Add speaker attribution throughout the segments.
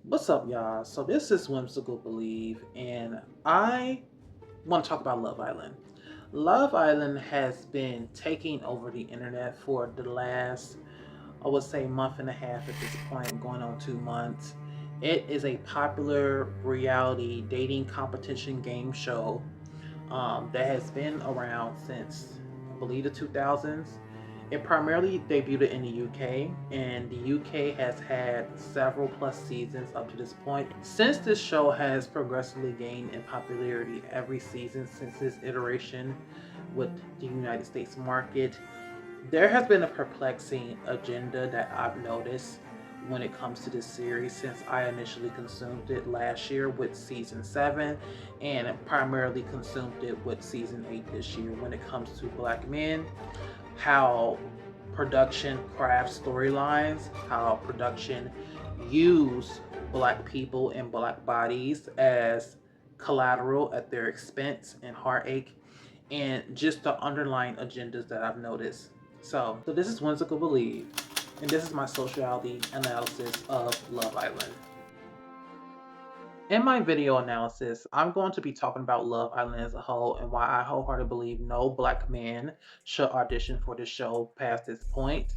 Speaker 1: What's up, y'all? So this is Whimsical Believe, and I want to talk about Love Island. Love Island has been taking over the internet for the last, I would say, month and a half at this point, going on 2 months. It is a popular reality dating competition game show that has been around since I believe the 2000s. It primarily debuted in the UK, and the UK has had several plus seasons up to this point. Since this show has progressively gained in popularity every season since its iteration with the United States market, there has been a perplexing agenda that I've noticed when it comes to this series since I initially consumed it last year with season 7 and primarily consumed it with season 8 this year when it comes to black men, how production crafts storylines, how production use black people and black bodies as collateral at their expense and heartache, and just the underlying agendas that I've noticed. So this is Whimsical Believe, and this is my sociality analysis of Love Island. In my video analysis, I'm going to be talking about Love Island as a whole and why I wholeheartedly believe no black man should audition for the show past this point,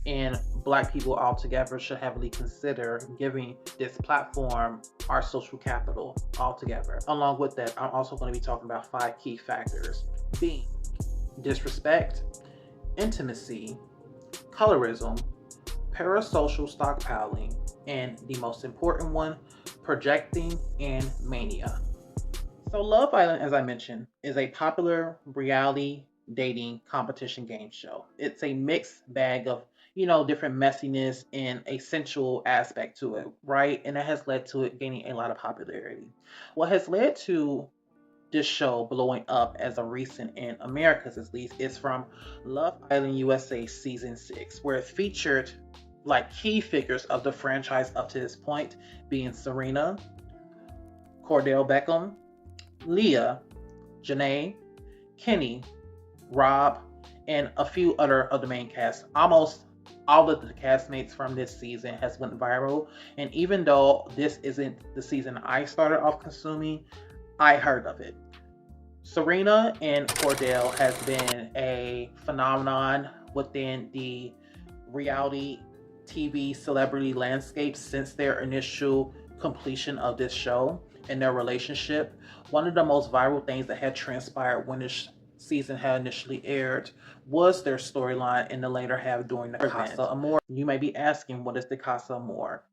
Speaker 1: and black people altogether should heavily consider giving this platform our social capital altogether. Along with that, I'm also going to be talking about 5 key factors being disrespect, intimacy, colorism, parasocial stockpiling, and the most important one, projecting and mania. So, Love Island, as I mentioned, is a popular reality dating competition game show. It's a mixed bag of, different messiness and a sensual aspect to it, right? And that has led to it gaining a lot of popularity. What has led to this show blowing up as a recent in America's at least is from Love Island USA season 6, where it featured like key figures of the franchise up to this point, being Serena, Cordell Beckham, Leah, Janae, Kenny, Rob, and a few other of the main cast. Almost all of the castmates from this season has went viral, and even though this isn't the season I started off consuming, I heard of it. Serena and Cordell has been a phenomenon within the reality TV celebrity landscape since their initial completion of this show and their relationship. One of the most viral things that had transpired when this season had initially aired was their storyline in the later half during the Casa Amor. You may be asking, what is the Casa Amor?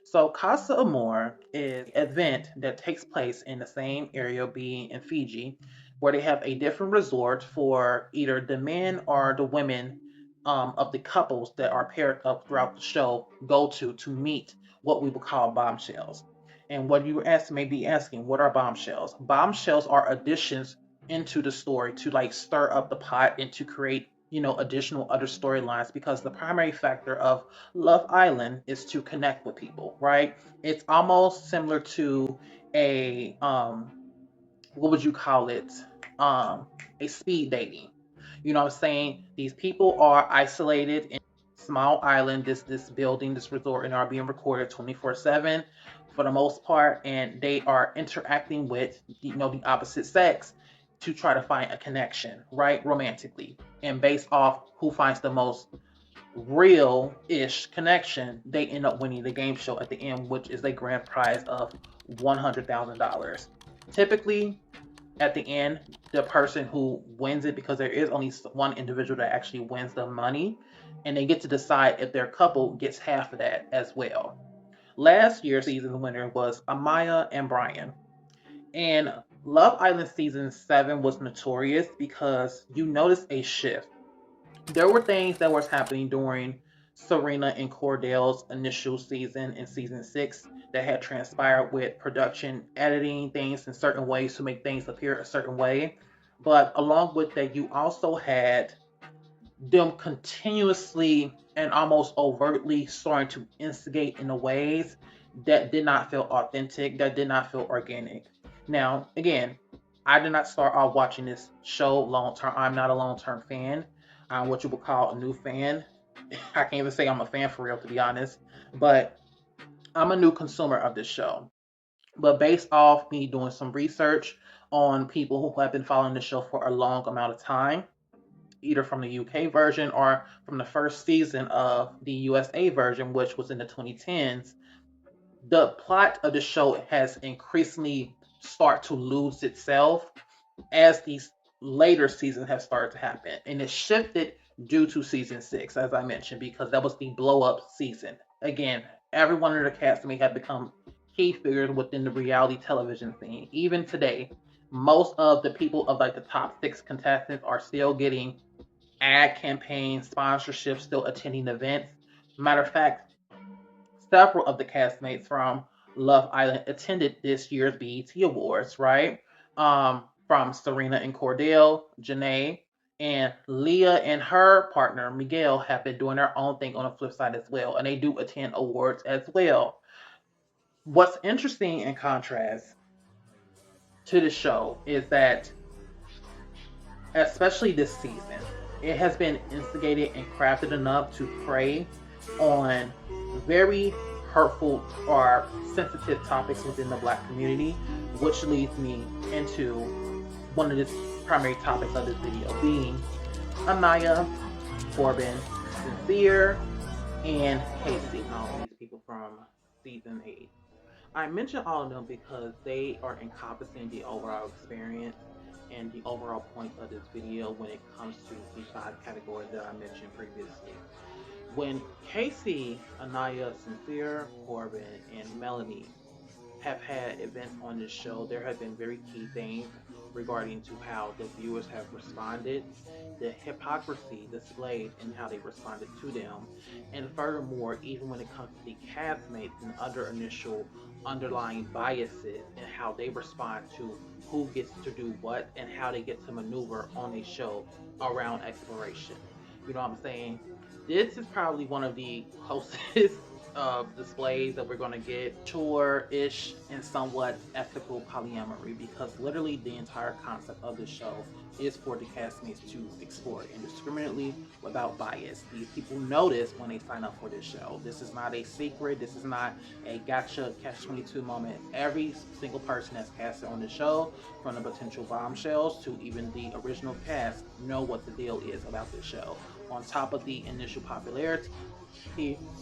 Speaker 1: So Casa Amor is an event that takes place in the same area, being in Fiji, where they have a different resort for either the men or the women of the couples that are paired up throughout the show go to meet what we would call bombshells. And what you may be asking, what are bombshells? Bombshells are additions into the story to like stir up the pot and to create additional other storylines, because the primary factor of Love Island is to connect with people, right? It's almost similar to a what would you call it? A speed dating. You know what I'm saying? These people are isolated in a small island, this building, this resort, and are being recorded 24/7 for the most part, and they are interacting with the opposite sex to try to find a connection, right? Romantically. And based off who finds the most real-ish connection, they end up winning the game show at the end, which is a grand prize of $100,000. Typically, at the end, the person who wins it, because there is only one individual that actually wins the money, and they get to decide if their couple gets half of that as well. Last year's season winner was Amaya and Brian. And Love Island season 7 was notorious because you notice a shift. There were things that was happening during Serena and Cordell's initial season in season 6 that had transpired with production editing things in certain ways to make things appear a certain way. But along with that, you also had them continuously and almost overtly starting to instigate in the ways that did not feel authentic, that did not feel organic. Now, again, I did not start off watching this show long term. I'm not a long term fan. I'm what you would call a new fan. I can't even say I'm a fan for real, to be honest. But I'm a new consumer of this show, but based off me doing some research on people who have been following the show for a long amount of time, either from the UK version or from the first season of the USA version, which was in the 2010s, the plot of the show has increasingly start to lose itself as these later seasons have started to happen. And it shifted due to season 6, as I mentioned, because that was the blow up season. Again, every one of the cast may have become key figures within the reality television scene. Even today, most of the people of like the top 6 contestants are still getting ad campaigns, sponsorships, still attending events. Matter of fact, several of the castmates from Love Island attended this year's BET Awards, right? From Serena and Cordell, Janae, and Leah and her partner Miguel have been doing their own thing on the flip side as well, and they do attend awards as well. What's interesting in contrast to the show is that, especially this season, it has been instigated and crafted enough to prey on very hurtful or sensitive topics within the Black community, which leads me into one of the primary topics of this video being Anaya, Corbin, Sincere, and Casey, all these people from season 8. I mention all of them because they are encompassing the overall experience and the overall point of this video when it comes to the 5 categories that I mentioned previously. When Casey, Anaya, Sincere, Corbin, and Melanie have had events on this show, there have been very key things regarding to how the viewers have responded, the hypocrisy displayed in how they responded to them, and furthermore, even when it comes to the castmates and other initial underlying biases and how they respond to who gets to do what and how they get to maneuver on a show around exploration. You know what I'm saying? This is probably one of the closest displays that we're going to get mature-ish and somewhat ethical polyamory, because literally the entire concept of the show is for the castmates to explore indiscriminately without bias. These people notice when they sign up for this show. This is not a secret. This is not a gotcha catch 22 moment. Every single person that's casted on the show, from the potential bombshells to even the original cast, know what the deal is about this show. On top of the initial popularity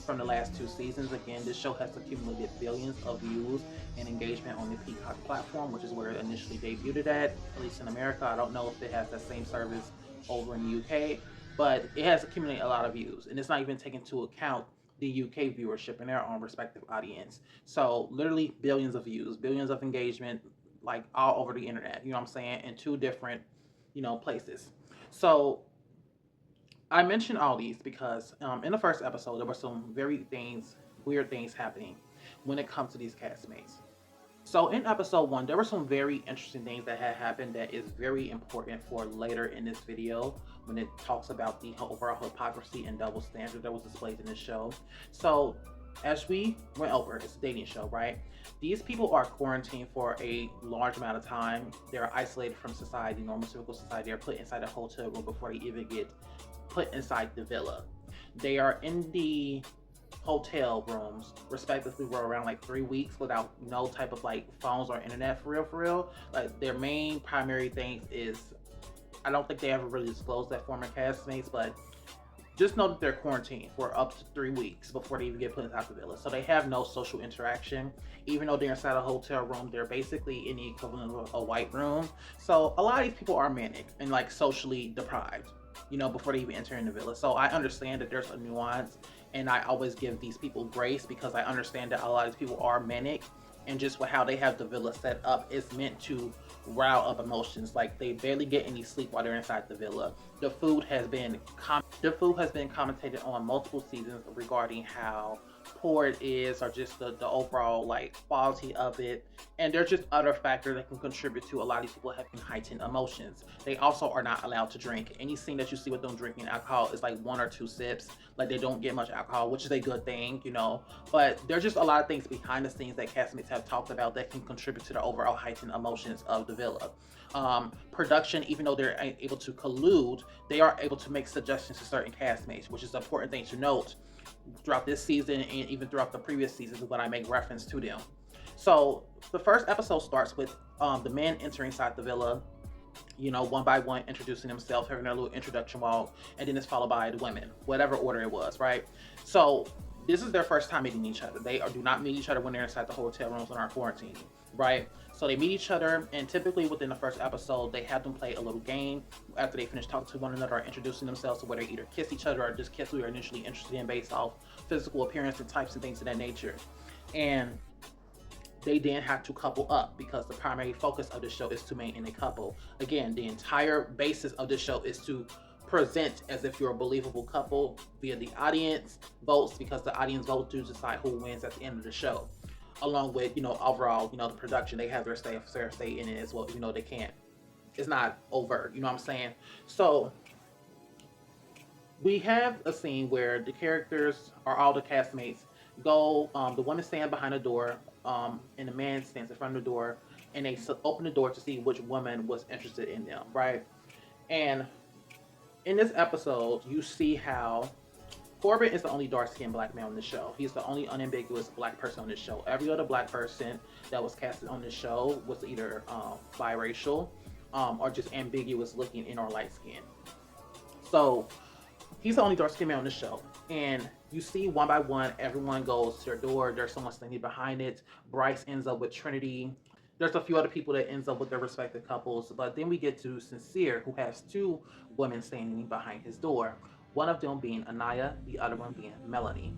Speaker 1: from the last 2 seasons. Again, this show has accumulated billions of views and engagement on the Peacock platform, which is where it initially debuted at least in America. I don't know if it has that same service over in the UK, but it has accumulated a lot of views, and it's not even taking into account the UK viewership and their own respective audience. So literally billions of views, billions of engagement, like all over the internet. You know what I'm saying? In 2 different, places. So I mentioned all these because in the first episode there were some weird things happening when it comes to these castmates. So in episode 1, there were some very interesting things that had happened that is very important for later in this video when it talks about the overall hypocrisy and double standard that was displayed in this show. So as we went over, it's a dating show, right? These people are quarantined for a large amount of time. They're isolated from society, normal typical society. They're put inside a hotel room before they even get put inside the villa. They are in the hotel rooms respectively for around like 3 weeks without no type of like phones or internet, for real. Like their main primary things is, I don't think they ever really disclosed that former castmates, but just know that they're quarantined for up to 3 weeks before they even get put inside the villa. So they have no social interaction. Even though they're inside a hotel room, they're basically in the equivalent of a white room. So a lot of these people are manic and like socially deprived, before they even enter in the villa. So I understand that there's a nuance, and I always give these people grace because I understand that a lot of these people are manic, and just with how they have the villa set up, it's meant to rile up emotions. Like they barely get any sleep while they're inside the villa. The food has been commentated on multiple seasons regarding how poor it is, or just the overall like quality of it. And there's just other factors that can contribute to a lot of these people having heightened emotions. They also are not allowed to drink. Any scene that you see with them drinking alcohol is like 1 or 2 sips. Like they don't get much alcohol, which is a good thing. But there's just a lot of things behind the scenes that castmates have talked about that can contribute to the overall heightened emotions of the villa. Production, even though they're able to collude, they are able to make suggestions to certain castmates, which is an important thing to note. throughout this season and even throughout the previous seasons when I make reference to them. So the first episode starts with the men entering inside the villa, one by one introducing themselves, having their little introduction walk, and then it's followed by the women, whatever order it was, right? So this is their first time meeting each other. They do not meet each other when they're inside the hotel rooms and are quarantining, right? So they meet each other, and typically within the first episode, they have them play a little game after they finish talking to one another or introducing themselves to where they either kiss each other or just kiss who you're initially interested in based off physical appearance and types and things of that nature. And they then have to couple up because the primary focus of the show is to maintain a couple. Again, the entire basis of the show is to present as if you're a believable couple via the audience votes, because the audience votes to decide who wins at the end of the show. Along with, overall, the production, they have their say in it as well. They can't. It's not overt, you know what I'm saying? So we have a scene where the characters are all the castmates go, the woman stand behind the door, and the man stands in front of the door, and they open the door to see which woman was interested in them, right? And in this episode, you see how Corbin is the only dark-skinned black man on the show. He's the only unambiguous black person on the show. Every other black person that was casted on the show was either biracial or just ambiguous looking in or light skin. So he's the only dark-skinned man on the show. And you see one by one, everyone goes to their door. There's someone standing behind it. Bryce ends up with Trinity. There's a few other people that ends up with their respective couples. But then we get to Sincere, who has two women standing behind his door. One of them being Anaya, the other one being Melanie.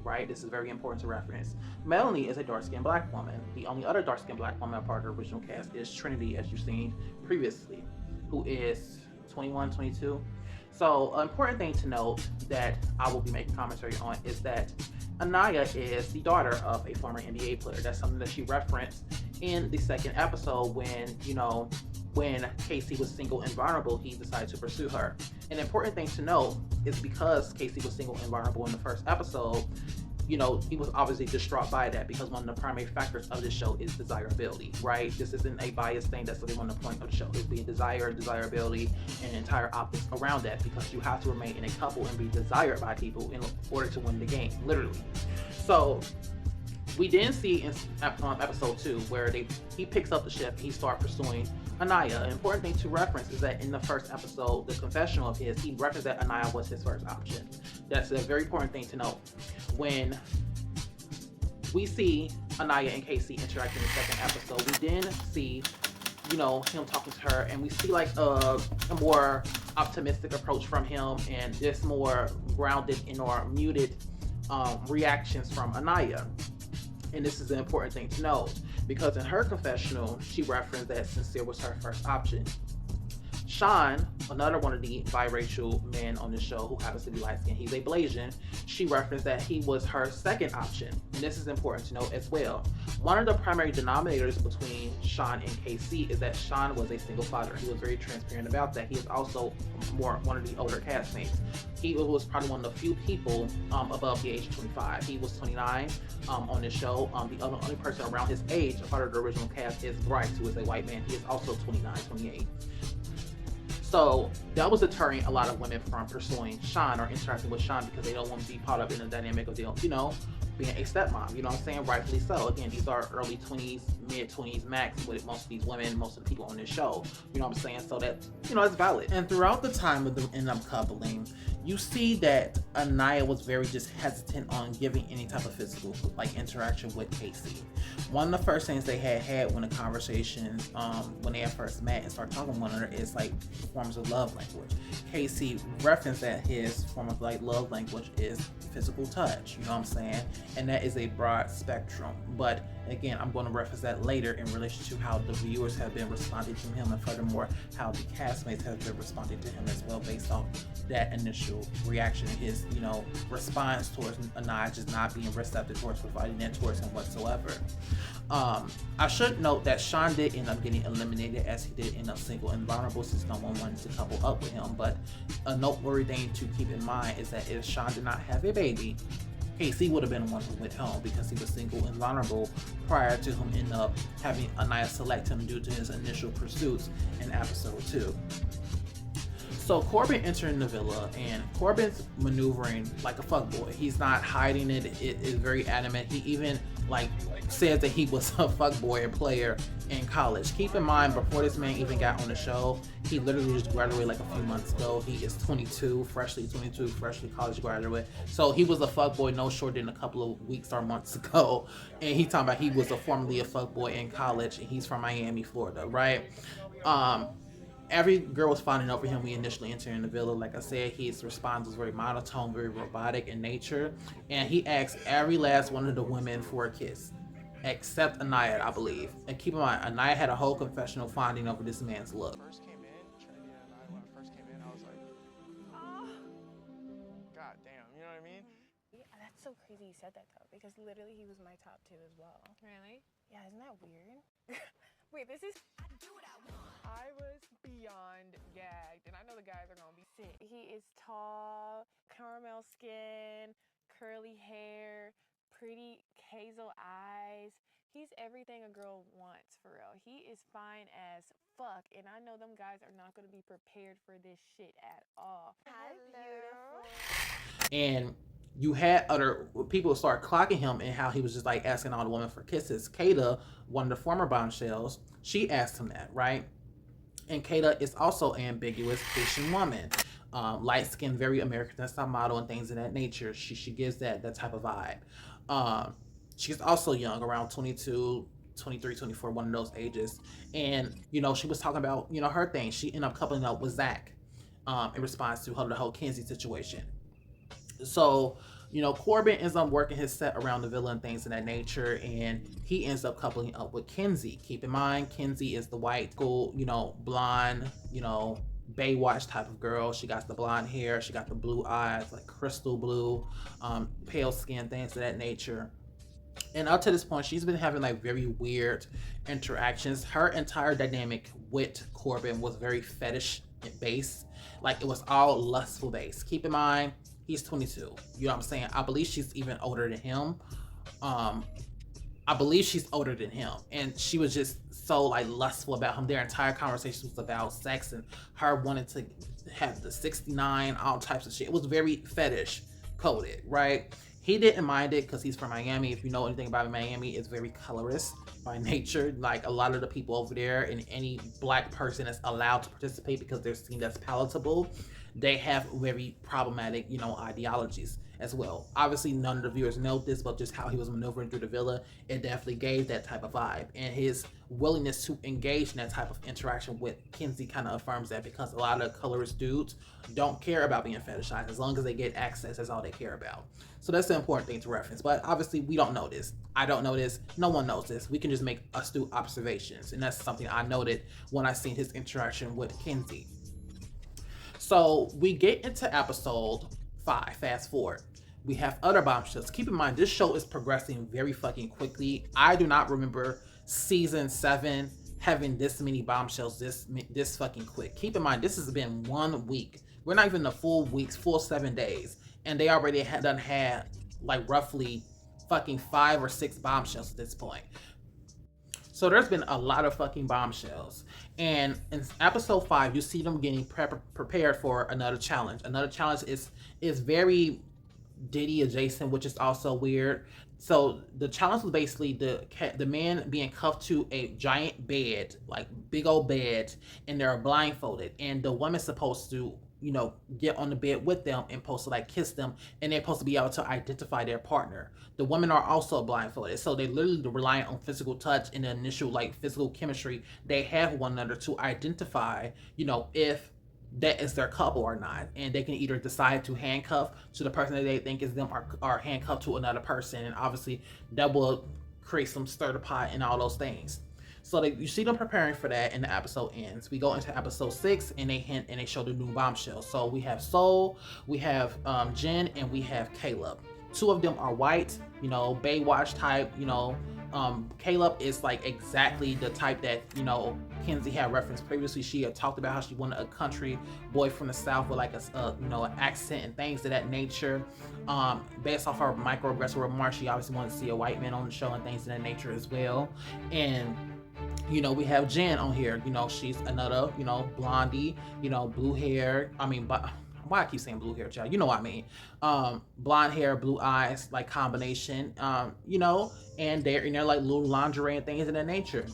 Speaker 1: Right? This is very important to reference. Melanie is a dark-skinned black woman. The only other dark-skinned black woman part of the original cast is Trinity, as you've seen previously, who is 21, 22. So an important thing to note that I will be making commentary on is that Anaya is the daughter of a former NBA player. That's something that she referenced in the second episode when Casey was single and vulnerable, he decided to pursue her. An important thing to note is because Casey was single and vulnerable in the first episode, he was obviously distraught by that because one of the primary factors of this show is desirability, right? This isn't a biased thing. That's really one of the point of the show is being desirability, and entire optics around that, because you have to remain in a couple and be desired by people in order to win the game, literally. So we then see in episode 2 where he picks up the ship and he starts pursuing Anaya. An important thing to reference is that in the first episode, the confessional of his, he referenced that Anaya was his first option. That's a very important thing to note. When we see Anaya and Casey interact in the second episode, we then see, him talking to her, and we see like a more optimistic approach from him and just more grounded in or muted reactions from Anaya. And this is an important thing to note, because in her confessional, she referenced that Sincere was her first option. Sean, another one of the biracial men on the show who happens to be light-skinned, he's a Blasian, she referenced that he was her second option. And this is important to note as well. One of the primary denominators between Sean and KC is that Sean was a single father. He was very transparent about that. He is also one of the older castmates. He was probably one of the few people above the age of 25. He was 29 on the show. The only person around his age, a part of the original cast, is Bryce, who is a white man. He is also 29, 28. So that was deterring a lot of women from pursuing Sean or interacting with Sean, because they don't want to be caught up in the dynamic of them, being a stepmom. You know what I'm saying? Rightfully so. Again, these are early 20s, mid 20s max with most of these women, most of the people on this show. You know what I'm saying? So that, it's valid. And throughout the time of them end up coupling, you see that Anaya was very just hesitant on giving any type of physical interaction with Casey. One of the first things they had when the conversation, when they had first met and started talking to one another, is forms of love language. Casey referenced that his form of love language is physical touch. You know what I'm saying? And that is a broad spectrum. But again, I'm going to reference that later in relation to how the viewers have been responding to him, and furthermore, how the castmates have been responding to him as well, based off that initial reaction, his, response towards Anaya just not being receptive towards providing that towards him whatsoever. I should note that Sean did end up getting eliminated, as he did end up single and vulnerable, since no one wanted to couple up with him. But a noteworthy thing to keep in mind is that if Sean did not have a baby, Casey would have been the one who went home, because he was single and vulnerable prior to him end up having Anaya select him due to his initial pursuits in episode 2. So Corbin entering the villa, and Corbin's maneuvering like a fuckboy. He's not hiding it. It is very adamant. He even like says that he was a fuckboy and player in college. Keep in mind, before this man even got on the show, he literally just graduated like a few months ago. He is 22, freshly college graduate. So he was a fuckboy no short than a couple of weeks or months ago. And he talking about he was formerly a fuckboy in college, and he's from Miami, Florida, right? Um, every girl was fawning over him. We initially entered in the villa. Like I said, his response was very monotone, very robotic in nature, and he asked every last one of the women for a kiss, except Anaya, I believe. And keep in mind, Anaya had a whole confessional fawning over this man's look.
Speaker 2: First came in, Trinity and I, when I first came in, I was like, oh, god damn, you know what I mean?
Speaker 3: Yeah, that's so crazy you said that though, because literally he was my top 2 as well.
Speaker 4: Really?
Speaker 3: Yeah, isn't that weird? Wait, this is. I do what I want.
Speaker 2: I was beyond gagged, and I know the guys are gonna be sick.
Speaker 3: He is tall, caramel skin, curly hair, pretty hazel eyes. He's everything a girl wants, for real. He is fine as fuck, and I know them guys are not gonna be prepared for this shit at all. Hi, beautiful.
Speaker 1: And you had other people start clocking him and how he was just like asking all the women for kisses. Kata, one of the former bombshells, she asked him that, right? And Kata is also an ambiguous Haitian woman, light skinned, very American style model and things of that nature. She gives that type of vibe. She's also young, around 22, 23, 24, one of those ages. And she was talking about her thing. She ended up coupling up with Zach in response to the whole Kenzie situation. So, Corbin ends up working his set around the villa and things of that nature, and he ends up coupling up with Kenzie. Keep in mind, Kenzie is the white, cool, blonde, Baywatch type of girl. She got the blonde hair, she got the blue eyes, like crystal blue, pale skin, things of that nature. And up to this point, she's been having like very weird interactions. Her entire dynamic with Corbin was very fetish based. Like it was all lustful based. Keep in mind, he's 22. You know what I'm saying? I believe she's even older than him. I believe she's older than him. And she was just so like lustful about him. Their entire conversation was about sex and her wanting to have the 69, all types of shit. It was very fetish coded, right? He didn't mind it because he's from Miami. If you know anything about Miami, it's very colorist by nature. Like a lot of the people over there, and any black person is allowed to participate because they're seen as palatable. They have very problematic, ideologies as well. Obviously, none of the viewers know this, but just how he was maneuvering through the villa, it definitely gave that type of vibe. And his willingness to engage in that type of interaction with Kenzie kind of affirms that, because a lot of colorist dudes don't care about being fetishized. As long as they get access, that's all they care about. So that's the important thing to reference. But obviously, we don't know this. I don't know this. No one knows this. We can just make astute observations. And that's something I noted when I seen his interaction with Kenzie. So we get into episode 5, fast forward. We have other bombshells. Keep in mind, this show is progressing very fucking quickly. I do not remember season 7 having this many bombshells this fucking quick. Keep in mind, this has been 1 week. We're not even the full weeks, full 7 days. And they already had like roughly fucking 5 or 6 bombshells at this point. So there's been a lot of fucking bombshells. And in episode 5, you see them getting prepared for another challenge. Another challenge is very Diddy adjacent, which is also weird. So the challenge was basically the man being cuffed to a giant bed, like big old bed, and they're blindfolded. And the woman's supposed to get on the bed with them and supposed to like kiss them, and they're supposed to be able to identify their partner. The women are also blindfolded, so they literally rely on physical touch and the initial like physical chemistry they have one another to identify, if that is their couple or not. And they can either decide to handcuff to the person that they think is them, or handcuff to another person. And obviously that will create some stir the pot and all those things. So you see them preparing for that, and the episode ends. We go into episode 6, and they hint and they show the new bombshell. So we have Soul, we have Jen, and we have Caleb. 2 of them are white, Baywatch type. Caleb is like exactly the type that Kenzie had referenced previously. She had talked about how she wanted a country boy from the South with like an accent and things of that nature. Based off her microaggressive remarks, she obviously wanted to see a white man on the show and things of that nature as well. And We have Jen on here. She's another, blondie, blue hair. I mean, but why I keep saying blue hair, child? You know what I mean. Blonde hair, blue eyes, like combination. And they're in their like little lingerie and things of that nature.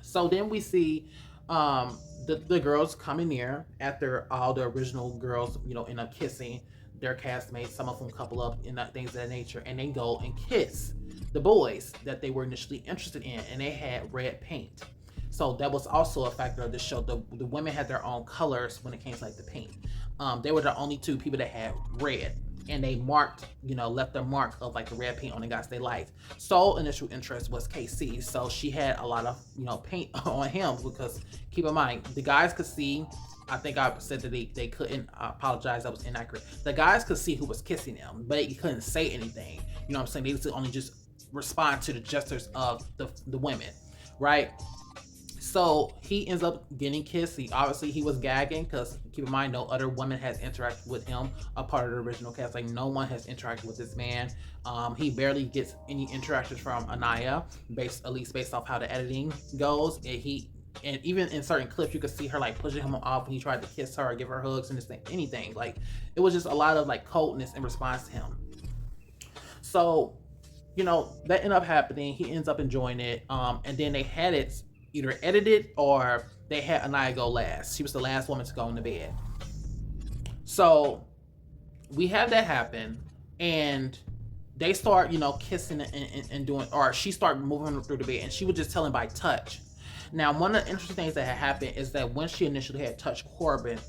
Speaker 1: So then we see the girls coming near after all the original girls, end up kissing their castmates. Some of them couple up in things of that nature, and they go and kiss the boys that they were initially interested in, and they had red paint. So that was also a factor of the show. The women had their own colors when it came to like the paint. They were the only two people that had red, and they marked, left their mark of like the red paint on the guys they liked. Sole initial interest was KC, so she had a lot of paint on him because keep in mind the guys could see. I think I said that they couldn't. I apologize, that was inaccurate. The guys could see who was kissing them, but they couldn't say anything. You know what I'm saying? They could only just respond to the gestures of the women, right? So he ends up getting kissed. He was gagging because keep in mind no other woman has interacted with him a part of the original cast. Like no one has interacted with this man. He barely gets any interactions from Anaya, at least based off how the editing goes. And even in certain clips, you could see her like pushing him off when he tried to kiss her or give her hugs and this thing, anything. Like it was just a lot of like coldness in response to him. So that ended up happening. He ends up enjoying it. And then they had it either edited or they had Anaya go last. She was the last woman to go in the bed. So we have that happen, and they start, kissing and doing, or she started moving through the bed, and she was just telling by touch. Now, one of the interesting things that had happened is that when she initially had touched Corbin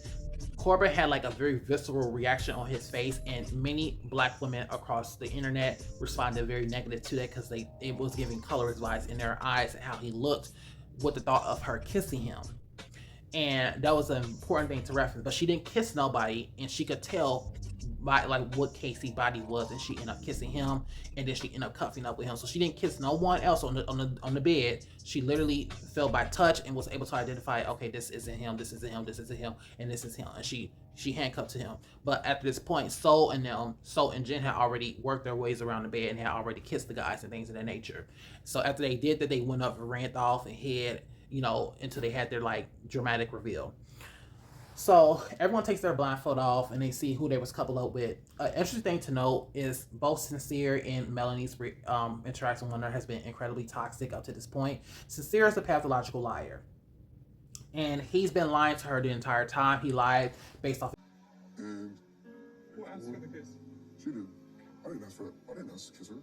Speaker 1: had like a very visceral reaction on his face, and many black women across the internet responded very negative to that because it was giving color advice in their eyes and how he looked with the thought of her kissing him. And that was an important thing to reference. But she didn't kiss nobody, and she could tell by like what Casey's body was, and she ended up kissing him, and then she ended up cuffing up with him. So she didn't kiss no one else on the bed. She literally felt by touch and was able to identify, okay, this isn't him, this isn't him, this isn't him, and this is him. And she handcuffed to him. But at this point, Soul and Jen had already worked their ways around the bed and had already kissed the guys and things of that nature. So after they did that, they went up and ran off and hid, until they had their like dramatic reveal. So everyone takes their blindfold off and they see who they was coupled up with. Interesting thing to note is both Sincere and Melanie's interaction with her has been incredibly toxic up to this point. Sincere is a pathological liar, and he's been lying to her the entire time. He lied based off.
Speaker 4: And who asked for the kiss? She did. I didn't ask for it. I didn't ask to kiss her.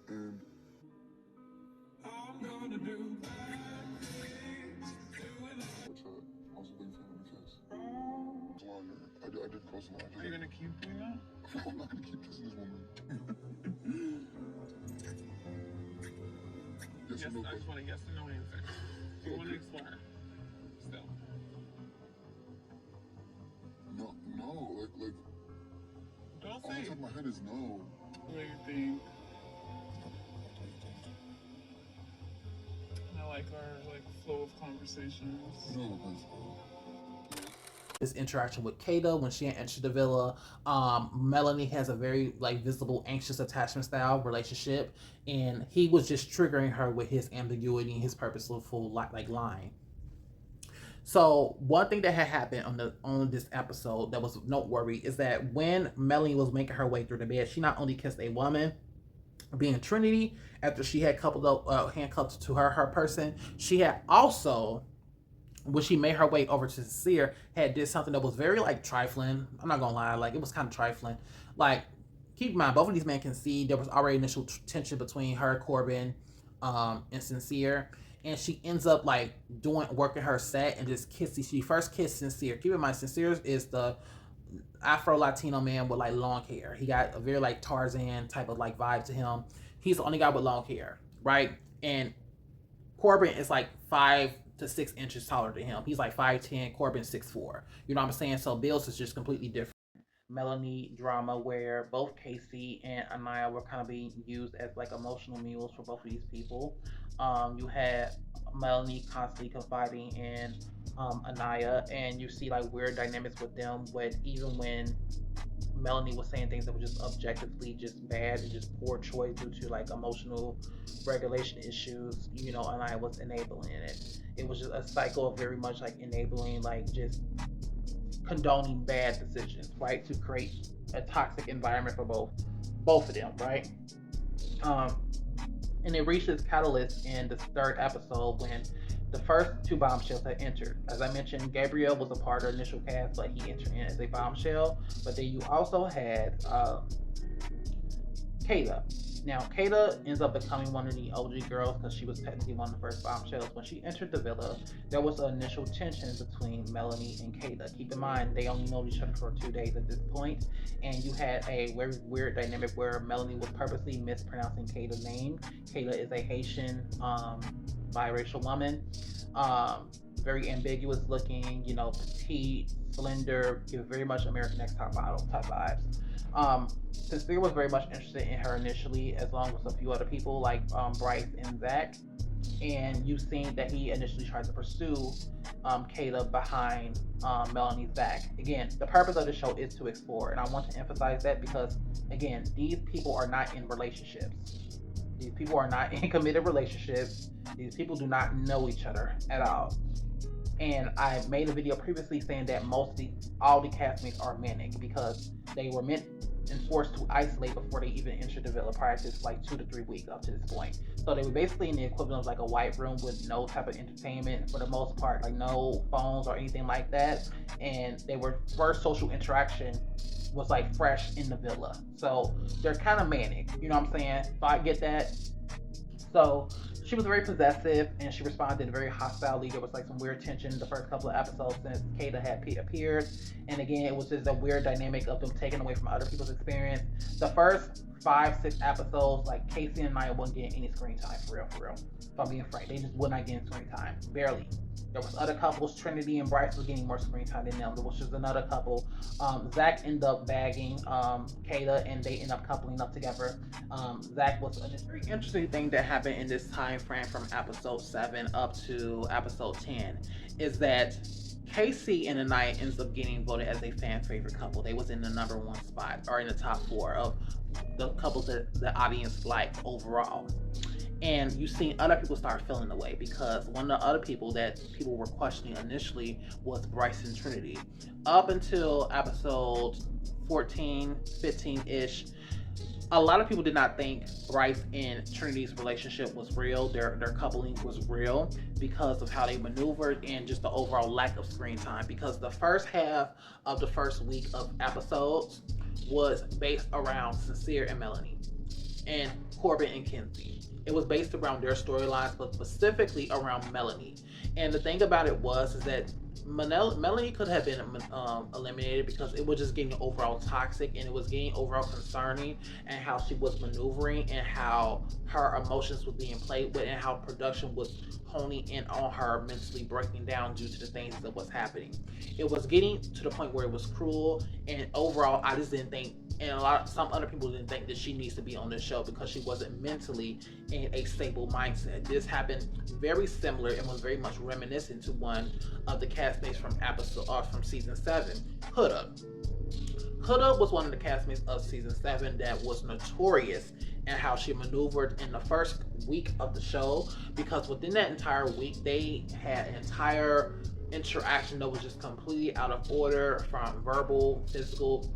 Speaker 4: And I'm gonna do I was waiting for him to kiss. I did cross the line.
Speaker 2: Are you gonna keep doing that?
Speaker 4: I'm not gonna keep kissing this woman.
Speaker 2: Yes,
Speaker 4: or no?
Speaker 2: I just want a yes or no answer. Do you want to explore her? Still.
Speaker 4: No, like.
Speaker 2: Don't
Speaker 4: All the
Speaker 2: say
Speaker 4: top of my head is no.
Speaker 2: what you think. I like our flow of conversations.
Speaker 4: No,
Speaker 1: His interaction with Kata when she entered the villa. Melanie has a very like visible anxious attachment style relationship, and he was just triggering her with his ambiguity and his purposeful like lying. So one thing that had happened on this episode that was noteworthy is that when Melanie was making her way through the bed, she not only kissed a woman, being Trinity, after she had coupled up handcuffed to her person, she had also, when she made her way over to Sincere, had did something that was very like trifling. I'm not gonna lie, like it was kind of trifling. Like keep in mind, both of these men can see there was already initial tension between her, Corbin, and Sincere, and she ends up like working her set and just kissing. She first kissed Sincere. Keep in mind, Sincere is the Afro Latino man with like long hair. He got a very like Tarzan type of like vibe to him. He's the only guy with long hair, right? And Corbin is like 5 to 6 inches taller than him. He's like 5'10". Corbin's 6'4". You know what I'm saying? So Bills is just completely different. Melanie drama where both Casey and Anaya were kind of being used as like emotional mules for both of these people. You had Melanie constantly confiding in Anaya, and you see like weird dynamics with them. With even when Melanie was saying things that were just objectively just bad and just poor choice due to like emotional regulation issues, and I was enabling it. It was just a cycle of very much like enabling, like just condoning bad decisions, right? To create a toxic environment for both of them, right? Um, and it reached its catalyst in the third episode when the first two bombshells had entered. As I mentioned, Gabriel was a part of the initial cast, but he entered in as a bombshell. But then you also had Kayla. Now, Kayla ends up becoming one of the OG girls because she was technically one of the first bombshells. When she entered the villa, there was an initial tension between Melanie and Kayla. Keep in mind, they only know each other for 2 days at this point, and you had a very weird dynamic where Melanie was purposely mispronouncing Kayla's name. Kayla is a Haitian biracial woman, um, very ambiguous looking, petite, slender, give very much American Next Top Model type vibes. Sincere was very much interested in her initially, as long as a few other people like Bryce and Zach. And you've seen that he initially tried to pursue Kayla behind Melanie Zach. Again, the purpose of the show is to explore, and I want to emphasize that because, again, these people are not in relationships. These people are not in committed relationships. These people do not know each other at all. And I made a video previously saying that all the castmates are manic because they were meant and forced to isolate before they even entered the villa prior to this, like 2 to 3 weeks up to this point. So they were basically in the equivalent of like a white room with no type of entertainment for the most part, like no phones or anything like that. And they were first social interaction was like fresh in the villa. So they're kind of manic, you know what I'm saying? So I get that. So she was very possessive and she responded very hostilely. There was like some weird tension the first couple of episodes since Kata had appeared. And again, it was just a weird dynamic of them taking away from other people's experience. The first 5, 6 episodes, like Casey and Maya wasn't getting any screen time for real, for real. If I'm being frank, they just would not get screen time, barely. There was other couples, Trinity and Bryce was getting more screen time than them, which was another couple. Zach ended up bagging Kayla, and they end up coupling up together. Zach was a very interesting thing that happened in this time frame from episode 7 up to episode 10 is that Casey and Anaya ends up getting voted as a fan favorite couple. They was in the #1 spot or in the top 4 of the couples that the audience liked overall. And you've seen other people start feeling the way because one of the other people that people were questioning initially was Bryce and Trinity. Up until episode 14, 15-ish, a lot of people did not think Bryce and Trinity's relationship was real, their coupling was real because of how they maneuvered and just the overall lack of screen time. Because the first half of the first week of episodes was based around Sincere and Melanie and Corbin and Kenzie. It was based around their storylines, but specifically around Melanie. And the thing about it is that Melanie could have been eliminated because it was just getting overall toxic and it was getting overall concerning and how she was maneuvering and how her emotions were being played with and how production was honing in on her mentally breaking down due to the things that was happening. It was getting to the point where it was cruel, and overall I just didn't think, and some other people didn't think that she needs to be on this show because she wasn't mentally in a stable mindset. This happened very similar and was very much reminiscent to one of the castmates from season 7, Huda. Huda was one of the castmates of season 7 that was notorious in how she maneuvered in the first week of the show, because within that entire week they had an entire interaction that was just completely out of order, from verbal, physical,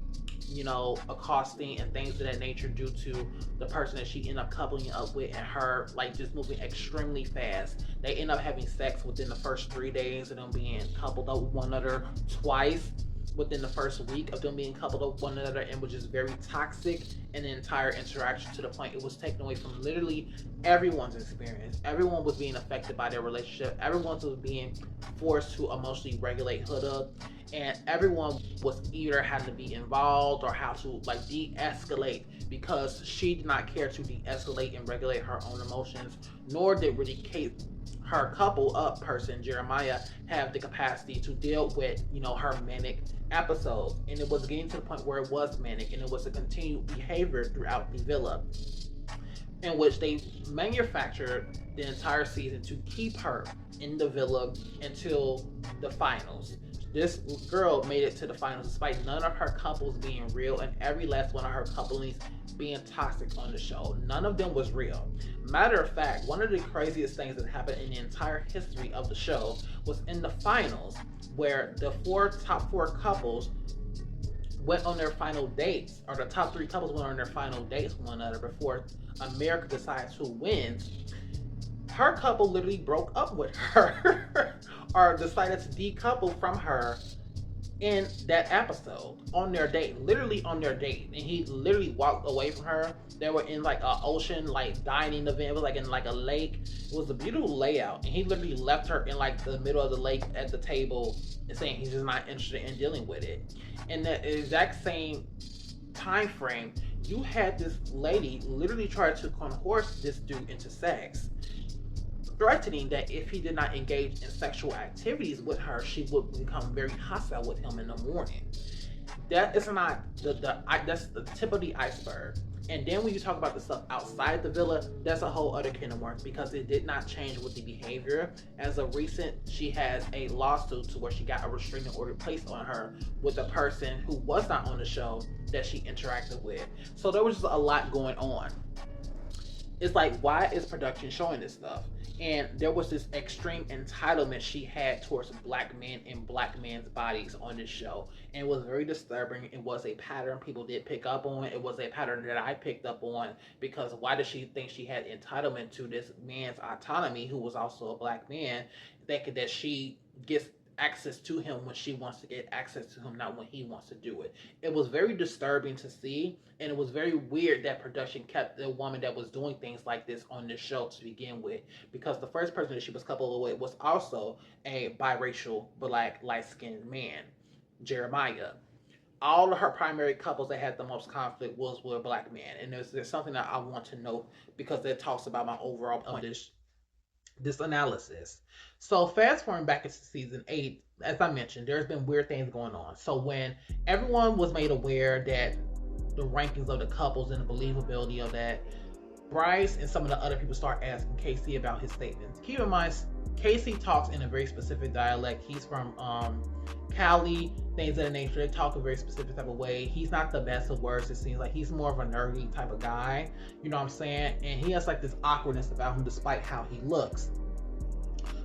Speaker 1: accosting and things of that nature due to the person that she ended up coupling up with and her like just moving extremely fast. They end up having sex within the first 3 days of them being coupled up with one another twice within the first week of them being coupled up with one another, and was just very toxic in the entire interaction to the point it was taken away from literally everyone's experience. Everyone was being affected by their relationship. Everyone was being forced to emotionally regulate Huda, and everyone was either having to be involved or how to like de-escalate, because she did not care to de-escalate and regulate her own emotions, nor did really her couple up person Jeremiah have the capacity to deal with her manic episodes. And it was getting to the point where it was manic and it was a continued behavior throughout the villa. in which they manufactured the entire season to keep her in the villa until the finals. This girl made it to the finals despite none of her couples being real and every last one of her couples being toxic on the show. None of them was real. Matter of fact, one of the craziest things that happened in the entire history of the show was in the finals, where the top four couples went on their final dates, or the top three couples went on their final dates with one another before America decides who wins. Her couple literally broke up with her or decided to decouple from her in that episode on their date, literally on their date, and he literally walked away from her. They were in like a ocean like dining event. It was like in like a lake. It was a beautiful layout, and he literally left her in like the middle of the lake at the table and saying he's just not interested in dealing with it. In the exact same time frame, you had this lady literally try to coerce this dude into sex, threatening that if he did not engage in sexual activities with her, she would become very hostile with him in the morning. That is not that's the tip of the iceberg. And then when you talk about the stuff outside the villa, that's a whole other can of worms because it did not change with the behavior. As of recent, she has a lawsuit to where she got a restraining order placed on her with a person who was not on the show that she interacted with. So there was just a lot going on. It's like, why is production showing this stuff? And there was this extreme entitlement she had towards black men and black men's bodies on this show. And it was very disturbing. It was a pattern people did pick up on. It was a pattern that I picked up on because why does she think she had entitlement to this man's autonomy, who was also a black man, thinking that she gets access to him when she wants to get access to him, not when he wants to do it. It was very disturbing to see, and it was very weird that production kept the woman that was doing things like this on this show to begin with, because the first person that she was coupled with was also a biracial black light-skinned man, Jeremiah. All of her primary couples that had the most conflict was with a black man, and there's something that I want to note because it talks about my overall point of this analysis. So fast forwarding back into season 8, as I mentioned, there's been weird things going on. So when everyone was made aware that the rankings of the couples and the believability of that, Bryce and some of the other people start asking Casey about his statements. Keep in mind, Casey talks in a very specific dialect. He's from Cali, things of that nature. They talk a very specific type of way. He's not the best of words, it seems like. He's more of a nerdy type of guy, you know what I'm saying? And he has like this awkwardness about him despite how he looks.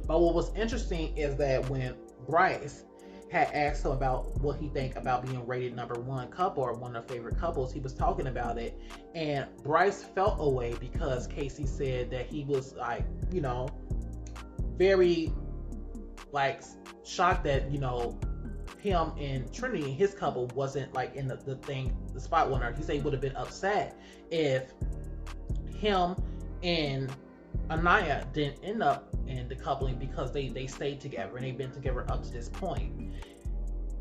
Speaker 1: But what was interesting is that when Bryce had asked him about what he think about being rated number one couple or one of the favorite couples, he was talking about it, and Bryce felt away because Casey said that he was like, you know, very like shocked that, you know, him and Trinity and his couple wasn't like in the spot winner. He said he would have been upset if him and Anaya didn't end up in the coupling because they stayed together and they've been together up to this point.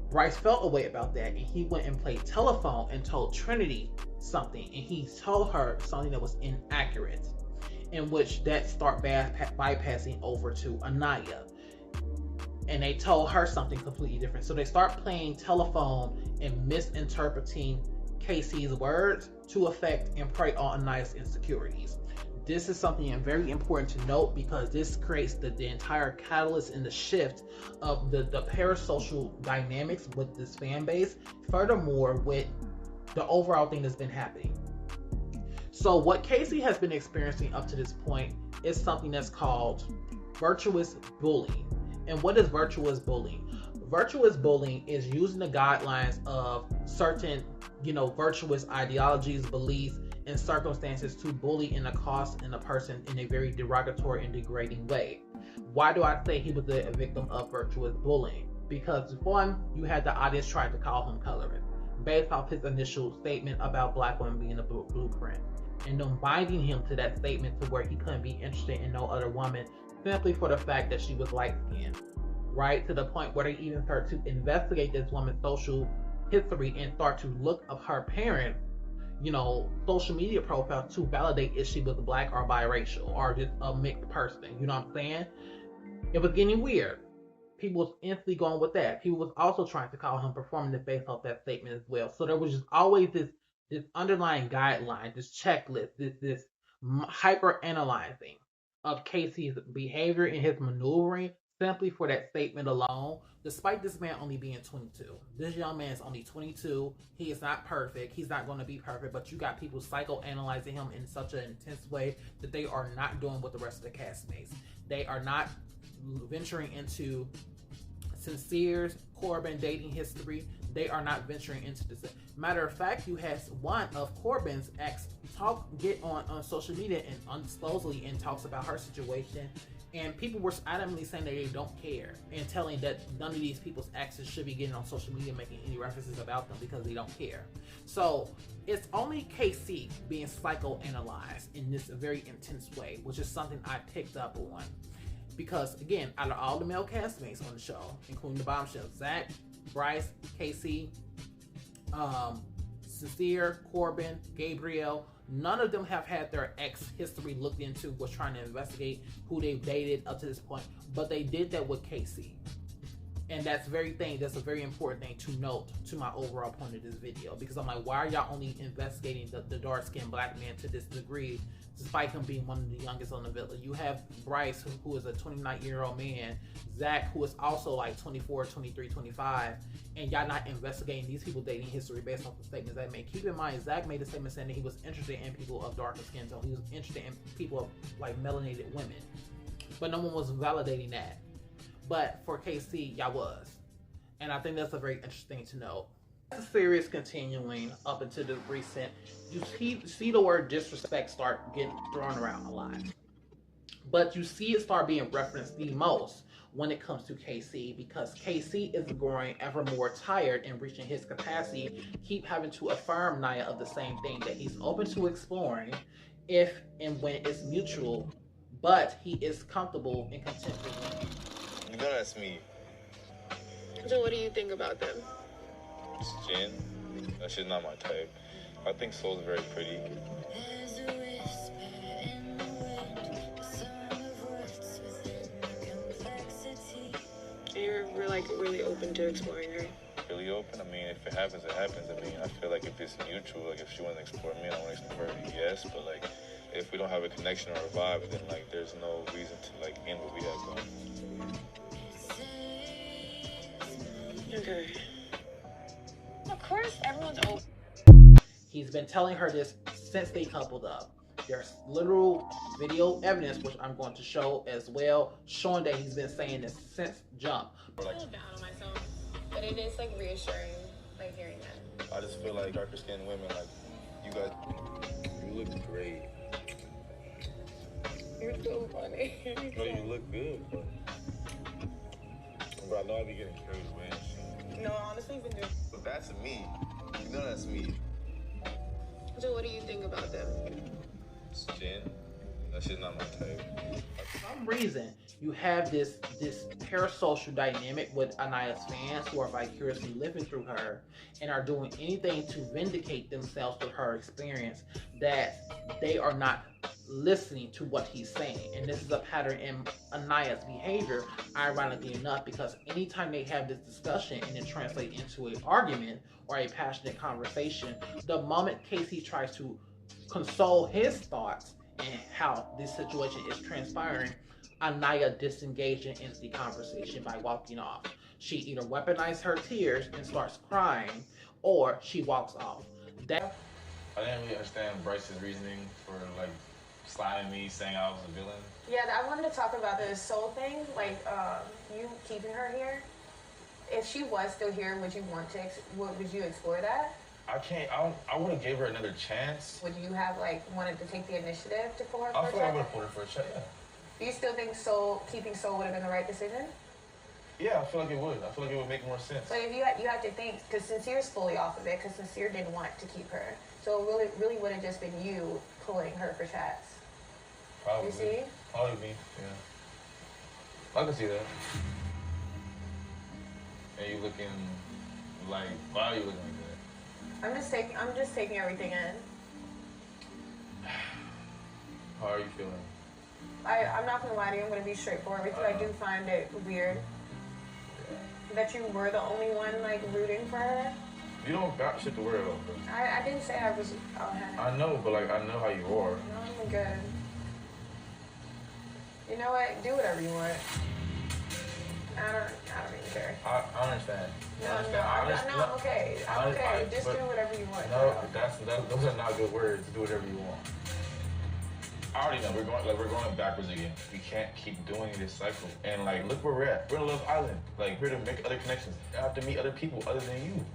Speaker 1: Bryce felt a way about that, and he went and played telephone and told Trinity something, and he told her something that was inaccurate, in which that start bypassing over to Anaya, and they told her something completely different. So they start playing telephone and misinterpreting Casey's words to affect and prey on Anaya's insecurities. This is something very important to note because this creates the entire catalyst and the shift of the parasocial dynamics with this fan base. Furthermore, with the overall thing that's been happening. So what Casey has been experiencing up to this point is something that's called virtuous bullying. And what is virtuous bullying? Virtuous bullying is using the guidelines of certain, you know, virtuous ideologies, beliefs, and circumstances to bully and accost in a person in a very derogatory and degrading way. Why do I say he was a victim of virtuous bullying? Because one, you had the audience trying to call him colorist based off his initial statement about black women being a blueprint, and then binding him to that statement to where he couldn't be interested in no other woman simply for the fact that she was light skinned, right? To the point where they even start to investigate this woman's social history and start to look up her parents, you know, social media profile to validate if she was black or biracial or just a mixed person. You know what I'm saying? It was getting weird. People was instantly going with that. People was also trying to call him performative based off that statement as well. So there was just always this underlying guideline, this checklist, this hyper analyzing of Casey's behavior and his maneuvering simply for that statement alone. Despite this man only being 22, this young man is only 22. He is not perfect. He's not going to be perfect, but you got people psychoanalyzing him in such an intense way that they are not doing what the rest of the castmates. They are not venturing into Sincere's Corbin dating history. They are not venturing into this. Matter of fact, you had one of Corbin's ex get on social media and undisclosedly and talks about her situation, and people were adamantly saying that they don't care and telling that none of these people's exes should be getting on social media making any references about them because they don't care. So it's only KC being psychoanalyzed in this very intense way, which is something I picked up on. Because again, out of all the male castmates on the show, including the bombshell, Zach, Bryce, Casey, Sincere, Corbin, Gabriel, none of them have had their ex history looked into, was trying to investigate who they've dated up to this point, but they did that with Casey. And that's a very important thing to note to my overall point of this video, because I'm like, why are y'all only investigating the dark-skinned black man to this degree, despite him being one of the youngest on the villa? You have Bryce, who is a 29-year-old man, Zach, who is also like 24, 23, 25, and y'all not investigating these people dating history based off the statements they made. Keep in mind, Zach made a statement saying that he was interested in people of darker skin tone. He was interested in people of like melanated women, but no one was validating that. But for KC, y'all was. And I think that's a very interesting to note. The series continuing up into the recent, you see the word disrespect start getting thrown around a lot. But you see it start being referenced the most when it comes to KC, because KC is growing ever more tired and reaching his capacity, keep having to affirm Nia of the same thing, that he's open to exploring if and when it's mutual, but he is comfortable and content with women.
Speaker 5: You know that's me.
Speaker 3: So what do you think about them?
Speaker 5: It's Jen. That shit's not my type. I think Soul's very pretty.
Speaker 3: You're like really open to exploring her?
Speaker 5: Really open? I mean, if it happens, it happens. I mean, I feel like if it's mutual, like if she wants to explore me, I want to explore her, yes. But like, if we don't have a connection or a vibe, then like there's no reason to like end what we have going.
Speaker 3: Okay. Of course, everyone's open.
Speaker 1: He's been telling her this since they coupled up. There's literal video evidence, which I'm going to show as well, showing that he's been saying this since jump.
Speaker 3: I feel down on myself, but it is like reassuring, like hearing that.
Speaker 5: I just feel like darker skinned women, like you guys, you look great.
Speaker 3: You're so funny.
Speaker 5: No, you look good, but I know I be getting carried away and shit.
Speaker 3: No, honestly, you've been doing.
Speaker 5: But that's me. You know that's me.
Speaker 3: So what do you think about them?
Speaker 5: It's Jen. That shit's not my type.
Speaker 1: For some reason, you have this parasocial dynamic with Anaya's fans who are vicariously living through her and are doing anything to vindicate themselves through her experience, that they are not listening to what he's saying. And this is a pattern in Anaya's behavior, ironically enough, because anytime they have this discussion and it translates into an argument or a passionate conversation, the moment Casey tries to console his thoughts and how this situation is transpiring, Anaya disengaged and ends the conversation by walking off. She either weaponizes her tears and starts crying, or she walks off. That
Speaker 6: I didn't really understand Bryce's reasoning for like slamming me, saying I was a villain.
Speaker 3: Yeah, I wanted to talk about the soul thing, like you keeping her here. If she was still here, would you want to? Would you explore that?
Speaker 6: I would have gave her another chance.
Speaker 3: Would you have like wanted to take the initiative to pull her?
Speaker 6: I feel like I would have pulled her for a shot. Yeah.
Speaker 3: Do you still think keeping Soul would have been the right decision?
Speaker 6: Yeah, I feel like it would. I feel like it would make more sense.
Speaker 3: So if you have to think, because Sincere's fully off of it, because Sincere didn't want to keep her. So it really would have just been you pulling her for chats.
Speaker 6: Probably.
Speaker 3: You see?
Speaker 6: Probably me. Yeah. I can see that. And you looking like, why are you looking like that?
Speaker 3: I'm just taking everything in.
Speaker 6: How are you feeling?
Speaker 3: I'm not gonna lie to you, I'm gonna be straightforward with you. I do find it weird that you were the only one like rooting for her.
Speaker 6: You don't got shit to worry about, bro.
Speaker 3: I didn't say I was unhappy.
Speaker 6: I know, but like, I know how you are.
Speaker 3: No, I'm good. You know what? Do whatever you want. I don't even care.
Speaker 6: I understand.
Speaker 3: I'm okay. I'm okay. Just do whatever you want.
Speaker 6: No, those are not good words. Do whatever you want. I already know we're going backwards again. We can't keep doing this cycle. And like, look where we're at. We're in Love Island. Like, we're to make other connections. I have to meet other people other than you.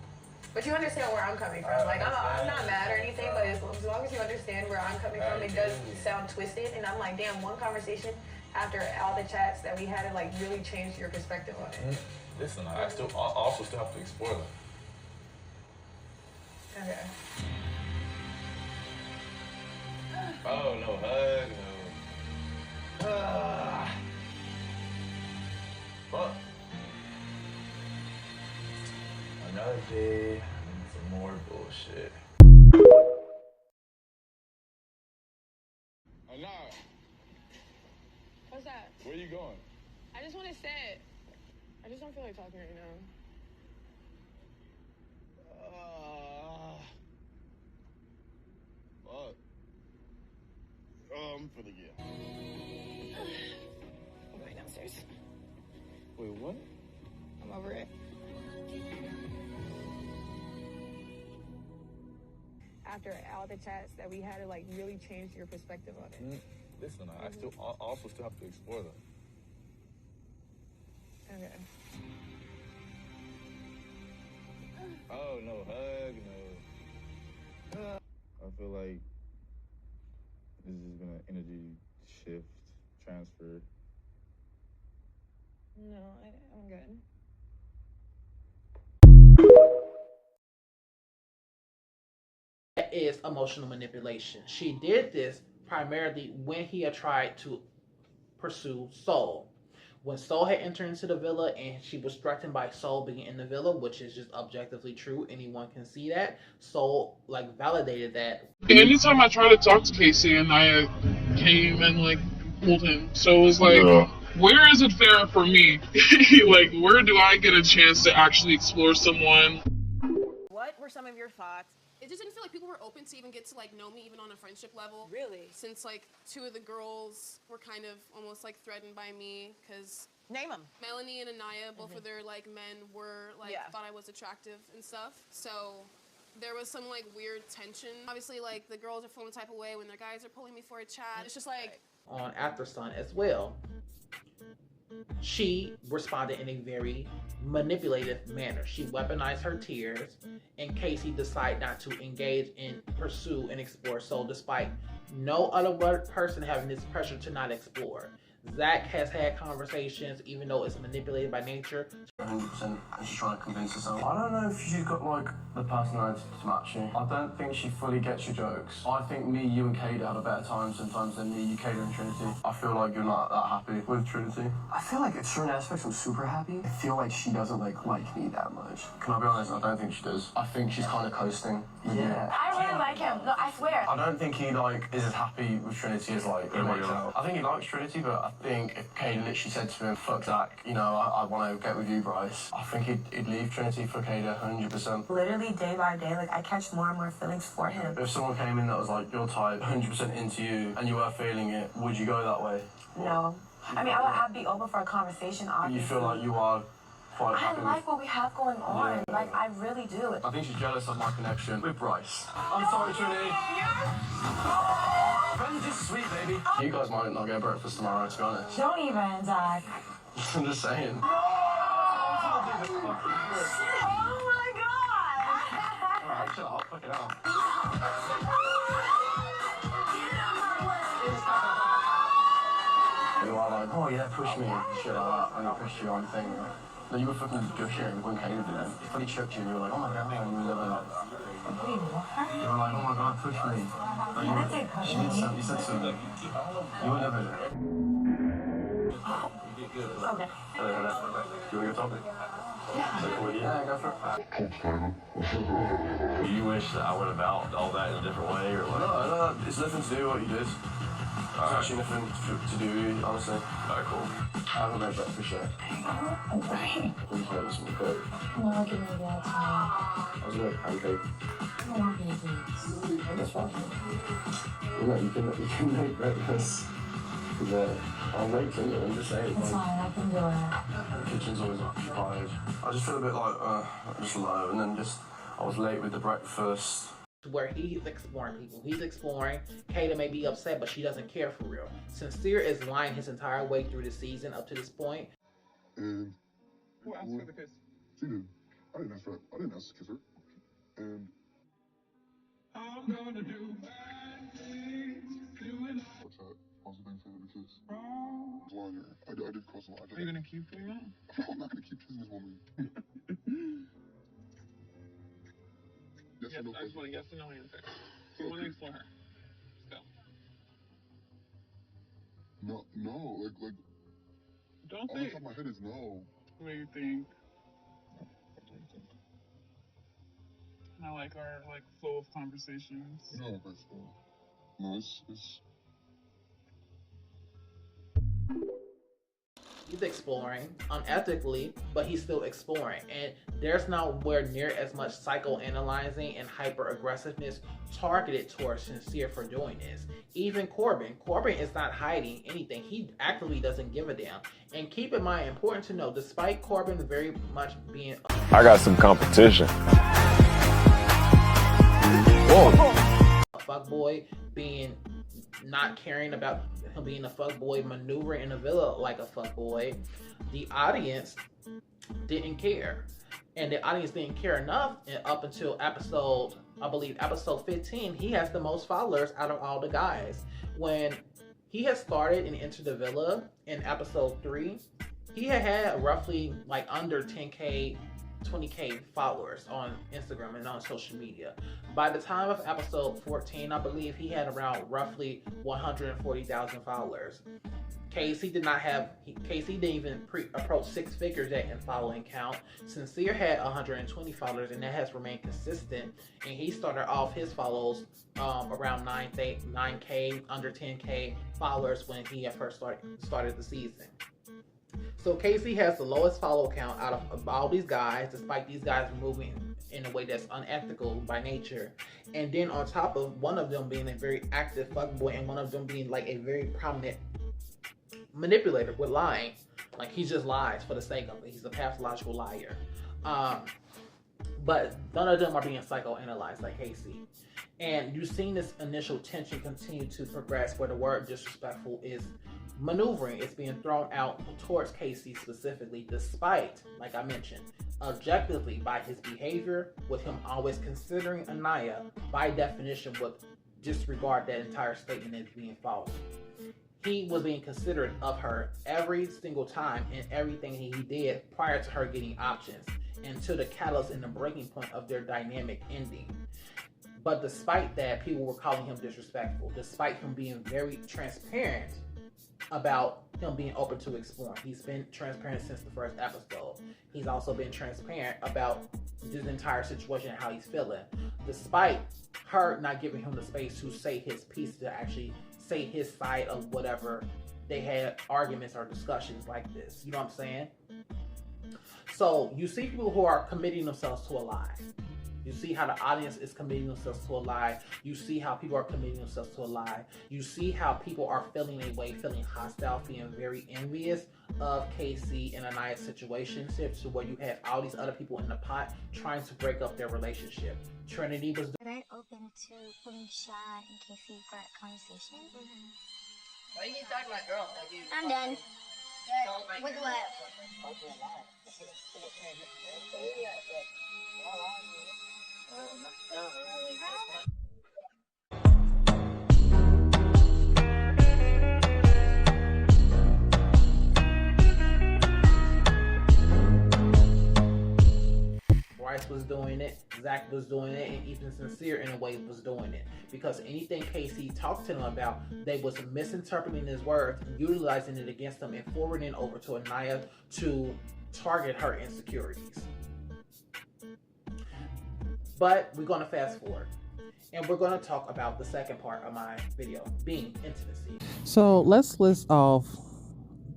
Speaker 3: But you understand where I'm coming from. Like, I'm not mad or anything, but as long as you understand where I'm coming from, it does sound twisted. And I'm like, damn, one conversation after all the chats that we had, it like really changed your perspective on it.
Speaker 6: Listen, I also still have to explore them.
Speaker 3: Okay.
Speaker 6: Oh, no hug, no. Fuck. Another day, and some more bullshit.
Speaker 4: Anaya,
Speaker 3: What's that?
Speaker 4: where you going?
Speaker 3: I just want to sit. I just don't feel like talking right now.
Speaker 4: Fuck. I'm finna get.
Speaker 3: I'm going downstairs.
Speaker 4: Wait, what?
Speaker 3: I'm over it. After all the chats that we had, it like really changed your perspective on it.
Speaker 6: Listen, I also still have to explore them.
Speaker 3: Okay.
Speaker 6: Oh, no hug, no. I feel like this has been an energy shift, transfer.
Speaker 3: No, I'm good.
Speaker 1: That is emotional manipulation. She did this primarily when he had tried to pursue Soul. When Soul had entered into the villa and she was threatened by Soul being in the villa, which is just objectively true, anyone can see that. Soul like validated that.
Speaker 7: Anytime I try to talk to Casey and I came and like pulled him, so it was like, where is it fair for me? Like, where do I get a chance to actually explore someone?
Speaker 3: What were some of your thoughts?
Speaker 8: It just didn't feel like people were open to even get to like know me even on a friendship level.
Speaker 3: Really?
Speaker 8: Since like two of the girls were kind of almost like threatened by me because
Speaker 3: Name them.
Speaker 8: Melanie and Anaya, both of their like men were like thought I was attractive and stuff. So there was some like weird tension. Obviously like the girls are feeling the type of way when their guys are pulling me for a chat. It's just like
Speaker 1: On After Sun as well, she responded in a very manipulative manner. She weaponized her tears, and Casey decided not to engage and pursue and explore Soul despite no other person having this pressure to not explore. Zach has had conversations, even though it's manipulated by nature.
Speaker 9: 100%, she's trying to convince herself. I don't know if she's got like the personality to match you. I don't think she fully gets your jokes. I think me, you, and Kada had a better time sometimes than me, you, Kada, and Trinity. I feel like you're not that happy with Trinity. I feel like at certain aspects I'm super happy. I feel like she doesn't like me that much. Can I be honest? I don't think she does. I think she's kind of coasting. Yeah.
Speaker 10: I really like him. No, I swear.
Speaker 9: I don't think he like is as happy with Trinity as like he makes out. I think he likes Trinity, but I think if Kada literally said to him, "Fuck Zach, you know, I want to get with you, Bryce," I think he'd leave Trinity for Kada 100%.
Speaker 10: Literally day by day, like I catch more and more feelings for him.
Speaker 9: If someone came in that was like your type, 100% into you, and you were feeling it, would you go that way?
Speaker 10: No. I mean, I'd be open for a conversation, obviously.
Speaker 9: You feel like you are quite happy.
Speaker 10: I like what we have going on. Yeah. Like, I really do.
Speaker 9: I think she's jealous of my connection with Bryce. I'm sorry, Trinity. Friends is sweet, baby. You guys might not get breakfast tomorrow, to be honest.
Speaker 10: Don't even, Zach.
Speaker 9: I'm just saying.
Speaker 10: Oh my God!
Speaker 9: Alright, shut up. Fuck it out. You are like, oh yeah, push me, shit like that, and I pushed you on the thing. No, you were fucking gushing when Kada did it. When he choked you, and you were like, oh my God, and you were never.
Speaker 10: Wait, what?
Speaker 9: You were like, oh my God, push me.
Speaker 10: I didn't say push me.
Speaker 9: You said something. You were never.
Speaker 10: Okay.
Speaker 9: Do you want to go topic? Yeah, go for it. You wish that I would have out all that in a different way, or what? No, it's nothing to do with what you did. There's actually nothing to do, honestly. Alright, cool. I haven't made breakfast yet.
Speaker 10: I'm fine.
Speaker 9: I'm just making some cake.
Speaker 10: No, give me that time.
Speaker 9: I was gonna make pancake.
Speaker 10: I don't want pancakes.
Speaker 9: That's fine. You can make breakfast. I'll make it, I'm just saying.
Speaker 10: It's fine, I can do it.
Speaker 9: The kitchen's always occupied. I just feel a bit like, just low, and then I was late with the breakfast.
Speaker 1: Where he's exploring people. He's exploring. Kata may be upset, but she doesn't care for real. Sincere is lying his entire way through the season up to this point.
Speaker 4: And
Speaker 2: who asked for the kiss?
Speaker 4: She did. I didn't ask to kiss her. And
Speaker 7: I'm gonna do bad things.
Speaker 4: what's that? Also thanks for the kiss. Line here. I did cross the line.
Speaker 7: Are you gonna keep doing that?
Speaker 4: No, I'm not gonna keep kissing this woman. Yes or no?
Speaker 7: I just want a yes or no answer. You want to explore her? Let's go.
Speaker 4: No, like.
Speaker 7: Don't
Speaker 4: All
Speaker 7: say
Speaker 4: the top of my head is no.
Speaker 7: what do you think. I like our flow of conversations.
Speaker 4: No, okay, so. No, it's.
Speaker 1: He's exploring unethically, but he's still exploring. And there's nowhere near as much psychoanalyzing and hyper aggressiveness targeted towards Sincere for doing this. Even Corbin is not hiding anything. He actively doesn't give a damn. And keep in mind, important to know, despite Corbin very much being
Speaker 11: I got some competition.
Speaker 1: a fuckboy, being not caring about him being a fuckboy, maneuvering in a villa like a fuckboy, the audience didn't care. And the audience didn't care enough up until episode 15, he has the most followers out of all the guys. When he had started and entered the villa in episode 3, he had roughly under 10K, 20K followers on Instagram and on social media. By the time of episode 14, I believe he had around roughly 140,000 followers. Casey didn't even approach 6 figures yet in following count. Sincere had 120 followers, and that has remained consistent. And he started off his follows around 9K, under 10K followers when he had first started the season. So Casey has the lowest follow count out of all these guys, despite these guys moving in a way that's unethical by nature. And then on top of one of them being a very active fuckboy and one of them being a very prominent manipulator with lying. He just lies for the sake of it. He's a pathological liar. But none of them are being psychoanalyzed like Casey. And you've seen this initial tension continue to progress where the word disrespectful is maneuvering. It's being thrown out towards Casey specifically, despite, like I mentioned, objectively by his behavior, with him always considering Anaya, by definition would disregard that entire statement as being false. He was being considerate of her every single time in everything he did prior to her getting options, and to the catalyst and the breaking point of their dynamic ending. But despite that, people were calling him disrespectful, despite him being very transparent about him being open to exploring. He's been transparent since the first episode. He's also been transparent about this entire situation and how he's feeling, despite her not giving him the space to say his piece, to actually say his side of whatever they had arguments or discussions like this. You know what I'm saying? So you see people who are committing themselves to a lie. You see how the audience is committing themselves to a lie. You see how people are committing themselves to a lie. You see how people are feeling a way, feeling hostile, feeling very envious of Casey and Anaya's situationship, to where you had all these other people in the pot trying to break up their relationship. Trinity was
Speaker 12: very open to putting Shad and Casey for a conversation.
Speaker 13: Why are you talking about girl?
Speaker 12: I'm done. With what?
Speaker 1: Bryce was doing it, Zach was doing it, and even Sincere in a way was doing it. Because anything Casey talked to them about, they was misinterpreting his words, utilizing it against them, and forwarding it over to Anaya to target her insecurities. But we're going to fast forward. And we're going to talk about the second part of my video, being intimacy.
Speaker 14: So let's list off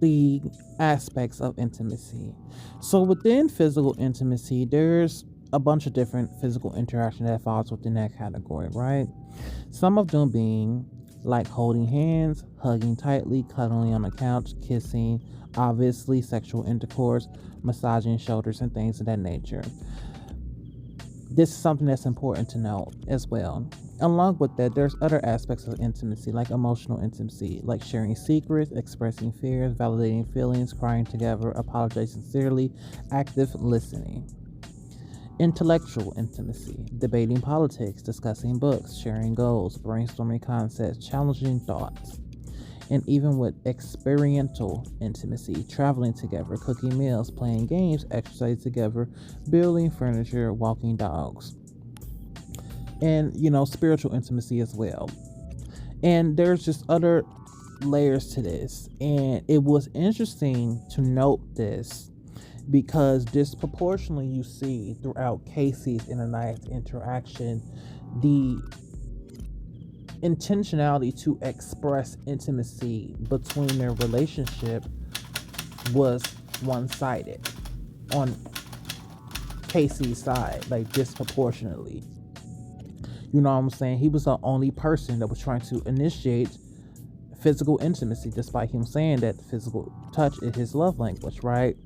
Speaker 14: the aspects of intimacy. So within physical intimacy, there's a bunch of different physical interaction that falls within that category, right? Some of them being like holding hands, hugging tightly, cuddling on the couch, kissing, obviously sexual intercourse, massaging shoulders, and things of that nature. This is something that's important to know as well. Along with that, there's other aspects of intimacy, like emotional intimacy, like sharing secrets, expressing fears, validating feelings, crying together, apologizing sincerely, active listening. Intellectual intimacy, debating politics, discussing books, sharing goals, brainstorming concepts, challenging thoughts. And even with experiential intimacy, traveling together, cooking meals, playing games, exercising together, building furniture, walking dogs. And, spiritual intimacy as well. And there's just other layers to this. And it was interesting to note this because disproportionately you see throughout Casey's and Ania's interaction the intentionality to express intimacy between their relationship was one-sided on Casey's side, like disproportionately. You know what I'm saying? He was the only person that was trying to initiate physical intimacy, despite him saying that physical touch is his love language, right?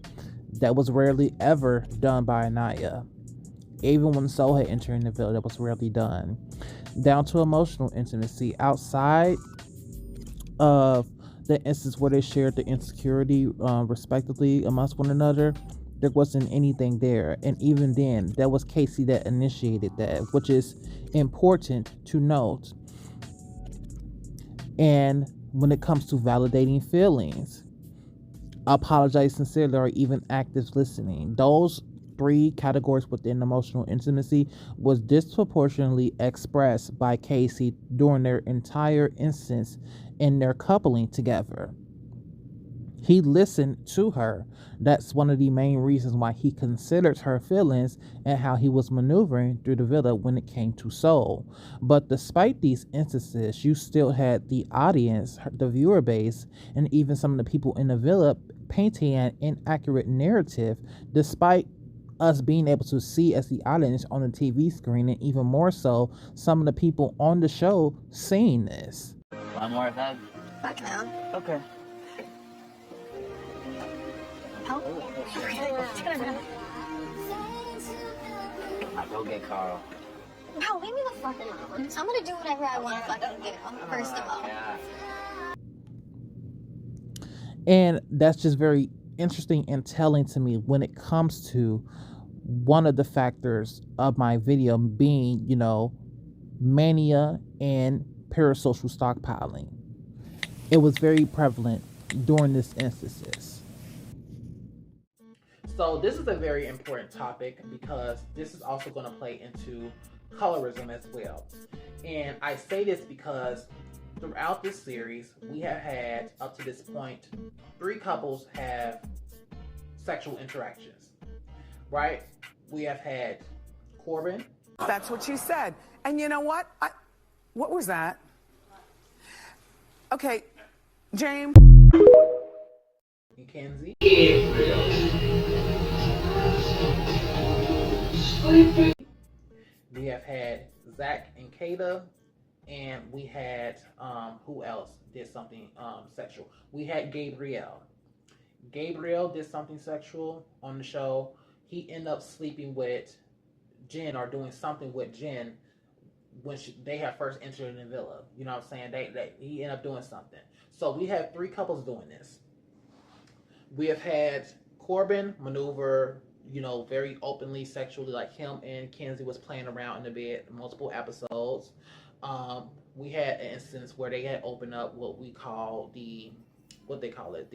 Speaker 14: That was rarely ever done by Anaya. Even when Soul had entered in the villa, that was rarely done. Down to emotional intimacy outside of the instance where they shared the insecurity respectively amongst one another, there wasn't anything there. And even then, that was Casey that initiated that, which is important to note. And when it comes to validating feelings, apologize sincerely, or even active listening, those three categories within emotional intimacy was disproportionately expressed by Casey during their entire instance in their coupling together. He listened to her. That's one of the main reasons why he considered her feelings and how he was maneuvering through the villa when it came to Soul. But despite these instances, you still had the audience, the viewer base, and even some of the people in the villa painting an inaccurate narrative, despite us being able to see as the audience on the TV screen, and even more so, some of the people on the show seeing this.
Speaker 15: One more hug?
Speaker 10: Fuck no.
Speaker 15: Okay.
Speaker 10: Help?
Speaker 15: I go get Carl.
Speaker 10: Bro, leave me the fuck alone. I'm gonna do whatever I want to fucking do, first of all.
Speaker 15: Yeah.
Speaker 14: And that's just very interesting and telling to me when it comes to one of the factors of my video being, mania and parasocial stockpiling. It was very prevalent during this instances.
Speaker 1: So this is a very important topic because this is also going to play into colorism as well. And I say this because throughout this series, we have had, up to this point, 3 couples have sexual interactions, right? We have had Corbin.
Speaker 16: That's what she said. And you know what? What was that? Okay, James.
Speaker 1: And Kenzie. We have had Zach and Kata, and we had who else did something sexual? We had Gabriel. Gabriel did something sexual on the show. He ended up sleeping with Jen or doing something with Jen when they had first entered in the villa. You know what I'm saying? He ended up doing something. So we have 3 couples doing this. We have had Corbin maneuver, very openly sexually, like him and Kenzie was playing around in the bed multiple episodes. We had an instance where they had opened up what they call the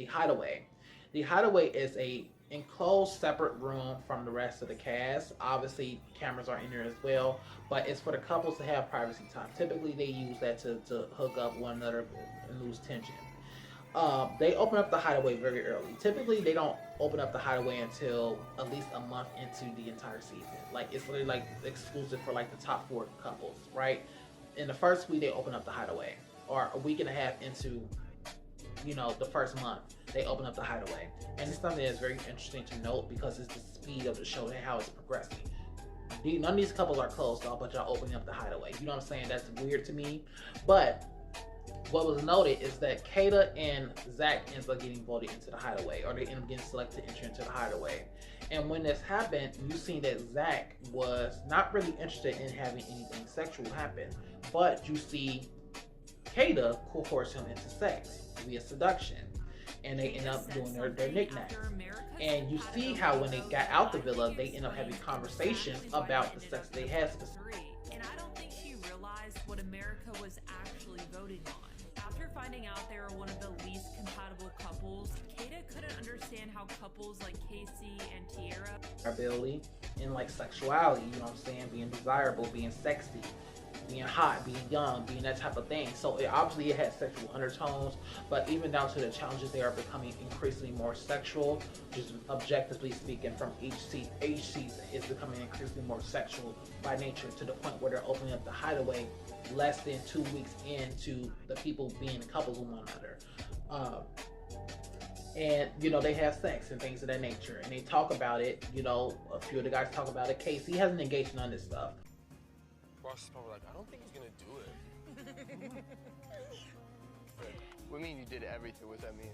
Speaker 1: hideaway. The hideaway is a enclosed separate room from the rest of the cast. Obviously, cameras are in there as well, but it's for the couples to have privacy time. Typically, they use that to hook up one another and lose tension. They open up the hideaway very early. Typically, they don't open up the hideaway until at least a month into the entire season. Like, it's really like exclusive for like the top 4 couples, right? in the first week they open up the hideaway, or a week and a half into, you know, the first month they open up the hideaway, and it's something that's very interesting to note because it's the speed of the show and how it's progressing. None of these couples are close, though, but y'all opening up the hideaway. You know what I'm saying? That's weird to me. But what was noted is that Kata and Zach ends up getting voted into the hideaway, or they end up getting selected to enter into the hideaway. And when this happened, you seen that Zach was not really interested in having anything sexual happen, but you see Kata coerce him into sex via seduction, and they end up doing their knickknacks. And you see how when they got out the villa, they end up having conversations about the sex they had.
Speaker 15: And I don't think she realized what America was actually voting on. After finding out they were one of the least compatible couples, Kata couldn't understand how couples like Casey and Tierra
Speaker 1: ability in like sexuality, you know what I'm saying, being desirable, being sexy, being hot, being young, being that type of thing. So it obviously it had sexual undertones, but even down to the challenges, they are becoming increasingly more sexual. Just objectively speaking, from each season is becoming increasingly more sexual by nature, to the point where they're opening up the hideaway less than 2 weeks into the people being couples with one another. And you know, they have sex and things of that nature, and they talk about it. You know, a few of the guys talk about it. Casey hasn't engaged in none of this stuff.
Speaker 9: Ross is probably like, I don't think he's gonna do it. What do you mean you did everything? What's that mean?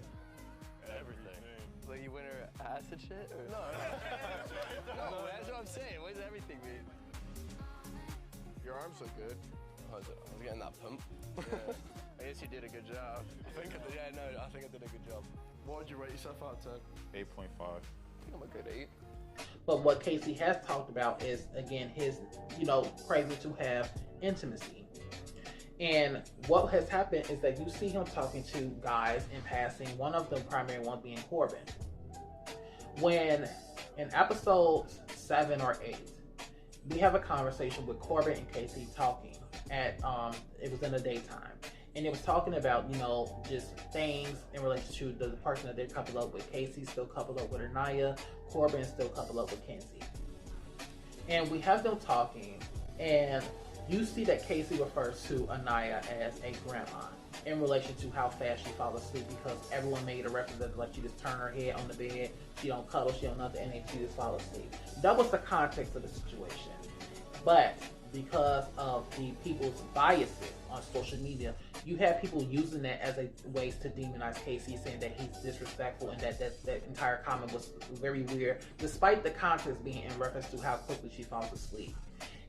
Speaker 9: Everything. Like you went her ass and shit? Or? No, that's what I'm saying. What does everything mean? Your arms look good. I was getting that pump. Yeah. I guess you did a good job. I think I did a good job. What would you rate yourself out of 10?
Speaker 5: 8.5.
Speaker 9: I think I'm a good 8.
Speaker 1: But what Casey has talked about is, again, his, you know, crazy to have intimacy. And what has happened is that you see him talking to guys in passing, one of the primary ones being Corbin. When in episode 7 or 8, we have a conversation with Corbin and Casey talking at, it was in the daytime. And it was talking about, you know, just things in relation to the person that they're coupled up with. Casey still coupled up with Anaya. Corbin still coupled up with Kenzie. And we have them talking, and you see that Casey refers to Anaya as a grandma in relation to how fast she falls asleep, because everyone made a reference that like she just turn her head on the bed, she don't cuddle, she don't nothing, and then she just fall asleep. That was the context of the situation. But because of the people's biases on social media, you have people using that as a ways to demonize Casey, saying that he's disrespectful and that entire comment was very weird, despite the context being in reference to how quickly she falls asleep.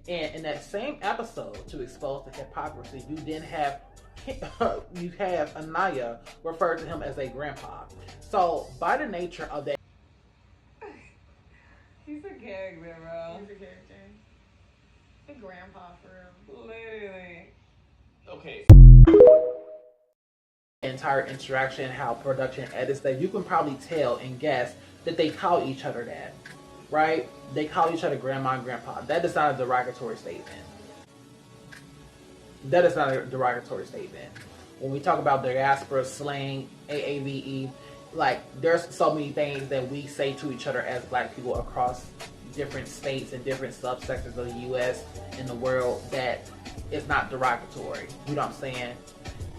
Speaker 1: And in that same episode, to expose the hypocrisy, you then have Anaya refer to him as a grandpa. So by the nature of that,
Speaker 3: He's a character, bro. He's a character. The grandpa for real. Literally.
Speaker 6: Okay.
Speaker 1: entire interaction, how production edits, that you can probably tell and guess that they call each other that, right? They call each other grandma and grandpa. That is not a derogatory statement. That is not a derogatory statement. When we talk about diaspora, slang, AAVE, like there's so many things that we say to each other as black people across different states and different subsectors of the U.S. and the world that is not derogatory. You know what I'm saying?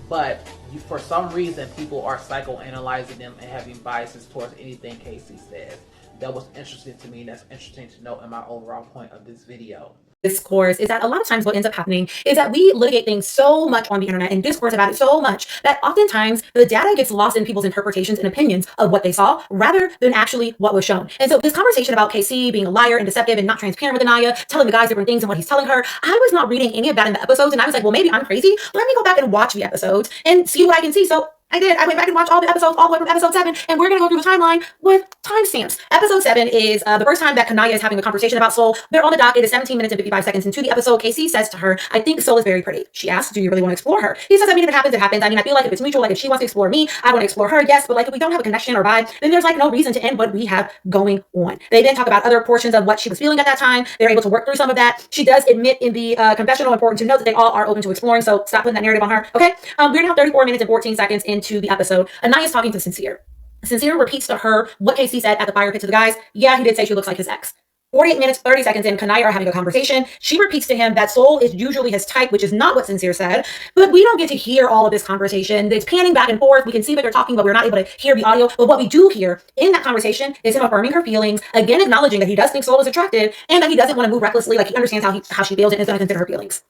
Speaker 1: But for some reason, people are psychoanalyzing them and having biases towards anything Casey says. That was interesting to me, and that's interesting to note in my overall point of this video.
Speaker 17: Discourse is that a lot of times what ends up happening is that we litigate things so much on the internet and discourse about it so much that oftentimes the data gets lost in people's interpretations and opinions of what they saw rather than actually what was shown. And so this conversation about KC being a liar and deceptive and not transparent with Anaya, telling the guys different things and what he's telling her, I was not reading any of that in the episodes, and I was like, well, maybe I'm crazy. Let me go back and watch the episodes and see what I can see. So I did. I went back and watched all the episodes, all the way from episode 7, and we're going to go through the timeline with timestamps. Episode 7 is the first time that Kanaya is having a conversation about Soul. They're on the dock. It is 17 minutes and 55 seconds into the episode. Casey says to her, I think Soul is very pretty. She asks, do you really want to explore her? He says, I mean, if it happens, it happens. I mean, I feel like if it's mutual, like if she wants to explore me, I want to explore her, yes, but like if we don't have a connection or vibe, then there's like no reason to end what we have going on. They then talk about other portions of what she was feeling at that time. They're able to work through some of that. She does admit in the confessional, important to note that they all are open to exploring, so stop putting that narrative on her, okay? We're now 34 minutes and 14 seconds into the episode. Anaya's talking to Sincere. Sincere repeats to her what Casey said at the fire pit to the guys. Yeah, he did say she looks like his ex. 48 minutes, 30 seconds in, Kanaya are having a conversation. She repeats to him that Soul is usually his type, which is not what Sincere said. But we don't get to hear all of this conversation. It's panning back and forth. We can see what they're talking, but we're not able to hear the audio. But what we do hear in that conversation is him affirming her feelings, again acknowledging that he does think Soul is attractive and that he doesn't want to move recklessly. Like, he understands how she feels and is going to consider her feelings.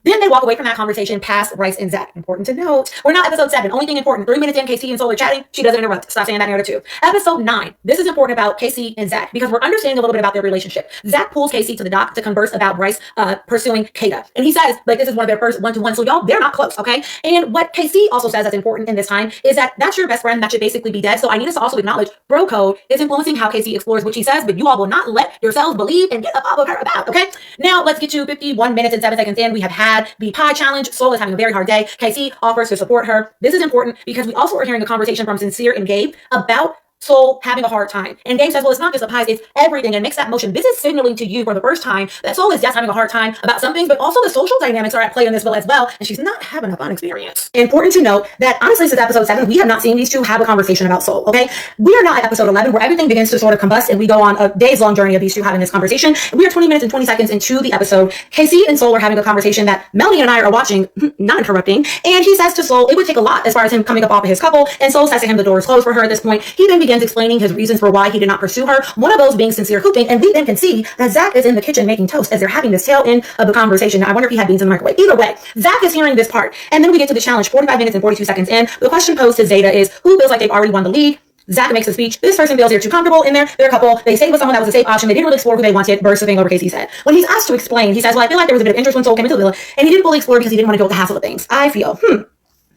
Speaker 17: Then they walk away from that conversation past Bryce and Zach. Important to note, we're not episode 7. Only thing important, 3 minutes in, KC and Soul are chatting. She doesn't interrupt. Stop saying that narrative too. Episode 9. This is important about KC and Zach because we're understanding a little bit about their relationship. Zach pulls KC to the dock to converse about Bryce pursuing Kata. And he says, like, this is one of their first one-to-one. So y'all, they're not close, okay? And what KC also says that's important in this time is that that's your best friend that should basically be dead. So I need us to also acknowledge bro code is influencing how KC explores what she says, but you all will not let yourselves believe and get up off of her about, okay? Now let's get to 51 minutes and 7 seconds in. We have had the pie challenge. Soul is having a very hard day. KC offers to support her. This is important because we also are hearing a conversation from Sincere and Gabe about Soul having a hard time. And Gabe says, well, it's not just the pies, it's everything, and makes that motion. This is signaling to you for the first time that Soul is just having a hard time about some things, but also the social dynamics are at play in this as well, and she's not having a fun experience. Important to note that honestly, since episode 7, we have not seen these two have a conversation about Soul, okay? We are not at episode 11 where everything begins to sort of combust and we go on a days-long journey of these two having this conversation. We are 20 minutes and 20 seconds into the episode. KC and Soul are having a conversation that Melanie and I are watching, not interrupting, and he says to Soul, it would take a lot as far as him coming up off of his couple, and Soul says to him the door is closed for her at this point. He then begins explaining his reasons for why he did not pursue her, one of those being Sincere cooking, and we then can see that Zach is in the kitchen making toast as they're having this tail end of the conversation. Now, I wonder if he had beans in the microwave. Either way, Zach is hearing this part, and then we get to the challenge 45 minutes and 42 seconds in. The question posed to Zeta is, who feels like they've already won the league? Zach makes a speech. This person feels they're too comfortable in their couple. They stayed with someone that was a safe option. They didn't really explore who they wanted versus thing over Casey said. When he's asked to explain, he says, well, I feel like there was a bit of interest when Soul came into the villa, and he didn't fully explore because he didn't want to go with the hassle of things. I feel,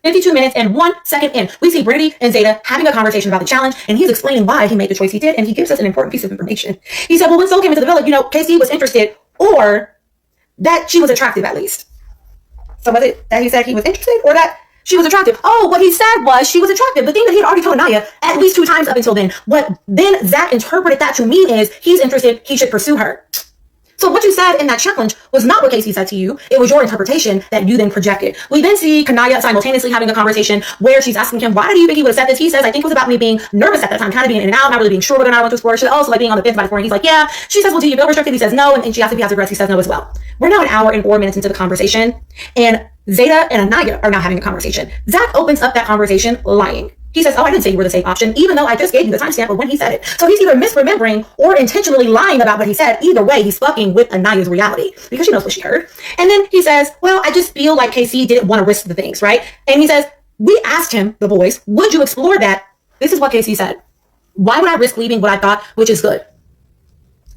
Speaker 17: 52 minutes and 1 second in, we see Brittany and Zeta having a conversation about the challenge, and he's explaining why he made the choice he did, and he gives us an important piece of information. He said, well, when Soul came into the villa, Casey was interested, or that she was attractive at least. So was it that he said he was interested, or that she was attractive? Oh, what he said was she was attractive. The thing that he had already told Anaya at least 2 times up until then. What then Zach interpreted that to mean is he's interested, he should pursue her. So what you said in that challenge was not what Casey said to you. It was your interpretation that you then projected. We then see Kanaya simultaneously having a conversation where she's asking him, why do you think he would have said this? He says, I think it was about me being nervous at that time, kind of being in and out, not really being sure whether or not I want to explore. She's also like being on the fence about exploring. He's like, yeah. She says, well, do you feel restricted? He says no. And she asks if he has regrets. He says no as well. We're now an hour and 4 minutes into the conversation, and Zeta and Anaya are now having a conversation. Zach opens up that conversation lying. He says, oh, I didn't say you were the safe option, even though I just gave you the timestamp of when he said it. So he's either misremembering or intentionally lying about what he said. Either way, he's fucking with Anaya's reality because she knows what she heard. And then he says, well, I just feel like KC didn't want to risk the things, right? And he says, we asked him, the boys, would you explore that? This is what KC said. Why would I risk leaving what I thought, which is good?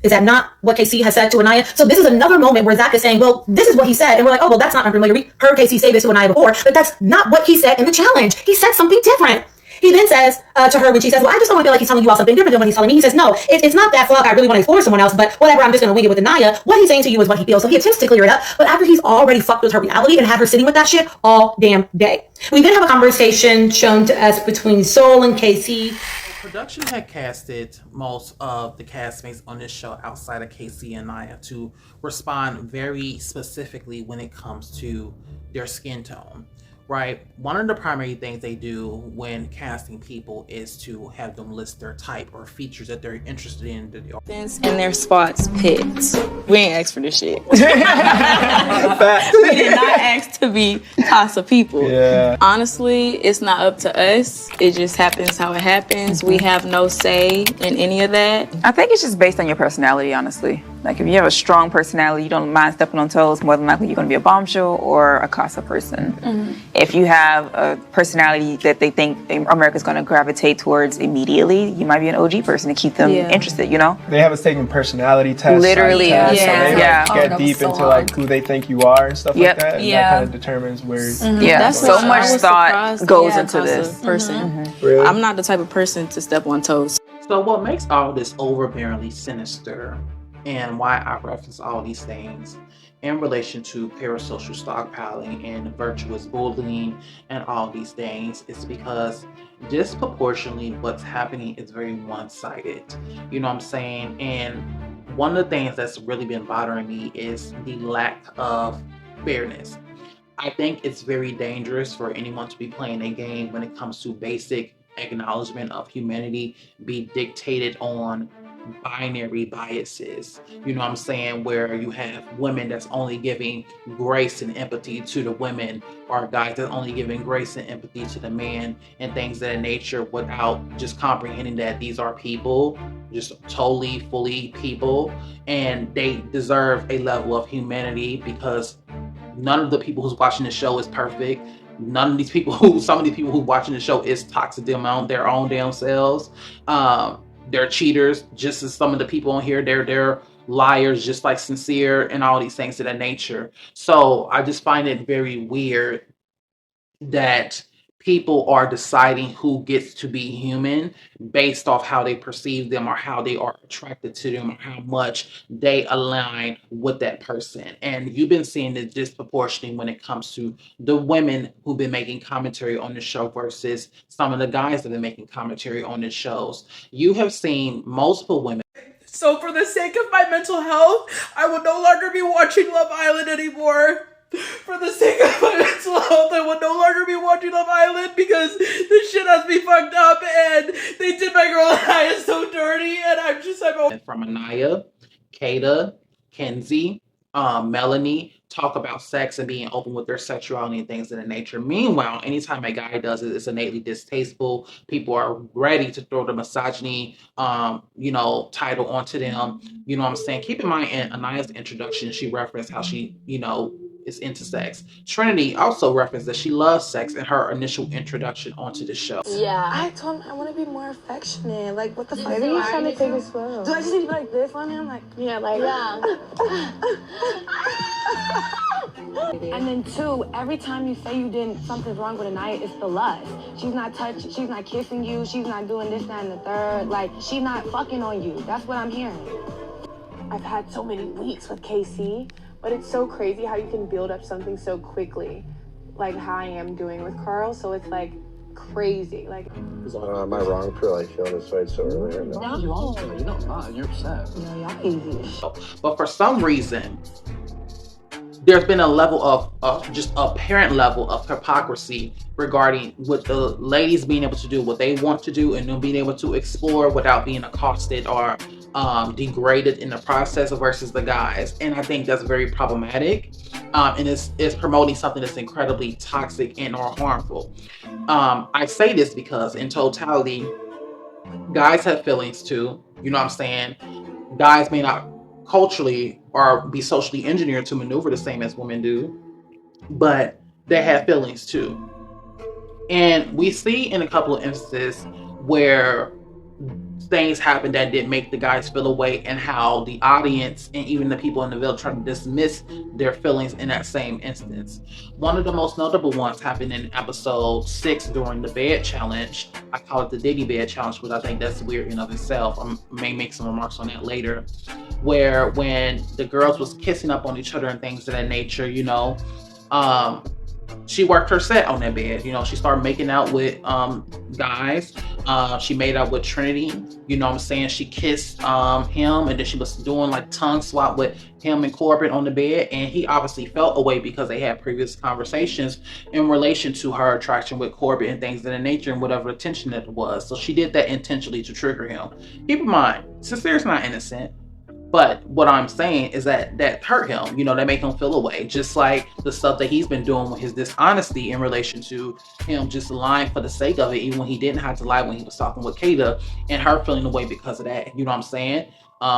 Speaker 17: Is that not what KC has said to Anaya? So this is another moment where Zach is saying, well, this is what he said. And we're like, oh, well, that's not unfamiliar. We heard KC say this to Anaya before, but that's not what he said in the challenge. He said something different. He then says to her when she says, well, I just don't feel like he's telling you all something different than what he's telling me. He says, no, it's not that fuck. I really want to explore someone else, but whatever, I'm just going to wing it with Anaya. What he's saying to you is what he feels. So he attempts to clear it up, but after he's already fucked with her reality and had her sitting with that shit all damn day. We then have a conversation shown to us between Soul and KC.
Speaker 1: Production had casted most of the castmates on this show outside of Casey and Naya to respond very specifically when it comes to their skin tone, right? One of the primary things they do when casting people is to have them list their type or features that they're interested in.
Speaker 18: And their spots picked. We ain't asked for this shit. We did not ask to be Casa people. Yeah. Honestly, it's not up to us. It just happens how it happens. We have no say in any of that.
Speaker 19: I think it's just based on your personality, honestly. Like if you have a strong personality, you don't mind stepping on toes, more than likely you're going to be a bombshell or a Casa person. Mm-hmm. If you have a personality that they think America's going to gravitate towards immediately, you might be an OG person to keep them interested, you know?
Speaker 20: They have us taking personality tests.
Speaker 19: Literally,
Speaker 20: tests, so they get deep into like who they think you are and stuff like that. And that kind of determines where
Speaker 18: That's
Speaker 19: so much thought goes into this.
Speaker 18: Person.
Speaker 20: Really?
Speaker 18: I'm not the type of person to step on toes.
Speaker 1: So what makes all this overbearingly sinister and why I reference all these things in relation to parasocial stockpiling and virtuous bullying and all these things is because disproportionately what's happening is very one-sided. You know what I'm saying? And one of the things that's really been bothering me is the lack of fairness. I think it's very dangerous for anyone to be playing a game when it comes to basic acknowledgement of humanity be dictated on binary biases. You know what I'm saying? Where you have women that's only giving grace and empathy to the women, or guys that's only giving grace and empathy to the man, and things of that nature, without just comprehending that these are people, just totally, fully people, and they deserve a level of humanity, because none of the people who's watching the show is perfect. None of these people some of these people who watching the show is toxic them on their own damn selves. They're cheaters, just as some of the people on here. They're liars, just like Sincere, and all these things of that nature. So I just find it very weird that people are deciding who gets to be human based off how they perceive them, or how they are attracted to them, or how much they align with that person. And you've been seeing the disproportionate when it comes to the women who've been making commentary on the show versus some of the guys that have been making commentary on the shows. You have seen multiple women.
Speaker 21: So for the sake of my mental health, I will no longer be watching Love Island anymore. For the sake of my mental health, I will no longer be watching Love Island, because this shit has me fucked up, and they did my girl Anaya so dirty, and
Speaker 1: From Anaya, Kata, Kenzie, Melanie talk about sex and being open with their sexuality and things of that nature. Meanwhile, anytime a guy does it, it's innately distasteful. People are ready to throw the misogyny, title onto them. You know what I'm saying? Keep in mind, in Anaya's introduction, she referenced how she, is into sex. Trinity also referenced that she loves sex in her initial introduction onto the show.
Speaker 22: Yeah. I told him I want to be more affectionate. Like, what the fuck? Maybe he's trying to take it slow. Do I just need to be like this on him? Like, yeah, like. Yeah. And then two, every time you say something's wrong with Anaya, it's the lust. She's not touching, she's not kissing you, she's not doing this, that, and the third. Like, she's not fucking on you. That's what I'm hearing. I've had so many weeks with KC.
Speaker 3: But it's so crazy how you can build up something so quickly, like how I am doing with Carl. So it's like crazy. Like,
Speaker 9: am I wrong for like feeling this way so early? No, you're not. You're upset.
Speaker 3: No, y'all easy.
Speaker 1: But for some reason, there's been a level of just apparent level of hypocrisy regarding with the ladies being able to do what they want to do, and them being able to explore without being accosted or degraded in the process, versus the guys. And I think that's very problematic, and it's promoting something that's incredibly toxic and or harmful. I say this because in totality, guys have feelings too. You know what I'm saying? Guys may not culturally or be socially engineered to maneuver the same as women do, but they have feelings too. And we see in a couple of instances where things happen that did make the guys feel away, and how the audience and even the people in the village try to dismiss their feelings in that same instance. One of the most notable ones happened in episode 6 during the bed challenge. I call it the Diddy bed challenge, but I think that's weird in of itself. I may make some remarks on that later. Where when the girls was kissing up on each other and things of that nature, she worked her set on that bed. She started making out with guys. She made out with Trinity. You know what I'm saying? She kissed him, and then she was doing like tongue swap with him and Corbin on the bed. And he obviously felt away because they had previous conversations in relation to her attraction with Corbin and things of that nature, and whatever attention that was. So she did that intentionally to trigger him. Keep in mind, Sincere's not innocent. But what I'm saying is that hurt him. That make him feel away. Just like the stuff that he's been doing with his dishonesty in relation to him just lying for the sake of it, even when he didn't have to lie when he was talking with Kata, and her feeling away because of that. You know what I'm saying?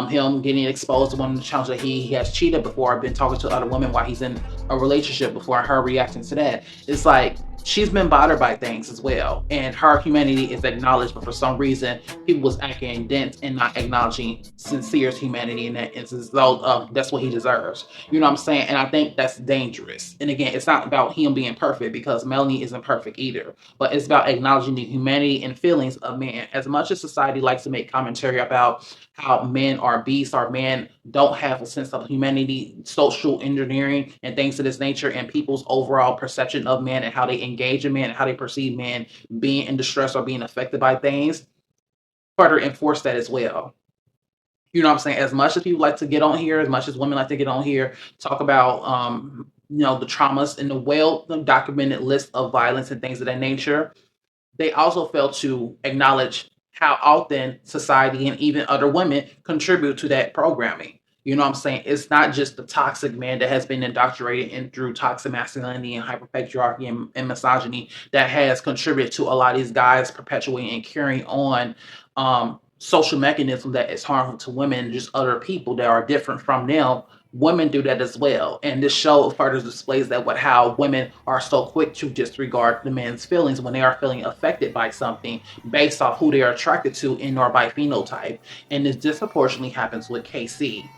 Speaker 1: Him getting exposed to one of the challenges that he has cheated before, been talking to other women while he's in a relationship before, and her reacting to that. It's like, she's been bothered by things as well, and her humanity is acknowledged, but for some reason people was acting dense and not acknowledging Sincere's humanity in that instance. So that's what he deserves. You know what I'm saying? And I think that's dangerous. And again, it's not about him being perfect, because Melanie isn't perfect either, but it's about acknowledging the humanity and feelings of men. As much as society likes to make commentary about how men are beasts, or men don't have a sense of humanity, social engineering, and things of this nature, and people's overall perception of men and how they engage in men and how they perceive men being in distress or being affected by things, further enforce that as well. You know what I'm saying? As much as people like to get on here, as much as women like to get on here, talk about the traumas and the well-documented list of violence and things of that nature, they also fail to acknowledge how often society and even other women contribute to that programming. You know what I'm saying? It's not just the toxic man that has been indoctrinated in through toxic masculinity and hyperpatriarchy and misogyny that has contributed to a lot of these guys perpetuating and carrying on social mechanism that is harmful to women and just other people that are different from them. Women do that as well, and this show further displays that what how women are so quick to disregard the man's feelings when they are feeling affected by something based off who they are attracted to in or by phenotype, and this disproportionately happens with KC.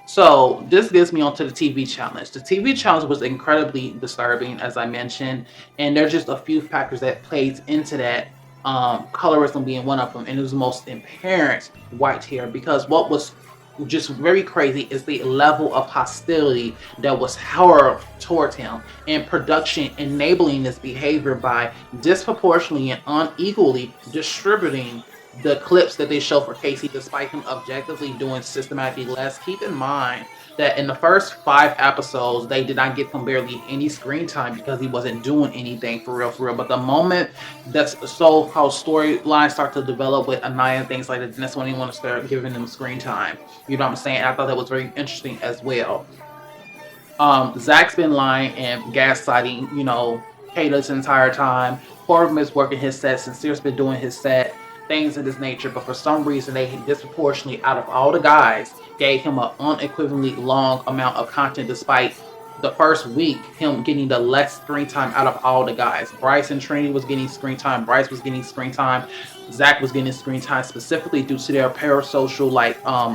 Speaker 1: So this gets me onto the TV challenge. The TV challenge was incredibly disturbing, as I mentioned, and there's just a few factors that plays into that. Colorism being one of them, and it was the most apparent white hair because what was just very crazy is the level of hostility that was hurled towards him, and production enabling this behavior by disproportionately and unequally distributing the clips that they show for Casey, despite him objectively doing systematically less. Keep in mind that in the first 5 episodes, they did not give him barely any screen time because he wasn't doing anything for real. But the moment that's so-called storylines start to develop with Anaya and things like that, that's when they want to start giving them screen time. You know what I'm saying? I thought that was very interesting as well. Zach's been lying and gaslighting, Kayla this entire time. Corbin is working his set. Sincere's been doing his set. Things of this nature, but for some reason they disproportionately, out of all the guys, gave him an unequivocally long amount of content, despite the first week him getting the less screen time out of all the guys. Bryce and Trinity was getting screen time. Bryce was getting screen time. Zach was getting screen time specifically due to their parasocial,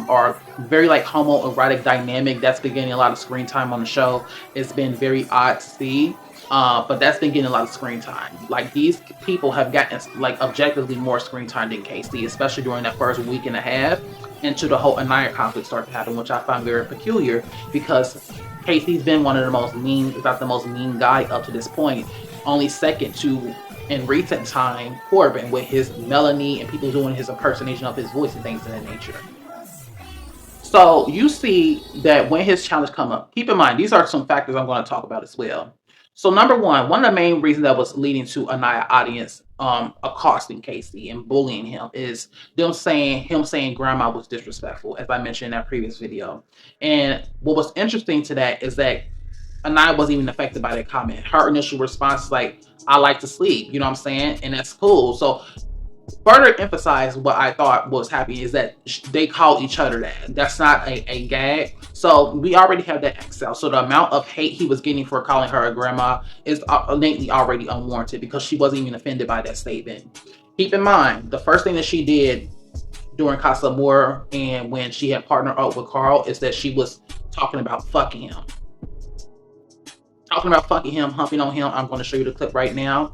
Speaker 1: or very homoerotic dynamic that's been getting a lot of screen time on the show. It's been very odd to see. But that's been getting a lot of screen time. Like, these people have gotten objectively more screen time than KC, especially during that first week and a half until the whole Anaya conflict started to happen, which I find very peculiar because KC's been one of the most mean, if not the most mean guy up to this point. Only second to, in recent time, Corbin with his Melanie and people doing his impersonation of his voice and things of that nature. So you see that when his challenge come up, keep in mind, these are some factors I'm going to talk about as well. So number one of the main reasons that was leading to Anaya audience accosting Casey and bullying him is him saying grandma was disrespectful, as I mentioned in that previous video. And what was interesting to that is that Anaya wasn't even affected by that comment. Her initial response is like, I like to sleep, you know what I'm saying? And that's cool. So further emphasize what I thought was happening is that they call each other that. That's not a gag. So we already have that Excel. So the amount of hate he was getting for calling her a grandma is innately already unwarranted because she wasn't even offended by that statement. Keep in mind, the first thing that she did during Casa Amor and when she had partnered up with Carl is that she was talking about fucking him. Talking about fucking him, humping on him. I'm going to show you the clip right now.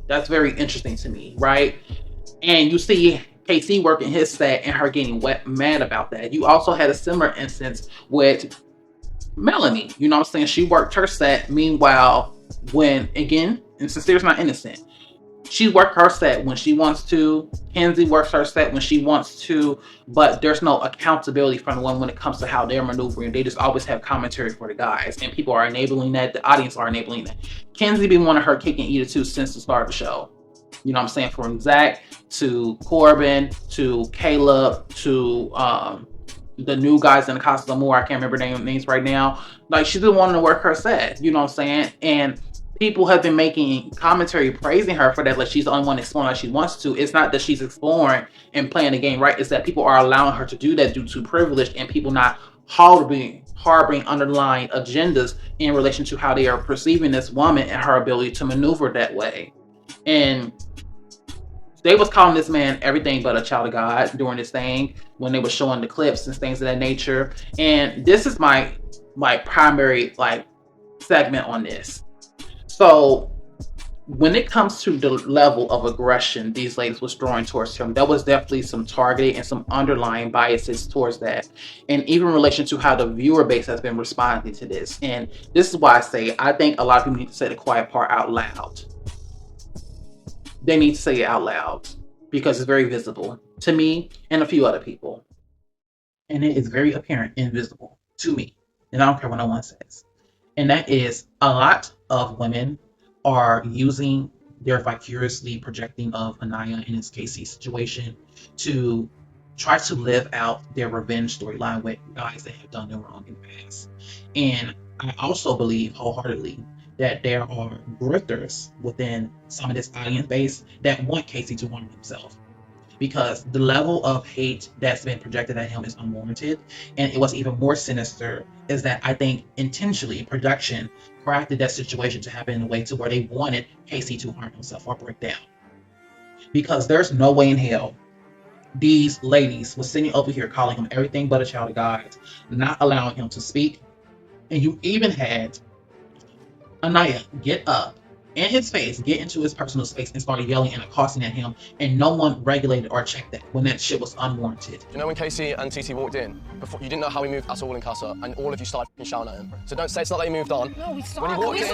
Speaker 1: That's very interesting to me, right? And you see KC working his set and her getting mad about that. You also had a similar instance with Melanie. You know what I'm saying? She worked her set. Meanwhile, when, again, and Sincere's not innocent, she worked her set when she wants to. Kenzie works her set when she wants to, but there's no accountability from the one when it comes to how they're maneuvering. They just always have commentary for the guys, and people are enabling that. The audience are enabling that. Kenzie been wanting her kick and eat it too since the start of the show. You know what I'm saying? From Zach to Corbin to Caleb to the new guys in the Casa Amor. I can't remember their names right now. Like, she's been wanting to work her set. You know what I'm saying? And people have been making commentary praising her for that, like she's the only one exploring like she wants to. It's not that she's exploring and playing the game right. It's that people are allowing her to do that due to privilege and people not harboring underlying agendas in relation to how they are perceiving this woman and her ability to maneuver that way. And they was calling this man everything but a child of God during this thing when they were showing the clips and things of that nature. And this is my primary segment on this. So when it comes to the level of aggression these ladies was throwing towards him, there was definitely some targeted and some underlying biases towards that. And even in relation to how the viewer base has been responding to this. And this is why I say I think a lot of people need to say the quiet part out loud. They need to say it out loud because it's very visible to me and a few other people. And it is very apparent and visible to me. And I don't care what no one says. And that is a lot of women are using their vicariously projecting of Anaya in his Casey situation to try to live out their revenge storyline with guys that have done them wrong in the past. And I also believe wholeheartedly that there are grifters within some of this audience base that want Casey to harm himself, because the level of hate that's been projected at him is unwarranted. And it was even more sinister is that I think intentionally production crafted that situation to happen in a way to where they wanted Casey to harm himself or break down. Because there's no way in hell these ladies were sitting over here calling him everything but a child of God, not allowing him to speak. And you even had Anaya get up in his face, get into his personal space and started yelling and accosting at him, and no one regulated or checked that when that shit was unwarranted.
Speaker 2: You know when Casey and TT walked in, before, you didn't know how he moved at all in Casa, and all of you started shouting at him. So don't say it's not that he moved on.
Speaker 22: No, we saw
Speaker 2: when he walked in,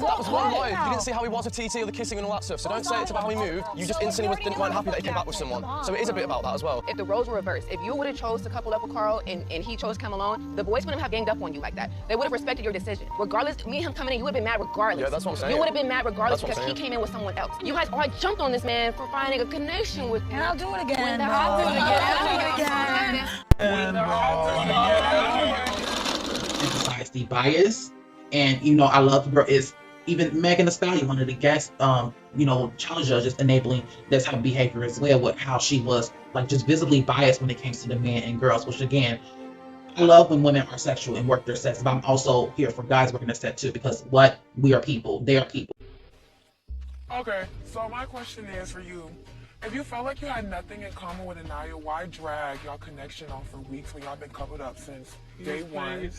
Speaker 22: that
Speaker 2: was one live. You didn't see how he was with TT or the kissing and all that stuff. So don't say it's about how he moved. You just instantly weren't happy that he came back with someone. So it is a bit about that as well.
Speaker 8: If the roles were reversed, if you would have chose to couple up with Carl and he chose come alone, the boys wouldn't have ganged up on you like that. They would have respected your decision. Regardless, me and him coming in, you would have been mad regardless.
Speaker 2: Yeah, that's what I'm saying.
Speaker 8: You would have been mad regardless because he came in with someone else. You guys all jumped on this man for finding a connection with him.
Speaker 22: And I'll do it again.
Speaker 8: I'll do it again.
Speaker 1: Emphasize the bias. And I love the girl is even Megan Thee Stallion, one of the guest challenge judges, enabling that type of behavior as well, with how she was like just visibly biased when it came to the men and girls, which again, I love when women are sexual and work their sex, but I'm also here for guys working their sex too, because we are people, they are people.
Speaker 7: Okay, so my question is for you. If you felt like you had nothing in common with Anaya, why drag y'all connection on for weeks when y'all been coupled up since day one?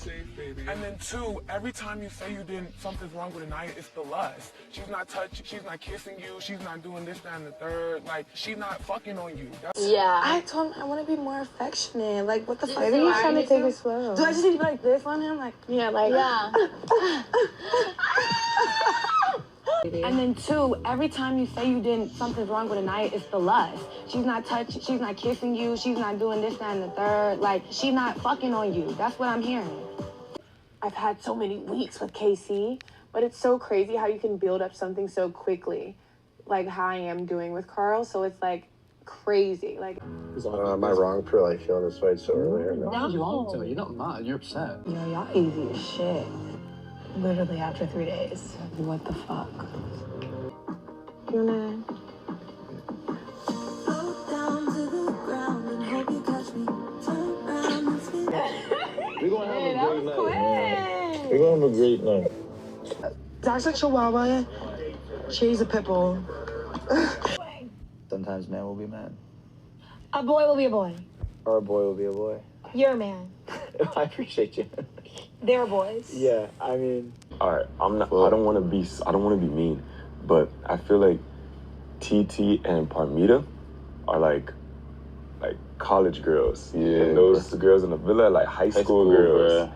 Speaker 7: And then two, every time you say something's wrong with Anaya, it's the lust. She's not touching, she's not kissing you, she's not doing this, that, and the third. Like, she's not fucking on you.
Speaker 22: Yeah. I told him I want to be more affectionate. Like, what the fuck? Maybe he's trying to take it slow. Do I just need to be like this on him? Like, yeah, like. Yeah. And then two, every time you say something's wrong with Anaya, it's the lust. She's not touching, she's not kissing you, she's not doing this, that, and the third. Like, she's not fucking on you. That's what I'm hearing.
Speaker 23: I've had so many weeks with Casey, but it's so crazy how you can build up something so quickly, like how I am doing with Carl. So it's like crazy. Like,
Speaker 9: am I wrong for like feeling this way so early?
Speaker 22: No,
Speaker 9: You're not mad. You're upset.
Speaker 22: Yo, y'all easy as shit. Literally after 3 days. What the fuck? You know?
Speaker 9: We're gonna have a great night. We're gonna have a great night.
Speaker 22: That's a chihuahua. She's a pit bull.
Speaker 9: Sometimes man will be man.
Speaker 22: A boy will be a boy.
Speaker 9: Or a boy will be a boy.
Speaker 22: You're a man.
Speaker 9: I appreciate you.
Speaker 22: They're boys.
Speaker 9: Yeah, I mean.
Speaker 11: All right, I don't want to be mean, but I feel like TT and Parmita are like college girls. Yeah. And those girls in the villa are like high school girls.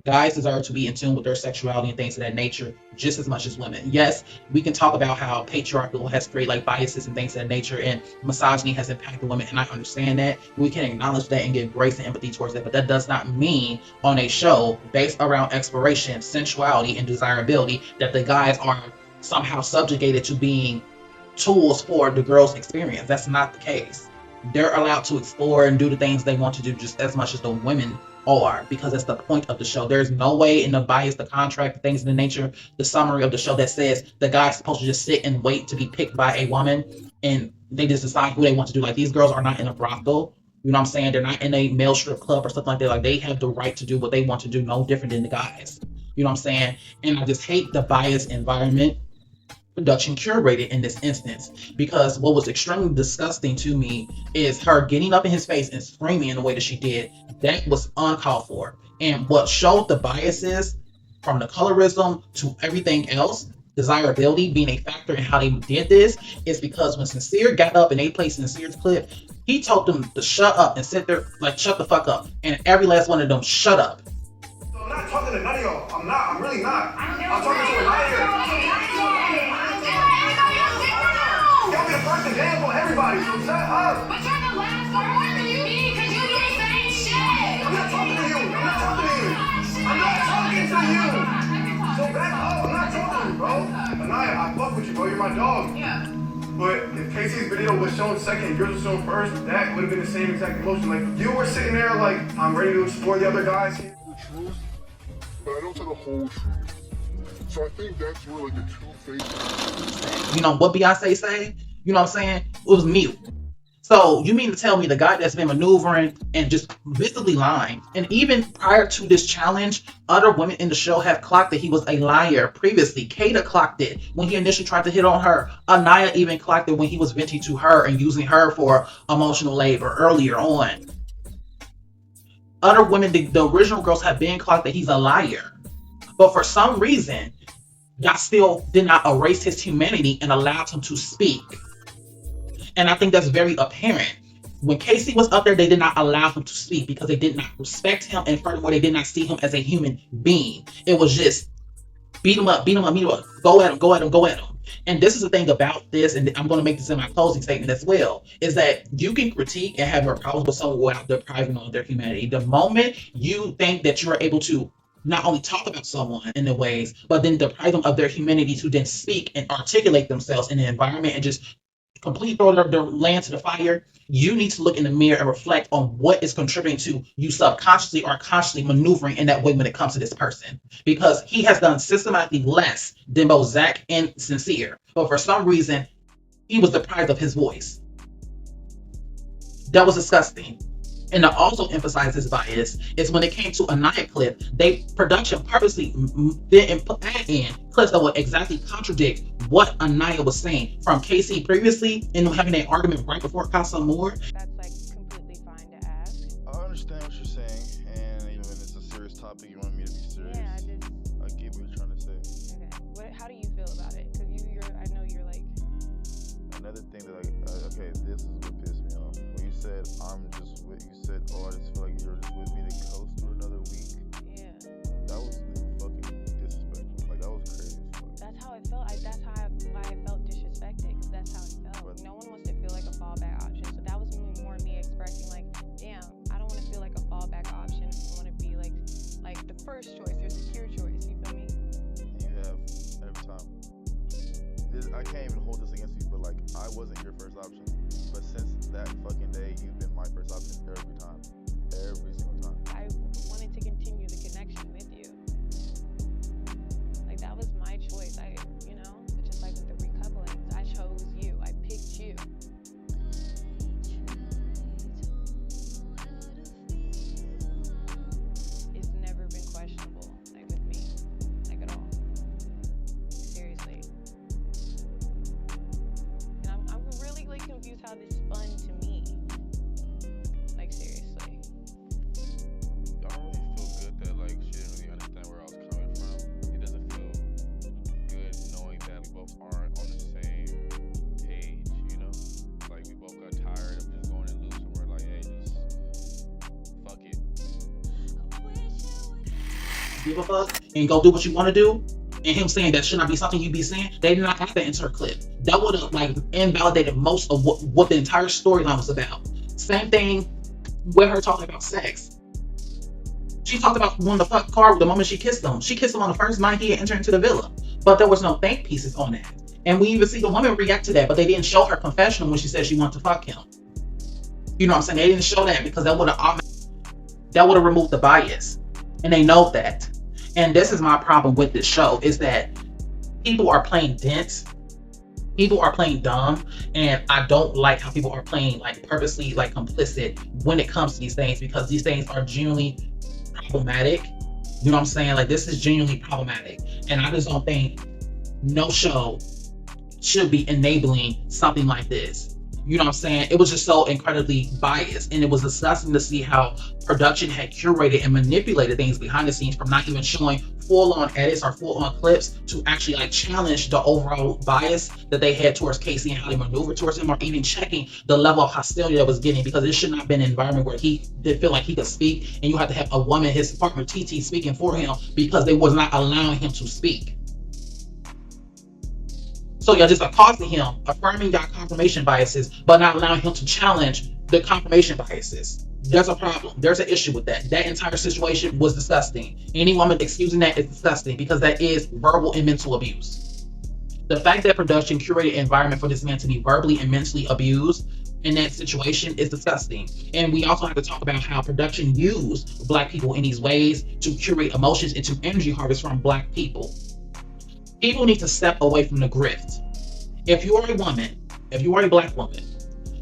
Speaker 1: Guys deserve to be in tune with their sexuality and things of that nature just as much as women. Yes, we can talk about how patriarchal has created like biases and things of that nature, and misogyny has impacted women, and I understand that. We can acknowledge that and give grace and empathy towards that, but that does not mean on a show based around exploration, sensuality, and desirability that the guys are somehow subjugated to being tools for the girls' experience. That's not the case. They're allowed to explore and do the things they want to do just as much as the women are, because that's the point of the show. There's no way in the bias, the contract, the things of the nature, the summary of the show that says the guy's supposed to just sit and wait to be picked by a woman and they just decide who they want to do. Like, these girls are not in a brothel. You know what I'm saying? They're not in a male strip club or something like that. Like, they have the right to do what they want to do, no different than the guys. You know what I'm saying? And I just hate the biased environment production curated in this instance, because what was extremely disgusting to me is her getting up in his face and screaming in the way that she did. That was uncalled for. And what showed the biases from the colorism to everything else, desirability being a factor in how they did this, is because when Sincere got up and they played Sincere's clip, he told them to shut up and sit there, like, shut the fuck up. And every last one of them shut up.
Speaker 9: I'm not talking to none of y'all. I'm not. I'm really not. I'm talking to a liar. Y'all be the first example for everybody, so shut up.
Speaker 10: But you're the last one to you because you do the same shit.
Speaker 9: I'm not talking to you. I'm not talking to you. I'm not talking to you. So back up. I'm not talking to you, bro. Anaya, I fuck with you, bro. You're my dog. Yeah. But if Casey's video was shown second, yours was shown first, that would have been the same exact emotion. Like, you were sitting there like, I'm ready to explore the other guys.
Speaker 4: The truth, but I don't tell the whole truth. So I think that's where like the two faces.
Speaker 1: You know what Beyonce say? You know what I'm saying? It was mute. So you mean to tell me the guy that's been maneuvering and just visibly lying, and even prior to this challenge, other women in the show have clocked that he was a liar previously. Kata clocked it when he initially tried to hit on her. Anaya even clocked it when he was venting to her and using her for emotional labor earlier on. Other women, the original girls, have been clocked that he's a liar. But for some reason, y'all still did not erase his humanity and allowed him to speak. And I think that's very apparent. When Casey was up there, they did not allow him to speak because they did not respect him, and furthermore, they did not see him as a human being. It was just beat him up, beat him up, beat him up, go at him, go at him, go at him. And this is the thing about this, and I'm going to make this in my closing statement as well, is that you can critique and have your problems with someone without depriving them of their humanity. The moment you think that you are able to not only talk about someone in the ways, but then deprive them of their humanity to then speak and articulate themselves in the environment and just completely throw their land to the fire, you need to look in the mirror and reflect on what is contributing to you subconsciously or consciously maneuvering in that way when it comes to this person. Because he has done systematically less than both Zach and Sincere. But for some reason, he was deprived of his voice. That was disgusting. And to also emphasize this bias is when it came to Anaya clip, production purposely didn't add in clips that would exactly contradict what Anaya was saying from Casey previously and having an argument right before Casa Moore.
Speaker 3: That's like completely fine to ask.
Speaker 5: I understand what you're saying, and even when it's a serious topic, you want me to be serious.
Speaker 3: Yeah,
Speaker 5: I get what you're trying to say.
Speaker 3: Okay. How do you feel about it? Because I know you're like.
Speaker 5: Another thing that okay, this is what pissed me off. When you said oh, I just feel like you're just with me to coast through another week.
Speaker 3: Yeah.
Speaker 5: That was fucking disrespectful. Like, that was crazy.
Speaker 3: That's how it felt. That's why I felt disrespected, because that's how it felt. No one wants to feel like a fallback option. So that was more me expressing like, damn, I don't want to feel like a fallback option. I want to be like the first choice or secure choice. You feel me?
Speaker 5: You have every time. I can't even hold this against you, but like, I wasn't your first option. But since that fucking day, you've been my first option every time. Every single time.
Speaker 3: I wanted to continue the connection with you. Like, that was my choice. Just like with the recouplings, I chose you. I picked you. It's never been questionable, like with me, like at all. Seriously. And I'm really like confused how this spun to me. Like, seriously.
Speaker 5: I don't really feel good that like she didn't really understand where I was coming from. It doesn't feel good knowing that we both aren't on the same page, you know? Like, we both got tired of just going and losing. We're like, hey, just fuck it.
Speaker 1: Give a fuck and go do what you want to do. And him saying that should not be something you be saying, they did not have that into her clip. That would have like invalidated most of what the entire storyline was about. Same thing with her talking about sex. She talked about wanting to fuck Carl the moment she kissed him. She kissed him on the first night he had entered into the villa. But there was no thank pieces on that. And we even see the woman react to that, but they didn't show her confessional when she said she wanted to fuck him. You know what I'm saying? They didn't show that because that would have removed the bias. And they know that. And this is my problem with this show, is that people are playing dense. People are playing dumb, and I don't like how people are playing like purposely like complicit when it comes to these things, because these things are genuinely problematic. You know what I'm saying? Like, this is genuinely problematic, and I just don't think no show should be enabling something like this. You know what I'm saying? It was just so incredibly biased, and it was disgusting to see how production had curated and manipulated things behind the scenes from not even showing full-on edits or full-on clips to actually like challenge the overall bias that they had towards Casey and how they maneuvered towards him, or even checking the level of hostility that was getting, because it should not have been an environment where he did feel like he could speak, and you had to have a woman, his partner TT, speaking for him because they was not allowing him to speak. So you're just accosting him, affirming your confirmation biases, but not allowing him to challenge the confirmation biases. There's a problem. There's an issue with that. That entire situation was disgusting. Any woman excusing that is disgusting, because that is verbal and mental abuse. The fact that production curated an environment for this man to be verbally and mentally abused in that situation is disgusting. And we also have to talk about how production used Black people in these ways to curate emotions and to energy harvest from Black people. People need to step away from the grift. If you are a woman, if you are a Black woman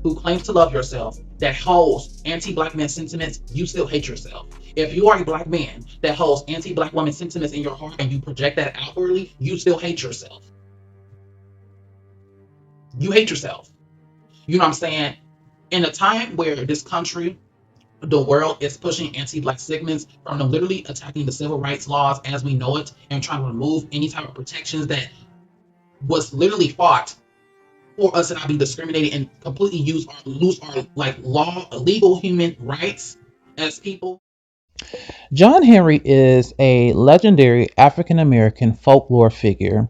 Speaker 1: who claims to love yourself, that holds anti-Black man sentiments, you still hate yourself. If you are a Black man that holds anti-Black woman sentiments in your heart and you project that outwardly, you still hate yourself. You hate yourself. You know what I'm saying? In a time where this country, the world is pushing anti-Black segments from them literally attacking the civil rights laws as we know it and trying to remove any type of protections that was literally fought for us to not be discriminated and completely lose our like legal human rights as people.
Speaker 12: John Henry is a legendary African American folklore figure,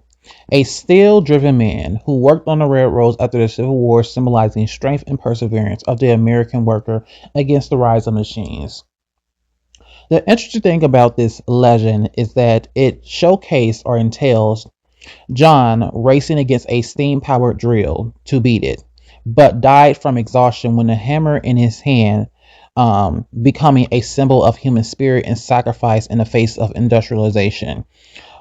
Speaker 12: a steel-driven man who worked on the railroads after the Civil War, symbolizing strength and perseverance of the American worker against the rise of machines. The interesting thing about this legend is that it showcased or entails John racing against a steam-powered drill to beat it, but died from exhaustion when the hammer in his hand becoming a symbol of human spirit and sacrifice in the face of industrialization.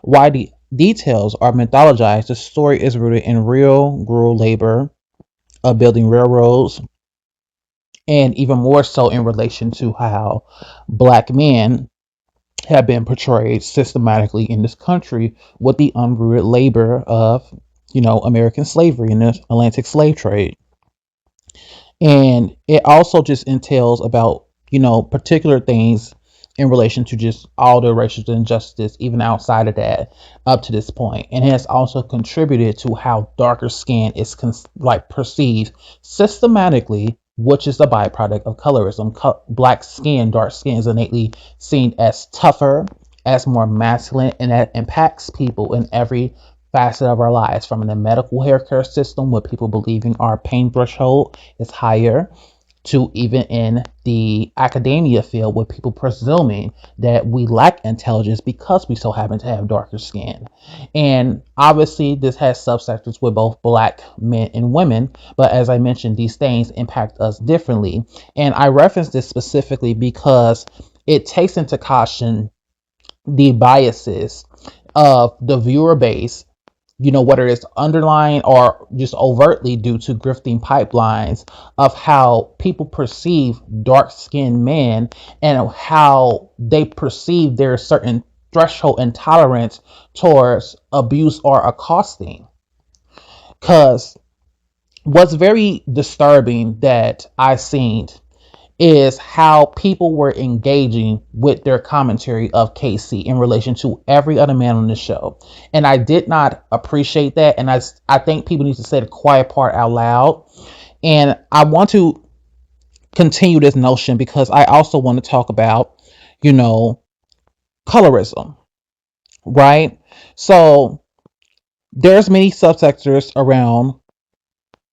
Speaker 12: While the details are mythologized, the story is rooted in real rural labor of building railroads, and even more so in relation to how Black men have been portrayed systematically in this country with the unrooted labor of, American slavery and the Atlantic slave trade. And it also just entails about, particular things in relation to just all the racial injustice, even outside of that, up to this point. And it has also contributed to how darker skin is perceived systematically, which is the byproduct of colorism. Black skin, dark skin is innately seen as tougher, as more masculine, and that impacts people in every facet of our lives, from in the medical healthcare system, where people believing our pain threshold is higher, to even in the academia field, with people presuming that we lack intelligence because we so happen to have darker skin. And obviously this has subsectors with both Black men and women, but as I mentioned, these things impact us differently. And I reference this specifically because it takes into caution the biases of the viewer base, whether it's underlying or just overtly due to grifting pipelines, of how people perceive dark-skinned men and how they perceive their certain threshold and tolerance towards abuse or accosting. Because what's very disturbing that I've seen is how people were engaging with their commentary of Casey in relation to every other man on the show. And I did not appreciate that. And I think people need to say the quiet part out loud. And I want to continue this notion because I also want to talk about, colorism, right? So there's many subsectors around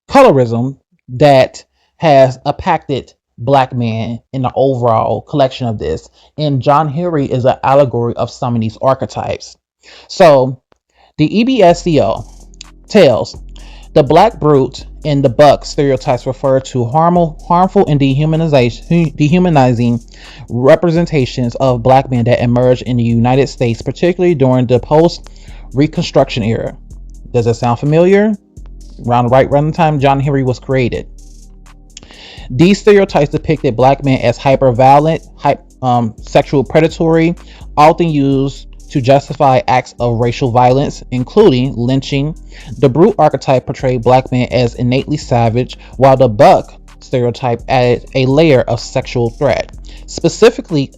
Speaker 12: colorism that has impacted Black men in the overall collection of this. And John Henry is an allegory of some of these archetypes. So the EBSCO tells the Black brute and the buck stereotypes refer to harmful and dehumanizing representations of Black men that emerged in the United States, particularly during the post-Reconstruction era. Does that sound familiar? Around the time John Henry was created. These stereotypes depicted Black men as hyper-violent, sexual predatory, often used to justify acts of racial violence, including lynching. The brute archetype portrayed Black men as innately savage, while the buck stereotype added a layer of sexual threat. Specifically,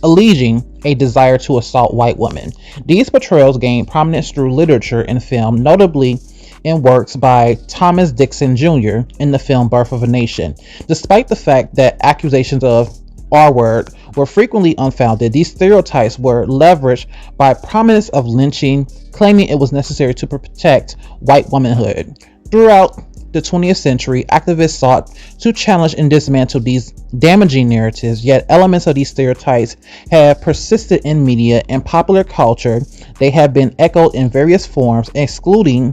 Speaker 12: alleging a desire to assault white women. These portrayals gained prominence through literature and film, notably in works by Thomas Dixon Jr. in the film Birth of a Nation. Despite the fact that accusations of R-word were frequently unfounded, these stereotypes were leveraged by prominence of lynching, claiming it was necessary to protect white womanhood. Throughout the 20th century, activists sought to challenge and dismantle these damaging narratives, yet elements of these stereotypes have persisted in media and popular culture. They have been echoed in various forms, including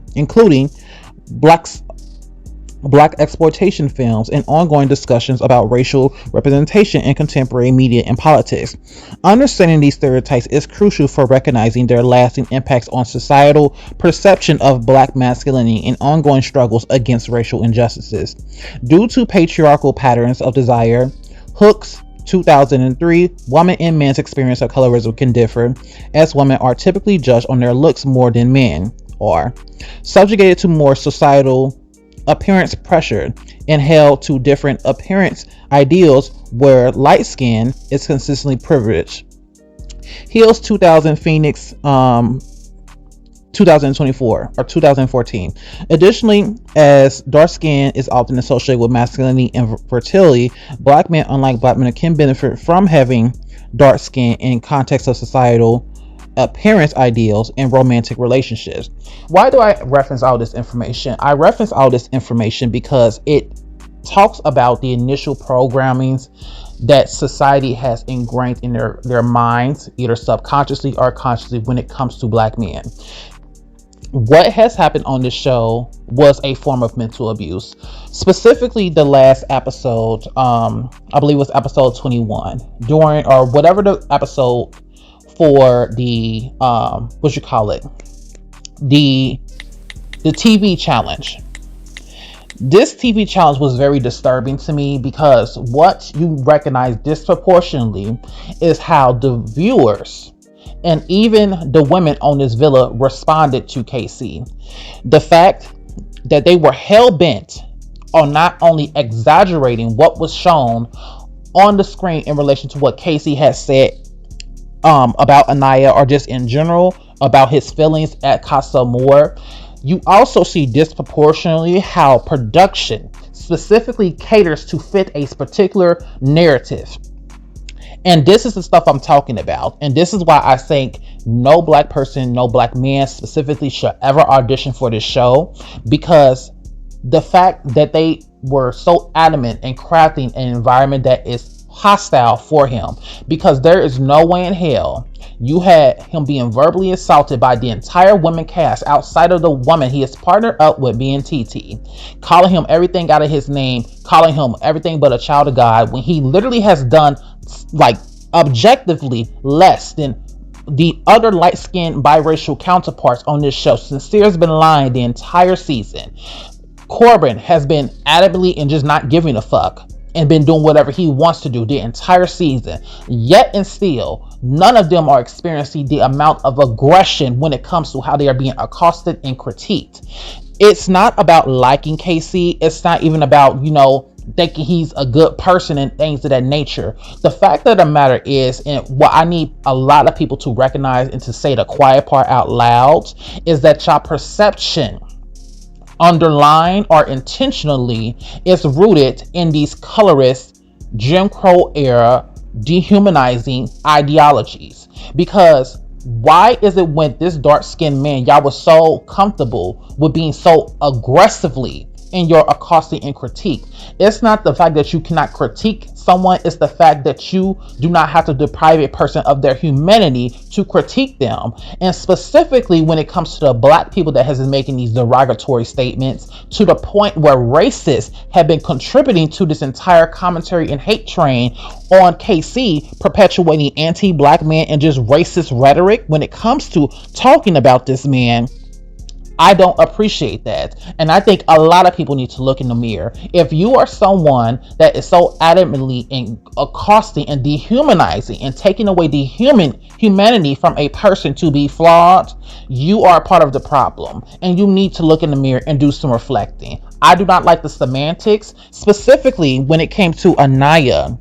Speaker 12: black exploitation films and ongoing discussions about racial representation in contemporary media and politics. Understanding these stereotypes is crucial for recognizing their lasting impacts on societal perception of black masculinity and ongoing struggles against racial injustices. Due to patriarchal patterns of desire, Hooks 2003, woman and man's experience of colorism can differ, as women are typically judged on their looks more than men are, subjugated to more societal appearance pressure, and held to different appearance ideals where light skin is consistently privileged. Hills 2000, Phoenix 2024 or 2014. Additionally, as dark skin is often associated with masculinity and fertility, black men, unlike black men, can benefit from having dark skin in context of societal appearance ideals and romantic relationships. Why do I reference all this information? I reference all this information because it talks about the initial programmings that society has ingrained in their minds, either subconsciously or consciously, when it comes to black men. What has happened on this show was a form of mental abuse. Specifically, the last episode, I believe it was episode 21, during or whatever the episode for the the TV challenge. This TV challenge was very disturbing to me because what you recognize disproportionately is how the viewers and even the women on this villa responded to KC. The fact that they were hell-bent on not only exaggerating what was shown on the screen in relation to what KC had said about Anaya, or just in general about his feelings at Casa Moore. You also see disproportionately how production specifically caters to fit a particular narrative. And this is the stuff I'm talking about. And this is why I think no black person, no black man specifically should ever audition for this show, because the fact that they were so adamant in crafting an environment that is hostile for him, because there is no way in hell you had him being verbally assaulted by the entire women cast outside of the woman he is partnered up with, being TT, calling him everything out of his name, calling him everything but a child of God, when he literally has done like objectively less than the other light-skinned biracial counterparts on this show. Sincere's been lying the entire season. Corbin has been adamantly and just not giving a fuck and been doing whatever he wants to do the entire season. Yet and still, none of them are experiencing the amount of aggression when it comes to how they are being accosted and critiqued. It's not about liking KC. It's not even about, thinking he's a good person and things of that nature. The fact of the matter is, and what I need a lot of people to recognize and to say the quiet part out loud, is that your perception underlying or intentionally is rooted in these colorist Jim Crow era dehumanizing ideologies. Because why is it when this dark-skinned man, y'all was so comfortable with being so aggressively in your accosting and critique? It's not the fact that you cannot critique someone, it's the fact that you do not have to deprive a person of their humanity to critique them. And specifically when it comes to the black people that has been making these derogatory statements, to the point where racists have been contributing to this entire commentary and hate train on KC, perpetuating anti-black men and just racist rhetoric when it comes to talking about this man. I don't appreciate that. And I think a lot of people need to look in the mirror. If you are someone that is so adamantly in accosting and dehumanizing and taking away the humanity from a person to be flawed, you are part of the problem. And you need to look in the mirror and do some reflecting. I do not like the semantics, specifically when it came to Anaya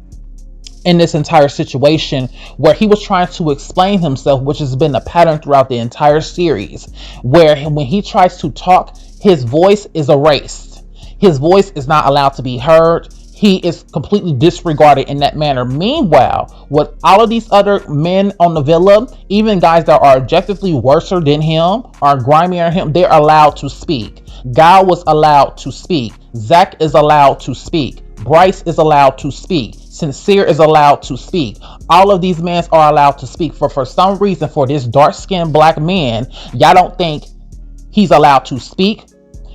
Speaker 12: in this entire situation, where he was trying to explain himself, which has been a pattern throughout the entire series, where when he tries to talk, his voice is erased. His voice is not allowed to be heard. He is completely disregarded in that manner. Meanwhile, with all of these other men on the villa, even guys that are objectively worse than him, are grimier than him, they're allowed to speak. Guy was allowed to speak. Zach is allowed to speak. Bryce is allowed to speak. Sincere is allowed to speak. All of these men are allowed to speak. For some reason, for this dark-skinned black man, y'all don't think he's allowed to speak.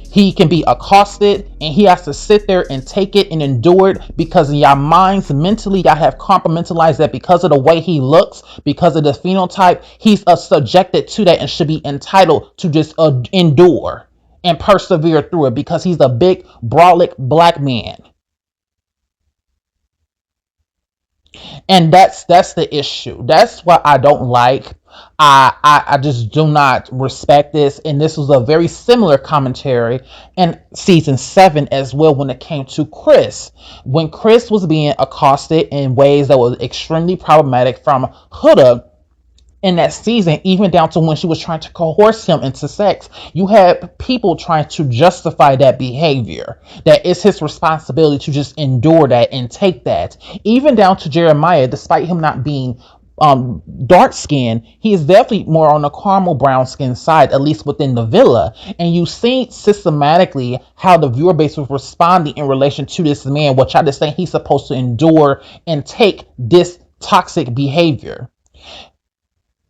Speaker 12: He can be accosted, and he has to sit there and take it and endure it, because in your minds, mentally, y'all have compartmentalized that because of the way he looks, because of the phenotype, he's subjected to that and should be entitled to just endure and persevere through it, because he's a big, brolic black man. And that's the issue. That's what I don't like. I just do not respect this. And this was a very similar commentary in season 7 as well, when it came to Chris. When Chris was being accosted in ways that was extremely problematic from Huda in that season, even down to when she was trying to coerce him into sex, you had people trying to justify that behavior, that it's his responsibility to just endure that and take that. Even down to Jeremiah, despite him not being dark skin, he is definitely more on the caramel brown skin side, at least within the villa. And you see systematically how the viewer base was responding in relation to this man, which I just think he's supposed to endure and take this toxic behavior.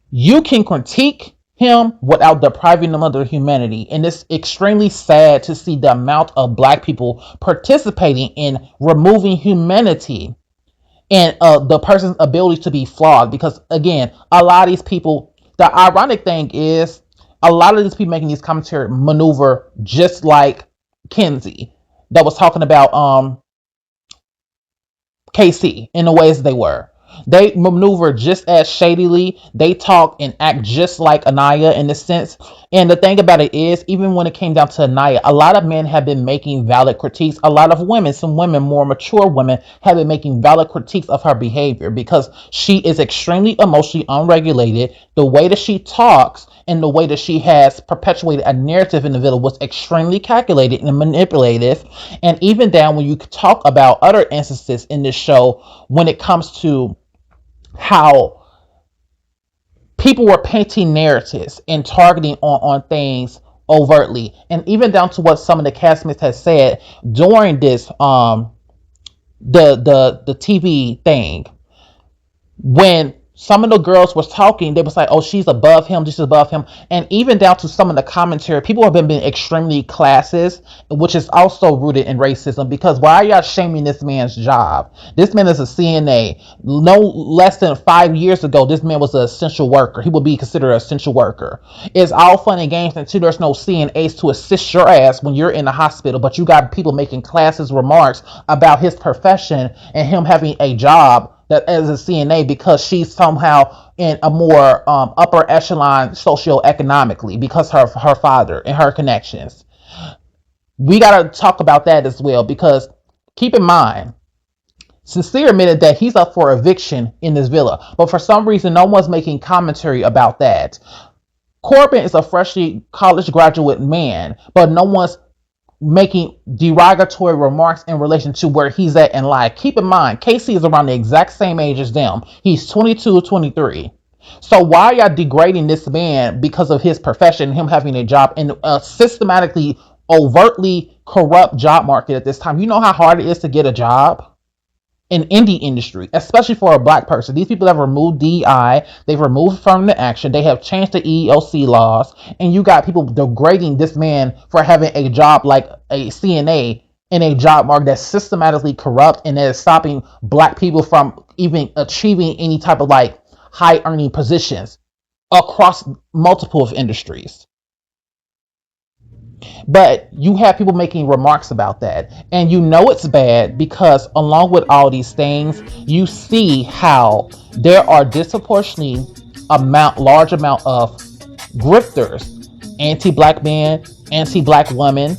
Speaker 12: You can critique him without depriving them of their humanity. And it's extremely sad to see the amount of black people participating in removing humanity and the person's ability to be flawed. Because again, a lot of these people, the ironic thing is, a lot of these people making these commentary maneuver just like Kenzie that was talking about KC in the ways they were. They maneuver just as shadily. They talk and act just like Anaya in this sense. And the thing about it is, even when it came down to Anaya, a lot of men have been making valid critiques. A lot of women, some women, more mature women, have been making valid critiques of her behavior, because she is extremely emotionally unregulated. The way that she talks and the way that she has perpetuated a narrative in the villa was extremely calculated and manipulative. And even down when you talk about other instances in this show, when it comes to how people were painting narratives and targeting on things overtly, and even down to what some of the castmates had said during this the TV thing, when some of the girls was talking, they was like, oh, she's above him, this is above him. And even down to some of the commentary, people have been being extremely classist, which is also rooted in racism, because why are y'all shaming this man's job? This man is a CNA. No less than 5 years ago, this man was an essential worker. He would be considered an essential worker. It's all fun and games until there's no CNAs to assist your ass when you're in the hospital, but you got people making classist remarks about his profession and him having a job that as a CNA, because she's somehow in a more upper echelon socioeconomically because her father and her connections. We got to talk about that as well, because keep in mind, Sincere admitted that he's up for eviction in this villa, but for some reason no one's making commentary about that. Corbin is a freshly college graduate man, but no one's making derogatory remarks in relation to where he's at in life. Keep in mind, Casey is around the exact same age as them. He's 22, 23. So why are y'all degrading this man because of his profession, him having a job in a systematically, overtly corrupt job market at this time? You know how hard it is to get a job in indie industry, especially for a black person. These people have removed DEI, they've removed affirmative action, they have changed the EEOC laws, and you got people degrading this man for having a job like a CNA in a job market that's systematically corrupt and that is stopping black people from even achieving any type of like high earning positions across multiple of industries. But you have people making remarks about that, and you know it's bad because along with all these things, you see how there are disproportionately large amount of grifters, anti-black men, anti-black women,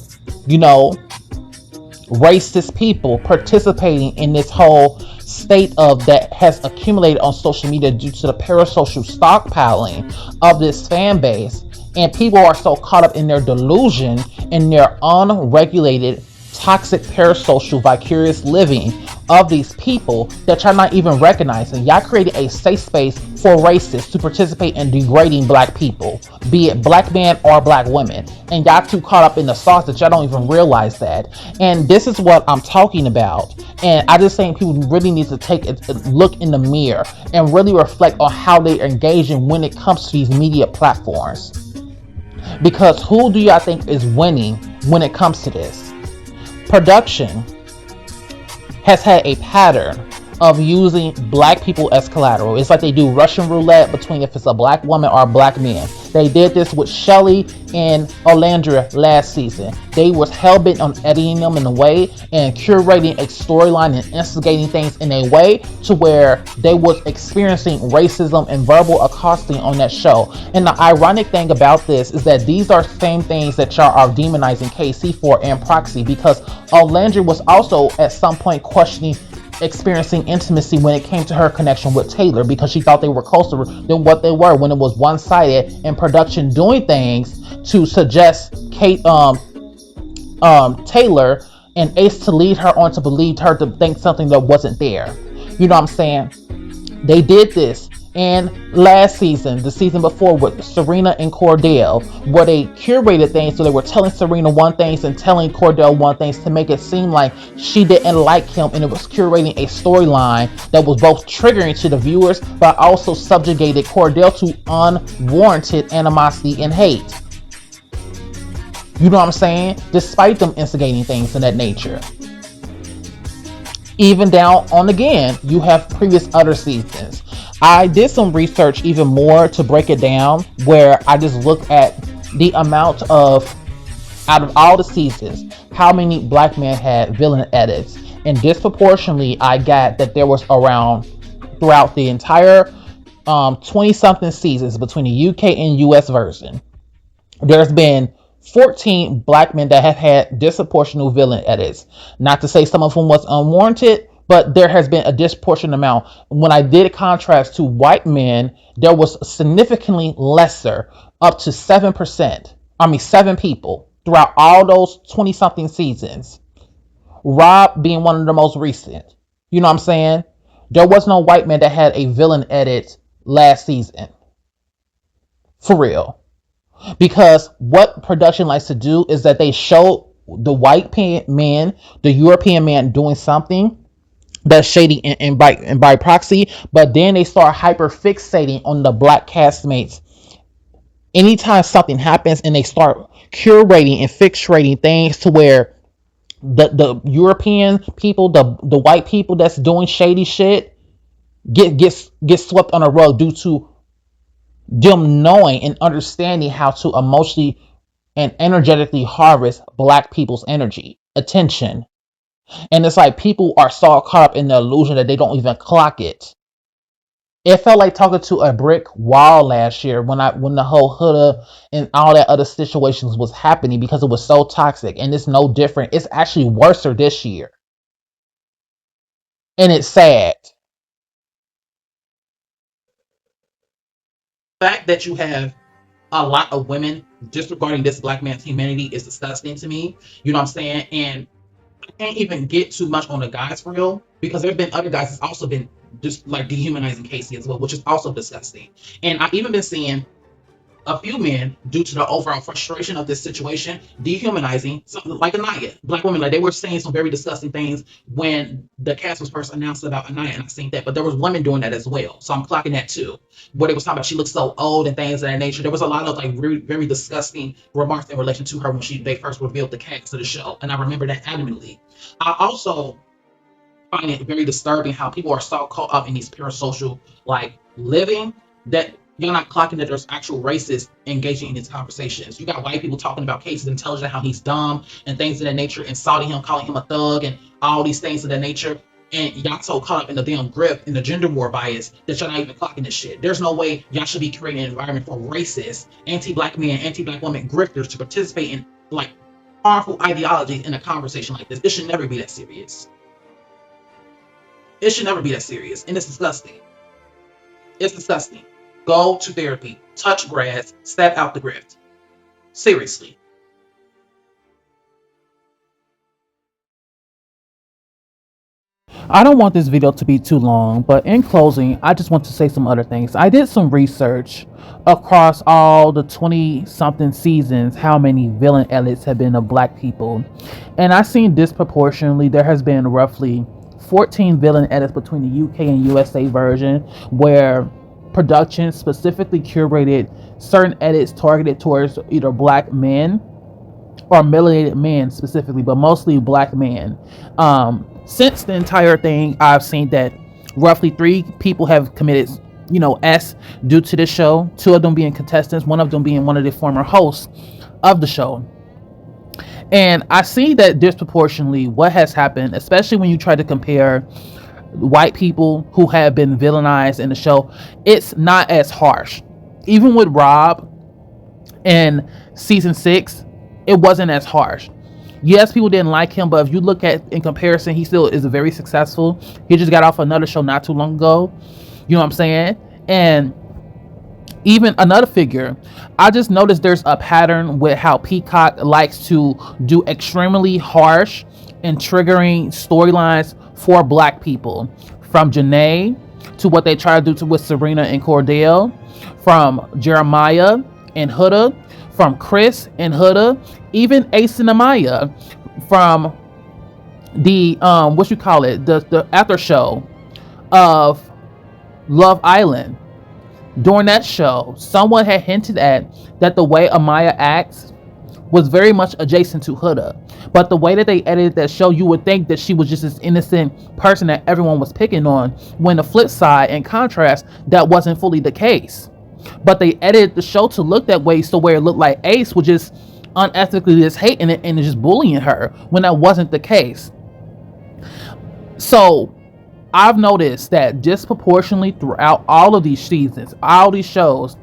Speaker 12: racist people participating in this whole state of that has accumulated on social media due to the parasocial stockpiling of this fan base. And people are so caught up in their delusion and their unregulated, toxic, parasocial, vicarious living of these people that y'all not even recognizing. Y'all created a safe space for racists to participate in degrading black people, be it black men or black women. And y'all too caught up in the sauce that y'all don't even realize that. And this is what I'm talking about. And I just think people really need to take a look in the mirror and really reflect on how they're engaging when it comes to these media platforms. Because who do y'all think is winning when it comes to this? Production has had a pattern of using black people as collateral. It's like they do Russian roulette between if it's a black woman or a black man. They did this with Shelly and Olandria last season. They was hell-bent on editing them in a way and curating a storyline and instigating things in a way to where they was experiencing racism and verbal accosting on that show. And the ironic thing about this is that these are same things that y'all are demonizing KC for and Proxy, because Olandria was also at some point questioning experiencing intimacy when it came to her connection with Taylor, because she thought they were closer than what they were when it was one-sided and production doing things to suggest Taylor and Ace to lead her on to believe her to think something that wasn't there. You know what I'm saying? They did this in last season, the season before, with Serena and Cordell, where they curated things so they were telling Serena one thing and telling Cordell one thing to make it seem like she didn't like him, and it was curating a storyline that was both triggering to the viewers but also subjugated Cordell to unwarranted animosity and hate. You know what I'm saying? Despite them instigating things in that nature. Even down on, again, you have previous other seasons. I did some research even more to break it down, where I just looked at the amount of, out of all the seasons, how many black men had villain edits. And disproportionately, I got that there was around, throughout the entire 20-something seasons between the UK and US version, there's been 14 black men that have had disproportionate villain edits. Not to say some of them was unwarranted, but there has been a disproportionate amount. When I did contrast to white men, there was significantly lesser, up to 7%. 7 people throughout all those 20-something seasons. Rob being one of the most recent. You know what I'm saying? There was no white man that had a villain edit last season. For real. Because what production likes to do is that they show the white man, the European man doing something that's shady and by proxy, but then they start hyper fixating on the black castmates anytime something happens, and they start curating and fixating things to where the European people, the white people that's doing shady shit get swept on a rug due to them knowing and understanding how to emotionally and energetically harvest black people's energy, attention. And it's like people are so caught up in the illusion that they don't even clock it. It felt like talking to a brick wall last year when the whole Huda and all that other situations was happening, because it was so toxic. And it's no different. It's actually worse this year. And it's sad. The fact that you have a lot of women disregarding this black man's humanity is disgusting to me. You know what I'm saying? And I can't even get too much on the guys for real, because there have been other guys that's also been just like dehumanizing Casey as well, which is also disgusting. And I've even been seeing a few men, due to the overall frustration of this situation, dehumanizing something like Anaya, black women. Like, they were saying some very disgusting things when the cast was first announced about Anaya, and I seen that, but there was women doing that as well. So I'm clocking that too, where they was talking about she looks so old and things of that nature. There was a lot of like very, very disgusting remarks in relation to her when they first revealed the cast of the show, and I remember that adamantly. I also find it very disturbing how people are so caught up in these parasocial like living that you're not clocking that there's actual racists engaging in these conversations. You got white people talking about Casey's intelligence, how he's dumb and things of that nature, insulting him, calling him a thug and all these things of that nature. And y'all so caught up in the damn grift and the gender war bias that you're not even clocking this shit. There's no way y'all should be creating an environment for racist, anti-black men, anti-black women grifters to participate in like harmful ideologies in a conversation like this. It should never be that serious.
Speaker 1: It should never be that serious, and it's disgusting. It's disgusting. Go to therapy. Touch grass. Step out the grift. Seriously.
Speaker 12: I don't want this video to be too long, but in closing, I just want to say some other things. I did some research across all the 20 something seasons, how many villain edits have been of black people. And I seen disproportionately there has been roughly 14 villain edits between the UK and USA version, where production specifically curated certain edits targeted towards either black men or melanated men specifically, but mostly black men. Since the entire thing, I've seen that roughly 3 people have committed, S due to this show. 2 of them being contestants, 1 of them being one of the former hosts of the show. And I see that disproportionately what has happened, especially when you try to compare white people who have been villainized in the show, it's not as harsh. Even with Rob in season 6, it wasn't as harsh. Yes, people didn't like him, but if you look at in comparison, he still is very successful. He just got off another show not too long ago. You know what I'm saying? And even another figure, I just noticed there's a pattern with how Peacock likes to do extremely harsh and triggering storylines for black people. From Janae to what they try to do with Serena and Cordell, from Jeremiah and Huda, from Chris and Huda, even Ace and Amaya, from the the after show of Love Island. During that show, someone had hinted at that the way Amaya acts was very much adjacent to Huda, but the way that they edited that show, you would think that she was just this innocent person that everyone was picking on, when the flip side, in contrast, that wasn't fully the case. But they edited the show to look that way, so where it looked like Ace was just unethically just hating it and just bullying her, when that wasn't the case. So I've noticed that disproportionately throughout all of these seasons, all these shows,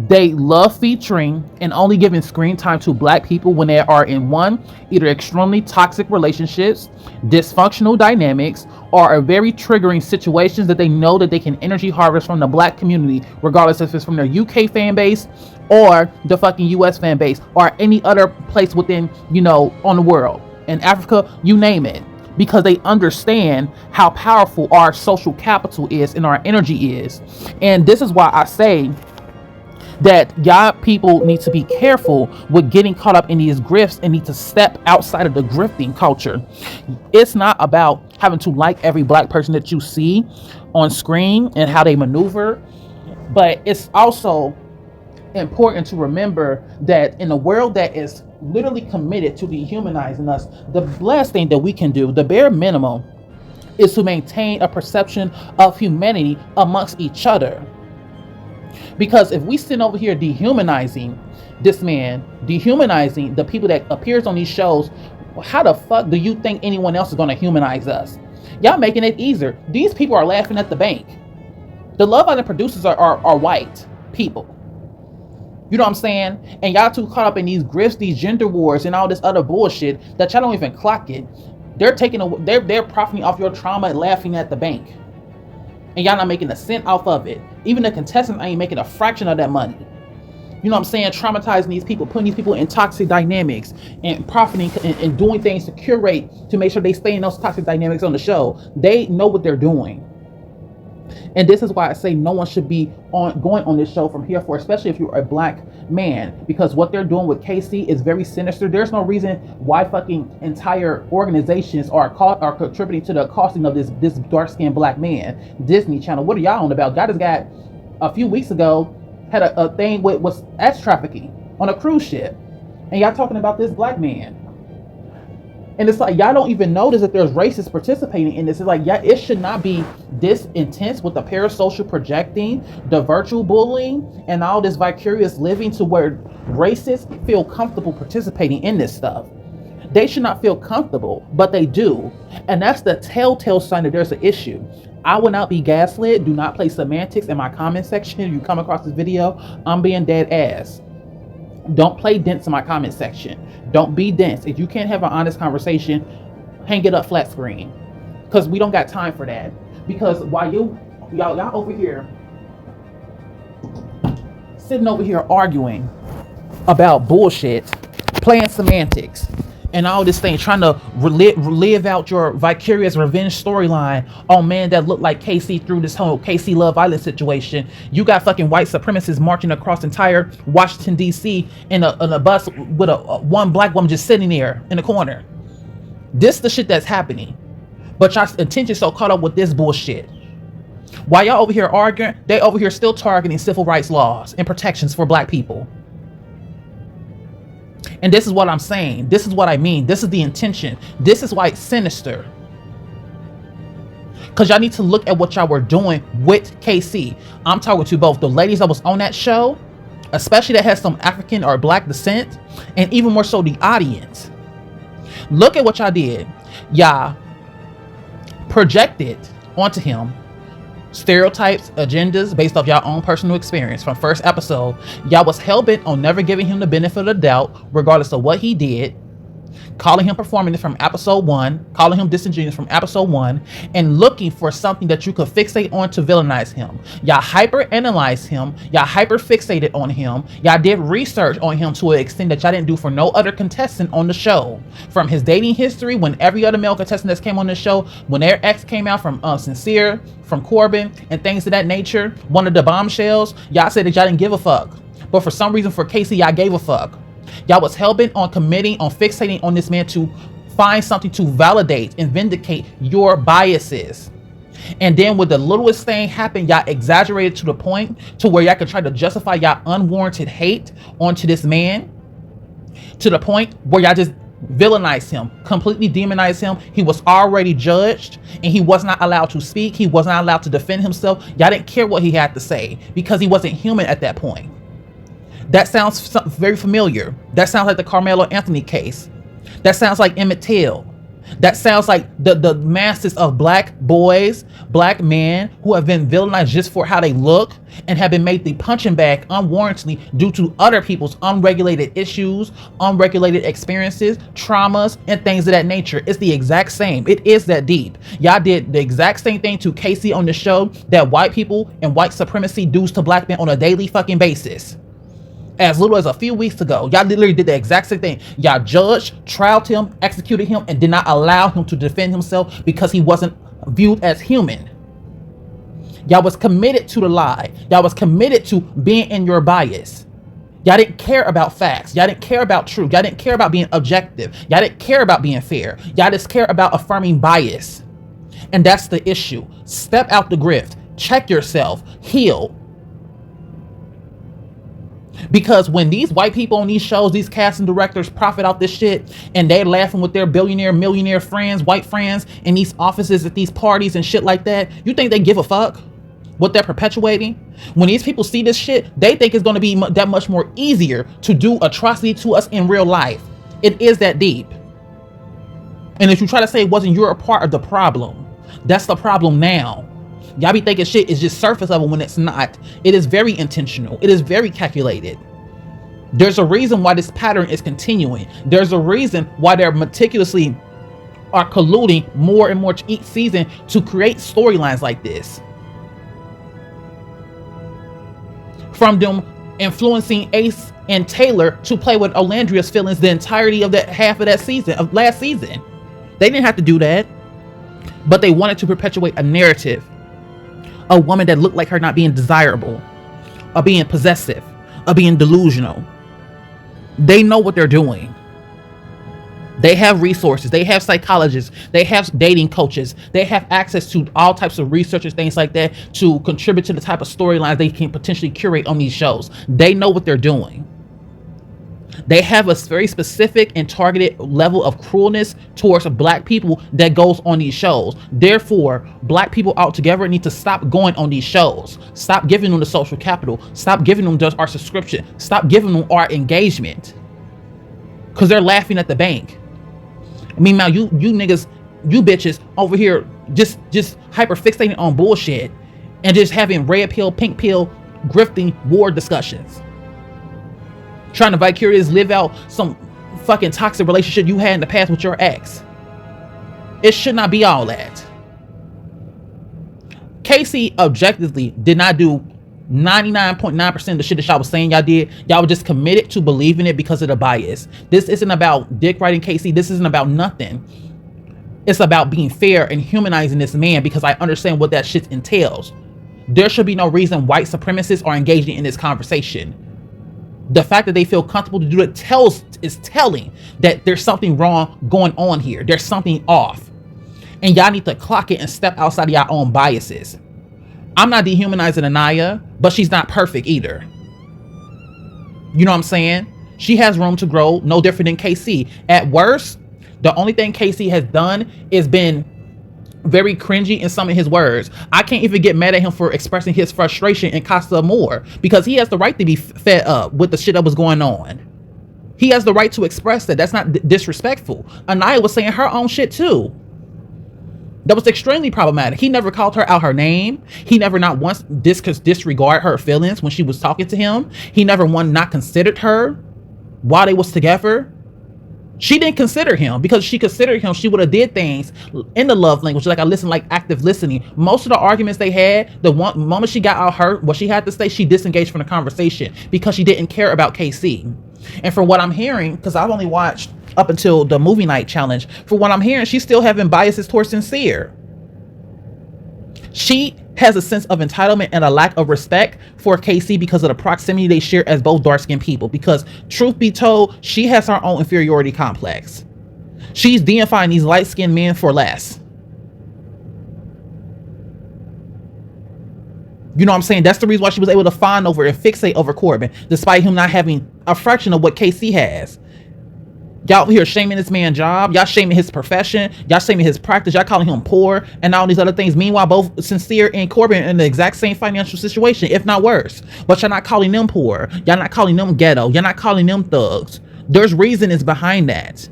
Speaker 12: they love featuring and only giving screen time to black people when they are in one, either extremely toxic relationships, dysfunctional dynamics, or are very triggering situations that they know that they can energy harvest from the black community, regardless if it's from their UK fan base or the fucking US fan base or any other place within, on the world, in Africa, you name it. Because they understand how powerful our social capital is and our energy is. And this is why I say that y'all people need to be careful with getting caught up in these grifts and need to step outside of the grifting culture. It's not about having to like every black person that you see on screen and how they maneuver, but it's also important to remember that in a world that is literally committed to dehumanizing us, the last thing that we can do, the bare minimum, is to maintain a perception of humanity amongst each other. Because if we sit over here dehumanizing this man, dehumanizing the people that appears on these shows, how the fuck do you think anyone else is going to humanize us? Y'all making it easier. These people are laughing at the bank. The Love Island producers are white people. You know what I'm saying? And y'all too caught up in these grifts, these gender wars, and all this other bullshit that y'all don't even clock it. They're profiting off your trauma and laughing at the bank. And y'all not making a cent off of it. Even the contestants ain't making a fraction of that money. You know what I'm saying? Traumatizing these people, putting these people in toxic dynamics, and profiting and doing things to curate to make sure they stay in those toxic dynamics on the show. They know what they're doing. And this is why I say no one should be going on this show from here for, especially if you're a black man, because what they're doing with Casey is very sinister. There's no reason why fucking entire organizations are contributing to the costing of this dark-skinned black man. Disney Channel, what are y'all on about? God has got, a few weeks ago, had a thing with sex trafficking on a cruise ship, and y'all talking about this black man. And it's like, y'all don't even notice that there's racists participating in this. It's like, yeah, it should not be this intense with the parasocial projecting, the virtual bullying, and all this vicarious living to where racists feel comfortable participating in this stuff. They should not feel comfortable, but they do. And that's the telltale sign that there's an issue. I will not be gaslit. Do not play semantics in my comment section. If you come across this video, I'm being dead ass. Don't play dense in my comment section. Don't be dense. If you can't have an honest conversation, hang it up flat screen. Because we don't got time for that. Because while y'all over here sitting over here arguing about bullshit, playing semantics, and all this thing, trying to relive out your vicarious revenge storyline on man that looked like KC through this whole KC Love Island situation. You got fucking white supremacists marching across entire Washington D.C. in a bus with one black woman just sitting there in the corner. This the shit that's happening, but y'all attention so caught up with this bullshit. While y'all over here arguing, they over here still targeting civil rights laws and protections for black people. And this is what I'm saying. This is what I mean. This is the intention. This is why it's sinister. Because y'all need to look at what y'all were doing with KC. I'm talking to both the ladies that was on that show, especially that has some African or black descent, and even more so the audience. Look at what y'all did. Y'all projected onto him stereotypes, agendas based off y'all own personal experience from first episode. Y'all was hell-bent on never giving him the benefit of the doubt, regardless of what he did, calling him performing from episode 1, calling him disingenuous from episode 1, and looking for something that you could fixate on to villainize him. Y'all hyper-analyzed him. Y'all hyper-fixated on him. Y'all did research on him to an extent that y'all didn't do for no other contestant on the show. From his dating history, when every other male contestant that came on the show, when their ex came out from Sincere, from Corbin, and things of that nature, one of the bombshells, y'all said that y'all didn't give a fuck. But for some reason for Casey, y'all gave a fuck. Y'all was hell-bent on committing, on fixating on this man to find something to validate and vindicate your biases. And then when the littlest thing happened, y'all exaggerated to the point to where y'all could try to justify y'all unwarranted hate onto this man, to the point where y'all just villainized him, completely demonized him. He was already judged and he was not allowed to speak. He was not allowed to defend himself. Y'all didn't care what he had to say because he wasn't human at that point. That sounds very familiar. That sounds like the Carmelo Anthony case. That sounds like Emmett Till. That sounds like the masses of black boys, black men who have been villainized just for how they look and have been made the punching bag unwarrantedly due to other people's unregulated issues, unregulated experiences, traumas, and things of that nature. It's the exact same. It is that deep. Y'all did the exact same thing to Casey on the show that white people and white supremacy does to black men on a daily fucking basis. As little as a few weeks ago, y'all literally did the exact same thing. Y'all judged, trialed him, executed him, and did not allow him to defend himself because he wasn't viewed as human. Y'all was committed to the lie. Y'all was committed to being in your bias. Y'all didn't care about facts. Y'all didn't care about truth. Y'all didn't care about being objective. Y'all didn't care about being fair. Y'all just care about affirming bias. And that's the issue. Step out the grift. Check yourself. Heal. Because when these white people on these shows, these casting directors profit off this shit and they're laughing with their billionaire, millionaire friends, white friends in these offices at these parties and shit like that, you think they give a fuck what they're perpetuating? When these people see this shit, they think it's going to be that much more easier to do atrocity to us in real life. It is that deep. And if you try to say it wasn't your part of the problem, that's the problem now. Y'all be thinking shit is just surface level when it's not. It is very intentional. It is very calculated. There's a reason why this pattern is continuing. There's a reason why they're meticulously are colluding more and more each season to create storylines like this. From them influencing Ace and Taylor to play with Olandria's feelings the entirety of that half of that season, of last season. They didn't have to do that, but they wanted to perpetuate a narrative. A woman that looked like her not being desirable, or being possessive, or being delusional. They know what they're doing. They have resources. They have psychologists. They have dating coaches. They have access to all types of researchers, things like that, to contribute to the type of storylines they can potentially curate on these shows. They know what they're doing. They have a very specific and targeted level of cruelness towards black people that goes on these shows. Therefore, black people altogether need to stop going on these shows. Stop giving them the social capital. Stop giving them just our subscription. Stop giving them our engagement. Because they're laughing at the bank. Meanwhile, you niggas, you bitches over here just hyper fixating on bullshit and just having red pill, pink pill, grifting war discussions. Trying to vicariously live out some fucking toxic relationship you had in the past with your ex. It should not be all that. Casey objectively did not do 99.9% of the shit that y'all was saying y'all did. Y'all were just committed to believing it because of the bias. This isn't about dick riding Casey. This isn't about nothing. It's about being fair and humanizing this man, because I understand what that shit entails. There should be no reason white supremacists are engaging in this conversation. The fact that they feel comfortable to do it is telling that there's something wrong going on here. There's something off. And y'all need to clock it and step outside of y'all own biases. I'm not dehumanizing Anaya, but she's not perfect either. You know what I'm saying? She has room to grow, no different than KC. At worst, the only thing KC has done is been very cringy in some of his words. I can't even get mad at him for expressing his frustration in Casa Amor, because he has the right to be fed up with the shit that was going on. He has the right to express that. That's not disrespectful. Anaya was saying her own shit too. That was extremely problematic. He never called her out her name. He never not once disregard her feelings when she was talking to him. He never not considered her while they was together. She didn't consider him, because she considered him, she would have did things in the love language, like I listen, like active listening. Most of the arguments they had, the one moment she got out hurt, what she had to say, she disengaged from the conversation because she didn't care about KC. And from what I'm hearing, because I've only watched up until the movie night challenge, for what I'm hearing, she's still having biases towards Sincere. She has a sense of entitlement and a lack of respect for KC because of the proximity they share as both dark-skinned people. Because truth be told, she has her own inferiority complex. She's deifying these light-skinned men for less. You know what I'm saying? That's the reason why she was able to fawn over and fixate over Corbin, despite him not having a fraction of what KC has. Y'all here shaming this man's job. Y'all shaming his profession. Y'all shaming his practice. Y'all calling him poor and all these other things. Meanwhile, both Sincere and Corbin are in the exact same financial situation, if not worse. But y'all not calling them poor. Y'all not calling them ghetto. Y'all not calling them thugs. There's reasons behind that.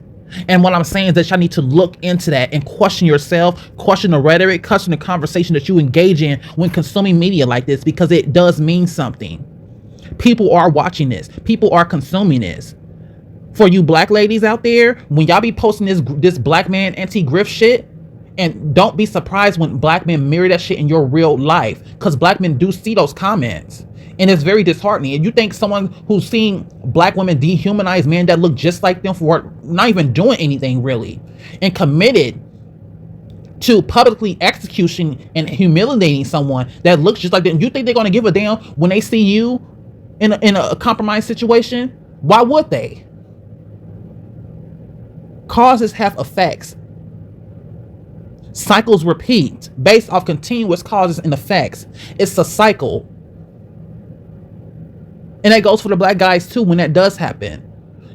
Speaker 12: And what I'm saying is that y'all need to look into that and question yourself, question the rhetoric, question the conversation that you engage in when consuming media like this, because it does mean something. People are watching this. People are consuming this. For you black ladies out there, when y'all be posting this black man anti-grift shit, and don't be surprised when black men mirror that shit in your real life, because black men do see those comments, and it's very disheartening. And you think someone who's seeing black women dehumanize men that look just like them for not even doing anything really, and committed to publicly execution and humiliating someone that looks just like them, you think they're going to give a damn when they see you in a compromised situation? Why would they? Causes have effects. Cycles repeat based off continuous causes and effects. It's a cycle. And that goes for the black guys too when that does happen.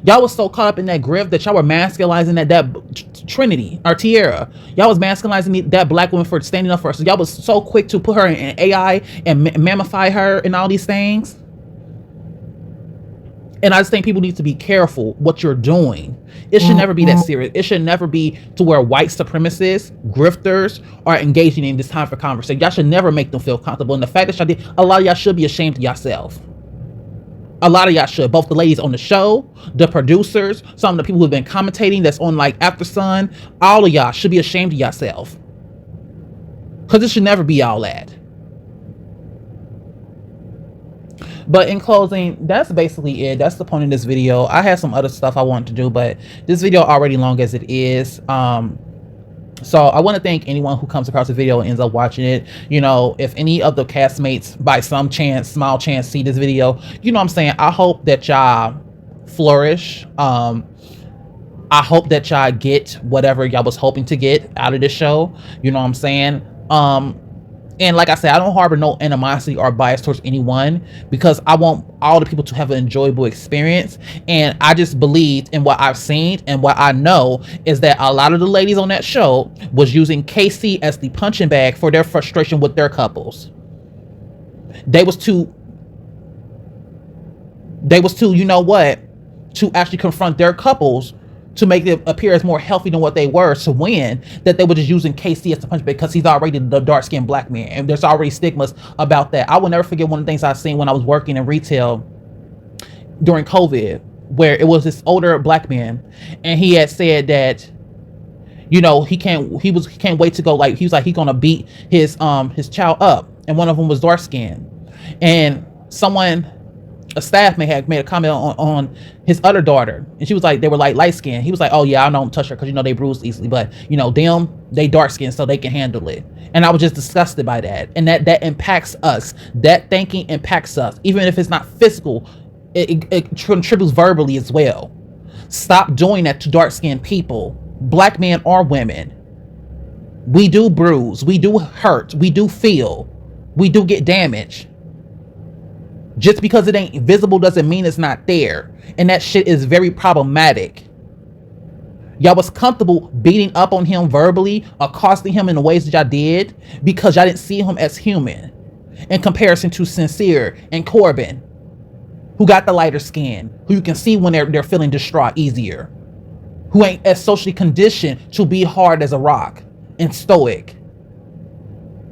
Speaker 12: Y'all was so caught up in that grift that y'all were masculizing that Trinity or Tierra. Y'all was masculizing that black woman for standing up for us. So y'all was so quick to put her in AI and mammify her and all these things. And I just think people need to be careful what you're doing. It should never be that serious. It should never be to where white supremacists, grifters are engaging in this time for conversation. Y'all should never make them feel comfortable. And the fact that y'all did, a lot of y'all should be ashamed of yourself. A lot of y'all should. Both the ladies on the show, the producers, some of the people who've been commentating that's on like After Sun, all of y'all should be ashamed of yourself. Because it should never be all that. But in closing, that's basically it. That's the point of this video. I had some other stuff I wanted to do, but this video already long as it is. So I want to thank anyone who comes across the video and ends up watching it. You know, if any of the castmates by some chance, small chance, see this video, you know what I'm saying? I hope that y'all flourish. I hope that y'all get whatever y'all was hoping to get out of this show. You know what I'm saying? And like I said, I don't harbor no animosity or bias towards anyone, because I want all the people to have an enjoyable experience. And I just believed in what I've seen, and what I know is that a lot of the ladies on that show was using KC as the punching bag for their frustration with their couples. They was too, you know what, to actually confront their couples to make them appear as more healthy than what they were, to win, that they were just using KC as the punch because he's already the dark-skinned black man, and there's already stigmas about that. I will never forget one of the things I seen when I was working in retail during COVID, where it was this older black man, and he had said that, He can't wait to go, like, he was like, he's gonna beat his child up, and one of them was dark skinned, and a staff made a comment on his other daughter, and she was like, they were like light skinned. He was like, oh yeah, I don't touch her because they bruise easily, but they dark skinned, so they can handle it. And I was just disgusted by that, and that impacts us. That thinking impacts us, even if it's not physical. It contributes verbally as well. Stop doing that to dark skinned people, black men or women. We do bruise, we do hurt, we do feel, we do get damaged. Just because it ain't visible doesn't mean it's not there. And that shit is very problematic. Y'all was comfortable beating up on him verbally, accosting him in the ways that y'all did, because y'all didn't see him as human. In comparison to Sincere and Corbin, who got the lighter skin, who you can see when they're feeling distraught easier, who ain't as socially conditioned to be hard as a rock and stoic.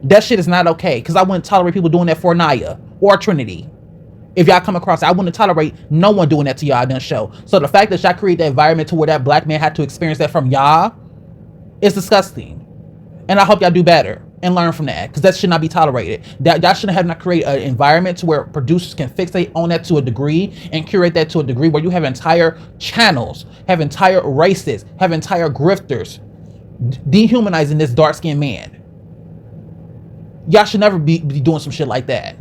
Speaker 12: That shit is not okay, because I wouldn't tolerate people doing that for Naya or Trinity. If y'all come across it, I wouldn't tolerate no one doing that to y'all in the show. So the fact that y'all create that environment to where that black man had to experience that from y'all is disgusting. And I hope y'all do better and learn from that, because that should not be tolerated. That y'all shouldn't have not create an environment to where producers can fixate on that to a degree and curate that to a degree where you have entire channels, have entire races, have entire grifters dehumanizing this dark-skinned man. Y'all should never be doing some shit like that.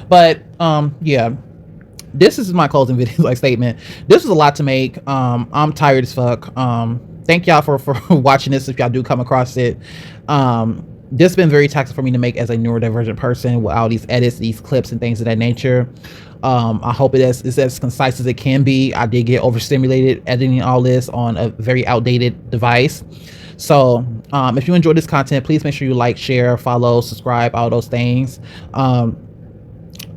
Speaker 12: But yeah, this is my closing video, like, statement. This is a lot to make. I'm tired as fuck. Thank y'all for watching this. If y'all do come across it, this has been very taxing for me to make as a neurodivergent person, with all these edits, these clips and things of that nature. I hope it's as concise as it can be. I did get overstimulated editing all this on a very outdated device. So if you enjoyed this content, please make sure you like, share, follow, subscribe, all those things.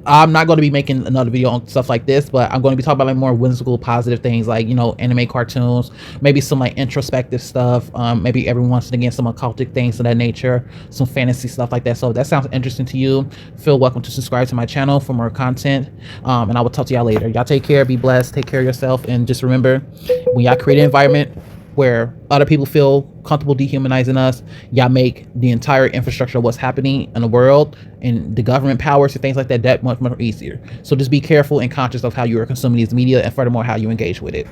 Speaker 12: I'm not going to be making another video on stuff like this, but I'm going to be talking about like more whimsical, positive things, like, anime cartoons, maybe some like introspective stuff, maybe every once and again some occultic things of that nature, some fantasy stuff like that. So if that sounds interesting to you, feel welcome to subscribe to my channel for more content, and I will talk to y'all later. Y'all take care, be blessed, take care of yourself, and just remember, when y'all create an environment where other people feel comfortable dehumanizing us, y'all make the entire infrastructure of what's happening in the world and the government powers and things like that much easier. So just be careful and conscious of how you are consuming these media, and furthermore, how you engage with it.